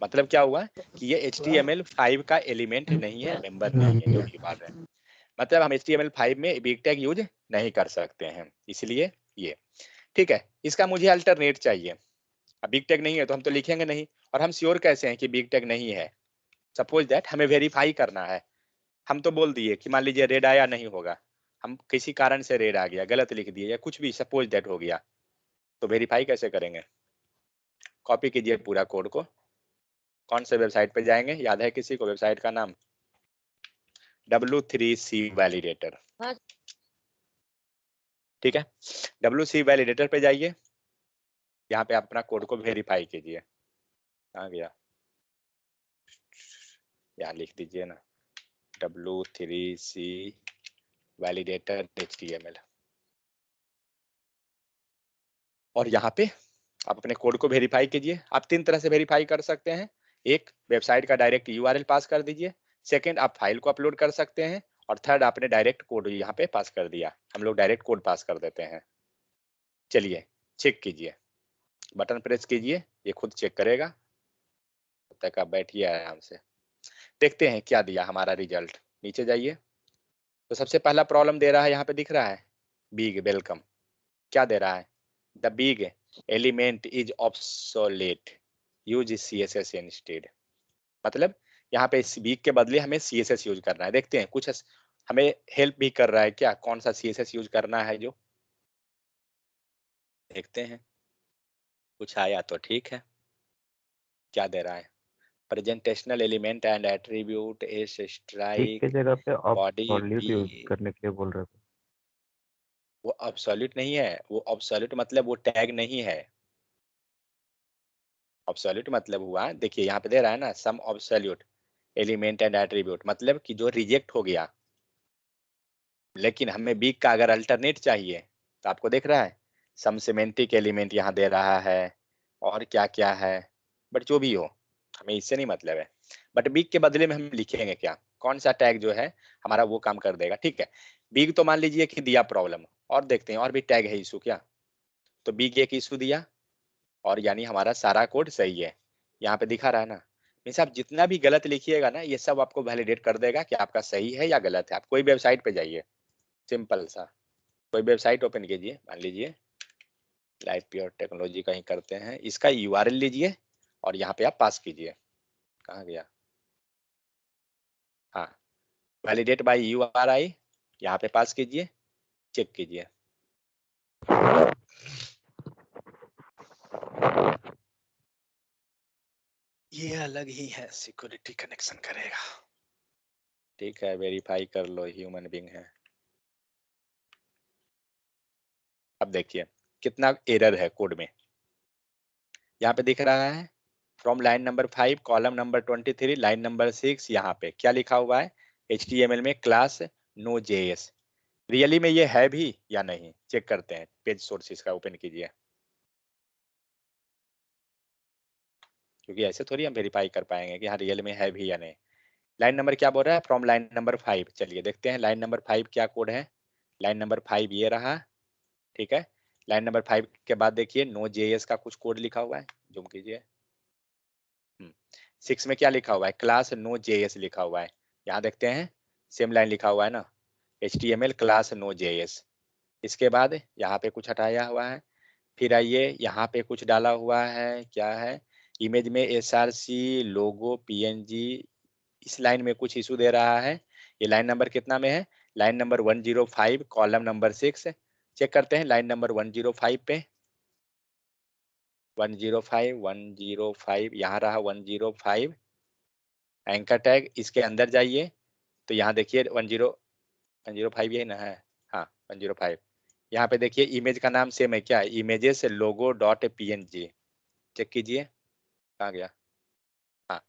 मतलब क्या हुआ कि ये HTML5 का एलिमेंट नहीं है, मेंबर नहीं है, जो भी बात है। मतलब हम HTML5 में बिग टैग यूज नहीं कर सकते हैं, इसलिए ये ठीक है। इसका मुझे अल्टरनेट चाहिए। अब बिग टैग नहीं है तो हम तो लिखेंगे नहीं, और हम श्योर कैसे हैं कि बिग टैग नहीं है? सपोज दैट हमें वेरीफाई करना है, हम तो बोल दिए कि मान लीजिए रेड आया नहीं होगा, हम किसी कारण से रेड आ गया, गलत लिख दिए या कुछ भी सपोज दैट हो गया, तो वेरीफाई कैसे करेंगे? कॉपी कीजिए पूरा कोड को, कौन से वेबसाइट पे जाएंगे, याद है किसी को वेबसाइट का नाम? W3C validator. ठीक है, W3C वैलिडेटर पे जाइए, यहाँ पे आप अपना कोड को वेरीफाई कीजिए। कहाँ गया, यहाँ लिख दीजिए ना, W3C वैलिडेटर HTML, और यहाँ पे आप अपने कोड को वेरीफाई कीजिए। आप 3 तरह से वेरीफाई कर सकते हैं, एक वेबसाइट का डायरेक्ट URL पास कर दीजिए, सेकंड आप फाइल को अपलोड कर सकते हैं, और थर्ड आपने डायरेक्ट कोड यहाँ पे पास कर दिया। हम लोग डायरेक्ट कोड पास कर देते हैं। चलिए चेक कीजिए, बटन प्रेस कीजिए, ये खुद चेक करेगा, तब तक आप बैठिए आराम से। देखते हैं क्या दिया हमारा रिजल्ट। नीचे जाइए, तो सबसे पहला प्रॉब्लम दे रहा है, यहाँ पे दिख रहा है बिग वेलकम। क्या दे रहा है, the big element is obsolete, use CSS instead. मतलब यहाँ पे बिग के बदले हमें CSS यूज करना है। देखते हैं कुछ हमें हेल्प भी कर रहा है क्या, कौन सा CSS यूज करना है जो, देखते हैं। कुछ आया तो ठीक है। क्या दे रहा है, presentational element and attribute S एक के स्ट्राइक जगह पे बॉडी ऑब्सोल्यूट यूज बी। करने के लिए बोल रहे थे। वो अब्सोल्यूट नहीं है, वो अब्सोल्यूट मतलब वो टैग नहीं है। अब्सोल्यूट मतलब हुआ, देखिए यहाँ पे दे रहा है ना, सम अब्सोल्यूट एलिमेंट एंड एट्रीब्यूट, मतलब कि जो रिजेक्ट हो गया। लेकिन हमें बिग का अगर अल्टरनेट चाहिए, तो आपको देख रहा है सम सिमेंटिक एलिमेंट यहाँ दे रहा है, और क्या क्या है, बट जो भी हो हमें इससे नहीं मतलब है। बट बिग के बदले में हम लिखेंगे क्या, कौन सा टैग जो है हमारा वो काम कर देगा। ठीक है, बिग तो मान लीजिए कि दिया प्रॉब्लम, और देखते हैं और भी टैग है इशू क्या। तो बिग एक इशू दिया, और यानी हमारा सारा कोड सही है, यहाँ पे दिखा रहा है ना। मीन्स आप जितना भी गलत लिखिएगा ना, ये सब आपको वैलिडेट कर देगा कि आपका सही है या गलत है। आप कोई वेबसाइट पे जाइए, सिंपल सा कोई वेबसाइट ओपन कीजिए, मान लीजिए लाइफ प्योर टेक्नोलॉजी का ही करते हैं, इसका URL लीजिए और यहाँ पे आप पास कीजिए। कहाँ गया, हाँ, वैलिडेट बाय URI, यहाँ पे पास कीजिए, चेक कीजिए। ये अलग ही है, सिक्योरिटी कनेक्शन करेगा। ठीक है, वेरीफाई कर लो, ह्यूमन बीइंग है। अब देखिए कितना एरर है कोड में। यहाँ पे दिख रहा है from line number 5 column number 23 line number 6, यहाँ पे क्या लिखा हुआ है HTML में क्लास नो JS। रियली में ये है भी या नहीं, चेक करते हैं। पेज सोर्सेस का ओपन कीजिए, क्योंकि ऐसे थोड़ी हम वेरीफाई कर पाएंगे कि हाँ रियल में है भी या नहीं। लाइन नंबर क्या बोल रहा है, फ्रॉम लाइन नंबर 5। चलिए देखते हैं लाइन नंबर 5 क्या कोड है। लाइन नंबर 5 ये रहा, ठीक है। लाइन नंबर 5 के बाद देखिए नो JS का कुछ कोड लिखा हुआ है, जूम कीजिए। 6 में क्या लिखा हुआ है, क्लास नो JS लिखा हुआ है। यहाँ देखते हैं सेम लाइन लिखा हुआ है ना, HTML क्लास नो JS। इसके बाद यहाँ पे कुछ हटाया हुआ है। फिर आइए यहाँ पे कुछ डाला हुआ है, क्या है, इमेज में SRC लोगो PNG। इस लाइन में कुछ इशू दे रहा है। ये लाइन नंबर कितना में है, line number 105 column number 6। Check करते हैं लाइन नंबर 105 पे। 105 यहाँ रहा 105 एंकर टैग। इसके अंदर जाइए तो यहाँ देखिए 105 यही ना है, हाँ 105। यहाँ पे देखिए इमेज का नाम सेम है क्या, images logo dot PNG। Check कीजिए कहाँ गया, हाँ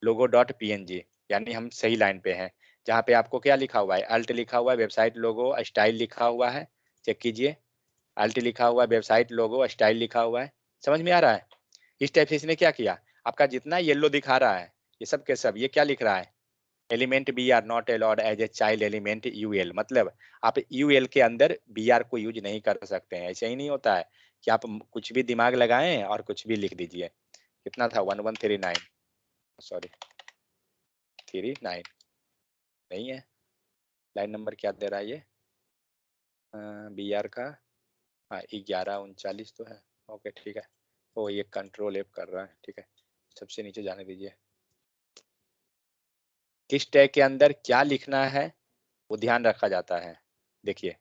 लोगो डॉट PNG, यानी हम सही लाइन पे हैं। जहाँ पे आपको क्या लिखा हुआ है, अल्ट लिखा हुआ है, वेबसाइट लोगो स्टाइल लिखा हुआ है। चेक कीजिए, अल्ट लिखा हुआ है, वेबसाइट लोगो स्टाइल लिखा हुआ है। समझ में आ रहा है। इस टाइप से इसने क्या किया, आपका जितना येलो दिखा रहा है ये सब के सब, ये क्या लिख रहा है, element B R not allowed as a child element UL। मतलब आप UL के अंदर BR को यूज नहीं कर सकते हैं। ऐसे ही नहीं होता है कि आप कुछ भी दिमाग लगाएं और कुछ भी लिख दीजिए। कितना था 1139, सॉरी 39 नहीं है। लाइन नंबर क्या दे रहा है ये BR का, हाँ 1139 तो है। ओके ठीक है, ओ ये कंट्रोल F कर रहा है, ठीक है सबसे नीचे जाने दीजिए। किस टैग के अंदर क्या लिखना है वो ध्यान रखा जाता है। देखिए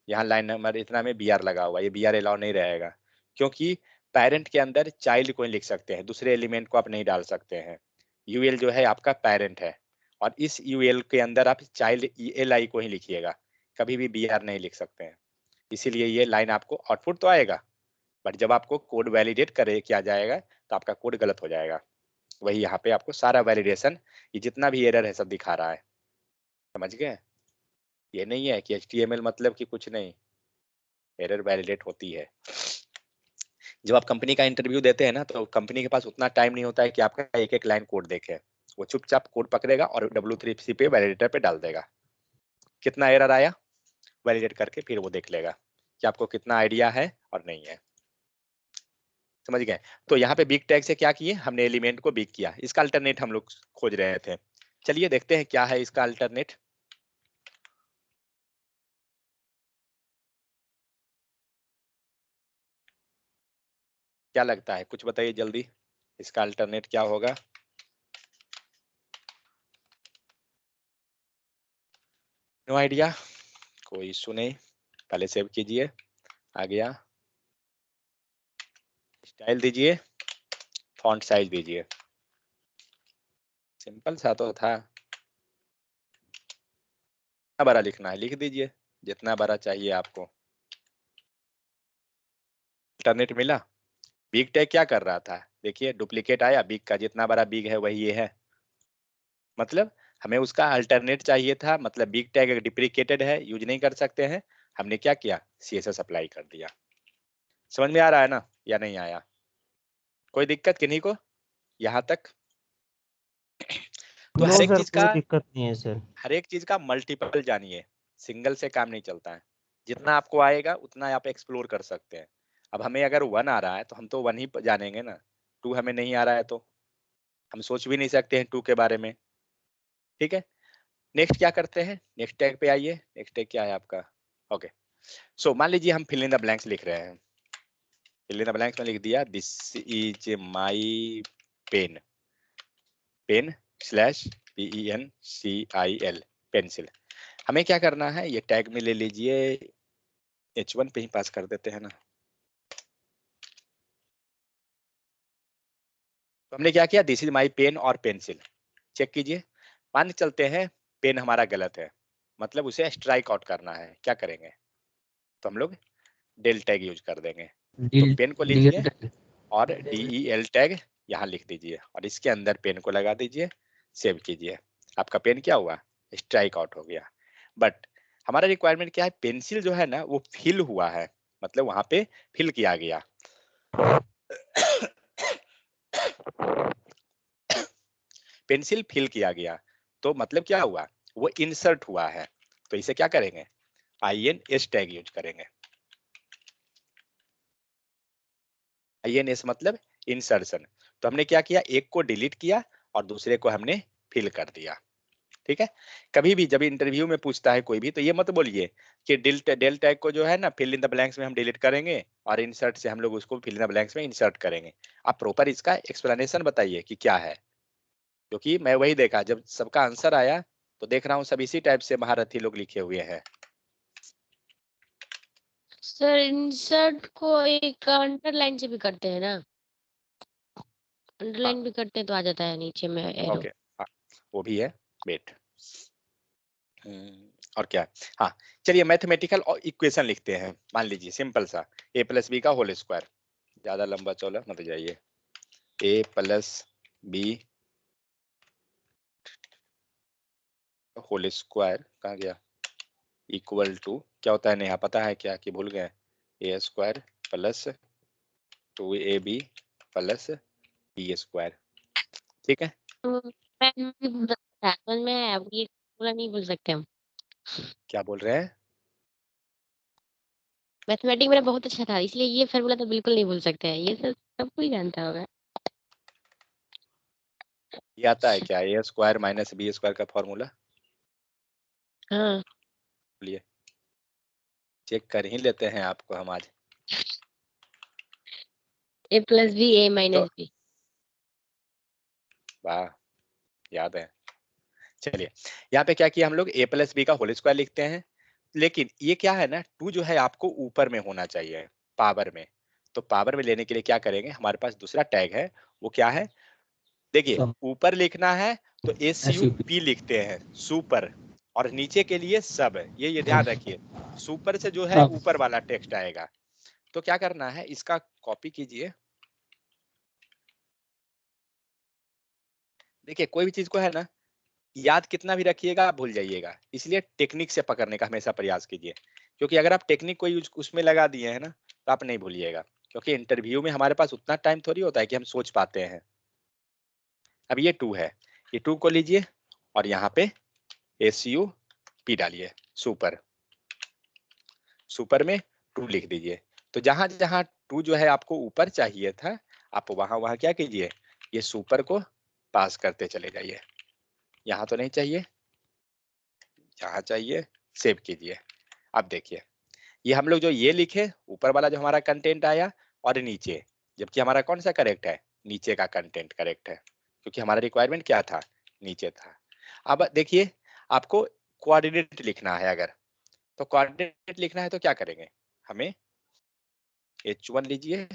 यहाँ लाइन नंबर इतना में BR लगा हुआ है, ये BR अलाउ नहीं रहेगा, क्योंकि पेरेंट के अंदर चाइल्ड को ही लिख सकते हैं, दूसरे एलिमेंट को आप नहीं डाल सकते हैं। UL जो है आपका पेरेंट है, और इस UL के अंदर आप चाइल्ड ELI को ही लिखिएगा, कभी भी BR नहीं लिख सकते हैं। इसीलिए ये लाइन आपको आउटपुट तो आएगा, बट जब आपको कोड वैलिडेट करे किया जाएगा तो आपका कोड गलत हो जाएगा। वही यहाँ पे आपको सारा वैलिडेशन, ये जितना भी एरर है सब दिखा रहा है। समझ गए, ये नहीं है कि HTML मतलब कि कुछ नहीं, एरर वैलिडेट होती है। जब आप कंपनी का इंटरव्यू देते हैं ना, तो कंपनी के पास उतना टाइम नहीं होता है कि आपका एक एक लाइन कोड देखे। वो चुपचाप कोड पकड़ेगा और W3C पे वैलिडेटर पे डाल देगा। कितना एरर आया वैलिडेट करके फिर वो देख लेगा कि आपको कितना आइडिया है और नहीं है। समझ गए। तो यहाँ पे बिग टैग से क्या किए, हमने एलिमेंट को बिग किया, इसका अल्टरनेट हम लोग खोज रहे थे। चलिए देखते हैं क्या है इसका अल्टरनेट। क्या लगता है, कुछ बताइए जल्दी, इसका अल्टरनेट क्या होगा। नो आइडिया, कोई इशू नहीं, पहले सेव कीजिए। आ गया, स्टाइल दीजिए, फॉन्ट साइज दीजिए, सिंपल सा तो था। कितना बड़ा लिखना है लिख दीजिए, जितना बड़ा चाहिए आपको। अल्टरनेट मिला। बिग टैग क्या कर रहा था, देखिए डुप्लीकेट आया, बिग का जितना बड़ा बिग है वही ये है। मतलब हमें उसका अल्टरनेट चाहिए था, मतलब बिग टैग डिप्लीकेटेड है, यूज नहीं कर सकते हैं, हमने क्या किया CSS अप्लाई कर दिया। समझ में आ रहा है ना या नहीं आया, कोई दिक्कत किन्हीं को यहाँ तक। तो नो हर एक सर, चीज कोई का, दिक्कत नहीं है सर। हर एक चीज का मल्टीपल जानिए, सिंगल से काम नहीं चलता है। जितना आपको आएगा उतना आप एक्सप्लोर कर सकते हैं। अब हमें अगर 1 आ रहा है तो हम तो 1 ही जानेंगे ना, 2 हमें नहीं आ रहा है तो हम सोच भी नहीं सकते हैं 2 के बारे में। ठीक है, नेक्स्ट क्या करते हैं, नेक्स्ट टैग पे आइए। नेक्स्ट टैग क्या है आपका, ओके। सो मान लीजिए हम फिल इन द ब्लैंक्स लिख रहे हैं। फिल इन द ब्लैंक्स में लिख दिया this is my pen, pen slash PENCIL, pencil. हमें क्या करना है, ये टैग में ले लीजिए, H1 पे ही पास कर देते हैं ना। तो हमने क्या किया, दिस इज माई पेन और पेंसिल, चेक कीजिए। मान के चलते हैं पेन हमारा गलत है, मतलब उसे स्ट्राइक आउट करना है, क्या करेंगे, तो हम लोग डेल टैग यूज कर देंगे। तो पेन को लीजिए और DEL टैग यहाँ लिख दीजिए और इसके अंदर पेन को लगा दीजिए, सेव कीजिए। आपका पेन क्या हुआ, स्ट्राइक आउट हो गया। बट हमारा रिक्वायरमेंट क्या है, पेंसिल जो है ना वो फिल हुआ है, मतलब वहां पे फिल किया गया। पेंसिल फिल किया गया तो मतलब क्या हुआ, वो इंसर्ट हुआ है। तो इसे क्या करेंगे, INS टैग यूज करेंगे। INS मतलब इंसर्शन। तो हमने क्या किया, एक को डिलीट किया और दूसरे को हमने फिल कर दिया। ठीक है, कभी भी जब इंटरव्यू में पूछता है कोई भी, तो ये मत बोलिए कि डेल टैग को जो है ना फिल इन द ब्लैंक्स में हम डिलीट करेंगे और इंसर्ट से हम लोग उसको फिल इन द ब्लैंक्स में इंसर्ट करेंगे। आप प्रॉपर इसका एक्सप्लेनेशन बताइए कि क्या है, क्योंकि मैं वही देखा जब सबका आंसर आया तो देख रहा हूँ सब इसी टाइप से महारथी लोग लिखे हुए हैं। सर इंसर्ट को एक अंडरलाइन से भी करते हैं ना, अंडरलाइन भी करते हैं तो आ जाता है नीचे में एरो। ओके, हाँ वो भी है, वेट। और क्या, हाँ चलिए मैथमेटिकल और इक्वेशन लिखते हैं। मान लीजिए सिंपल सा, a प्लस बी का होल स्क्वायर, ज्यादा लंबा चौड़ा मत जाइए, a plus B whole square कहाँ गया, इक्वल टू क्या होता है, नेहा पता है क्या कि भूल गए, a square plus 2ab plus b square. ठीक है, तो मैं नहीं भूल सकता, समझ में आया, अब ये पूरा नहीं भूल सकते हम। क्या बोल रहे हैं, मैथमेटिक्स मेरा बहुत अच्छा था, इसलिए ये फार्मूला तो बिल्कुल नहीं भूल सकते हैं, ये सब कोई जानता होगा। ये आता है क्या, a square minus b square का फॉर्मूला, हाँ, बोलिए, चेक कर ही लेते हैं आपको हम आज। a प्लस बी a तो माइनस बी। वाह, याद है। चलिए यहाँ पे क्या किया हम लोग, a प्लस बी का होल स्क्वायर लिखते हैं, लेकिन ये क्या है ना, 2 जो है आपको ऊपर में होना चाहिए, पावर में। तो पावर में लेने के लिए क्या करेंगे, हमारे पास दूसरा टैग है, वो क्या है, देखिए सब ऊपर लिखना है तो SUP SUP लिखते हैं, सुपर, और नीचे के लिए सब है, ये ध्यान रखिए, सुपर से जो है सब ऊपर वाला टेक्स्ट आएगा। तो क्या करना है, इसका कॉपी कीजिए। देखिए कोई भी चीज को है ना, याद कितना भी रखिएगा आप भूल जाइएगा, इसलिए टेक्निक से पकड़ने का हमेशा प्रयास कीजिए, क्योंकि अगर आप टेक्निक को यूज उसमें लगा दिए हैं ना तो आप नहीं भूलिएगा, क्योंकि इंटरव्यू में हमारे पास उतना टाइम थोड़ी होता है कि हम सोच पाते हैं। अब ये 2 है, ये 2 को लीजिए और यहाँ पे SUP डालिए, सुपर, सुपर में 2 लिख दीजिए। तो जहां जहां 2 जो है आपको ऊपर चाहिए था, आप वहां वहां क्या कीजिए, ये सुपर को पास करते चले जाइए। यहाँ तो नहीं चाहिए, जहाँ चाहिए सेव कीजिए। अब देखिए ये हम लोग जो ये लिखे, ऊपर वाला जो हमारा कंटेंट आया और नीचे, जबकि हमारा कौन सा करेक्ट है, नीचे का कंटेंट करेक्ट है, क्योंकि हमारा रिक्वायरमेंट क्या था, नीचे था। अब देखिए आपको कोऑर्डिनेट लिखना है, अगर तो कोऑर्डिनेट लिखना है तो क्या करेंगे, हमें H1 लीजिए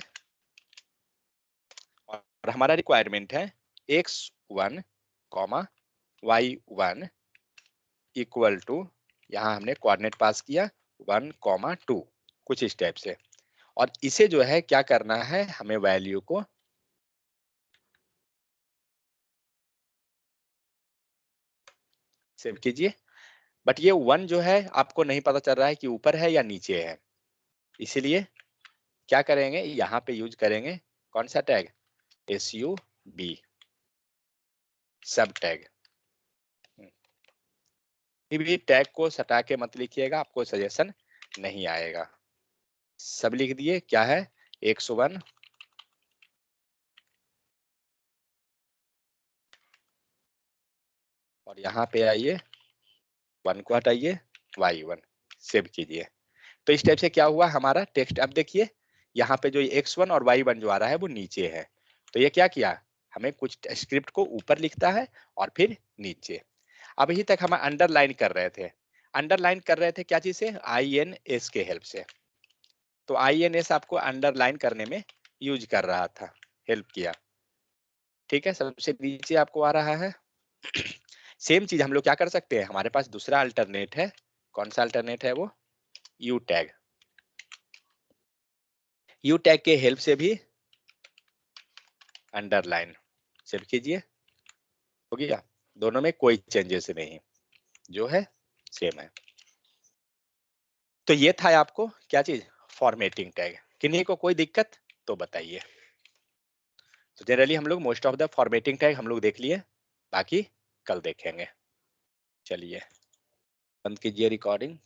और हमारा रिक्वायरमेंट है x1, y1 इक्वल टू, यहाँ हमने कोऑर्डिनेट पास किया 1, 2 कुछ इस टाइप से, और इसे जो है क्या करना है, हमें वैल्यू को सेव कीजिए। बट ये 1 जो है आपको नहीं पता चल रहा है कि ऊपर है या नीचे है, इसीलिए क्या करेंगे, यहाँ पे यूज करेंगे कौन सा टैग, SUB सब टैग। भी टैग को सटा के मत लिखिएगा, आपको सजेशन नहीं आएगा। सब लिख दिए, क्या है x1 और यहाँ पे आइए 1 को हटाइए, y1 सेव कीजिए। तो इस टाइप से क्या हुआ हमारा टेक्स्ट। अब देखिए यहाँ पे जो x1 और y1 जो आ रहा है वो नीचे है, तो ये क्या किया, हमें कुछ स्क्रिप्ट को ऊपर लिखता है और फिर नीचे। अभी तक हम अंडरलाइन कर रहे थे, अंडरलाइन कर रहे थे क्या चीज से, INS के हेल्प से। तो INS आपको अंडरलाइन करने में यूज कर रहा था, हेल्प किया। ठीक है, सबसे नीचे आपको आ रहा है। सेम चीज हम लोग क्या कर सकते हैं, हमारे पास दूसरा अल्टरनेट है। कौन सा अल्टरनेट है वो, यू टैग। यू टैग के हेल्प से भी अंडरलाइन सेव कीजिए, हो गया। दोनों में कोई चेंजेस नहीं, जो है सेम है। तो ये था आपको क्या चीज, फॉर्मेटिंग टैग। किन्हीं को कोई दिक्कत तो बताइए। तो जनरली हम लोग most of the formatting tag हम लोग देख लिए, बाकी कल देखेंगे। चलिए बंद कीजिए रिकॉर्डिंग।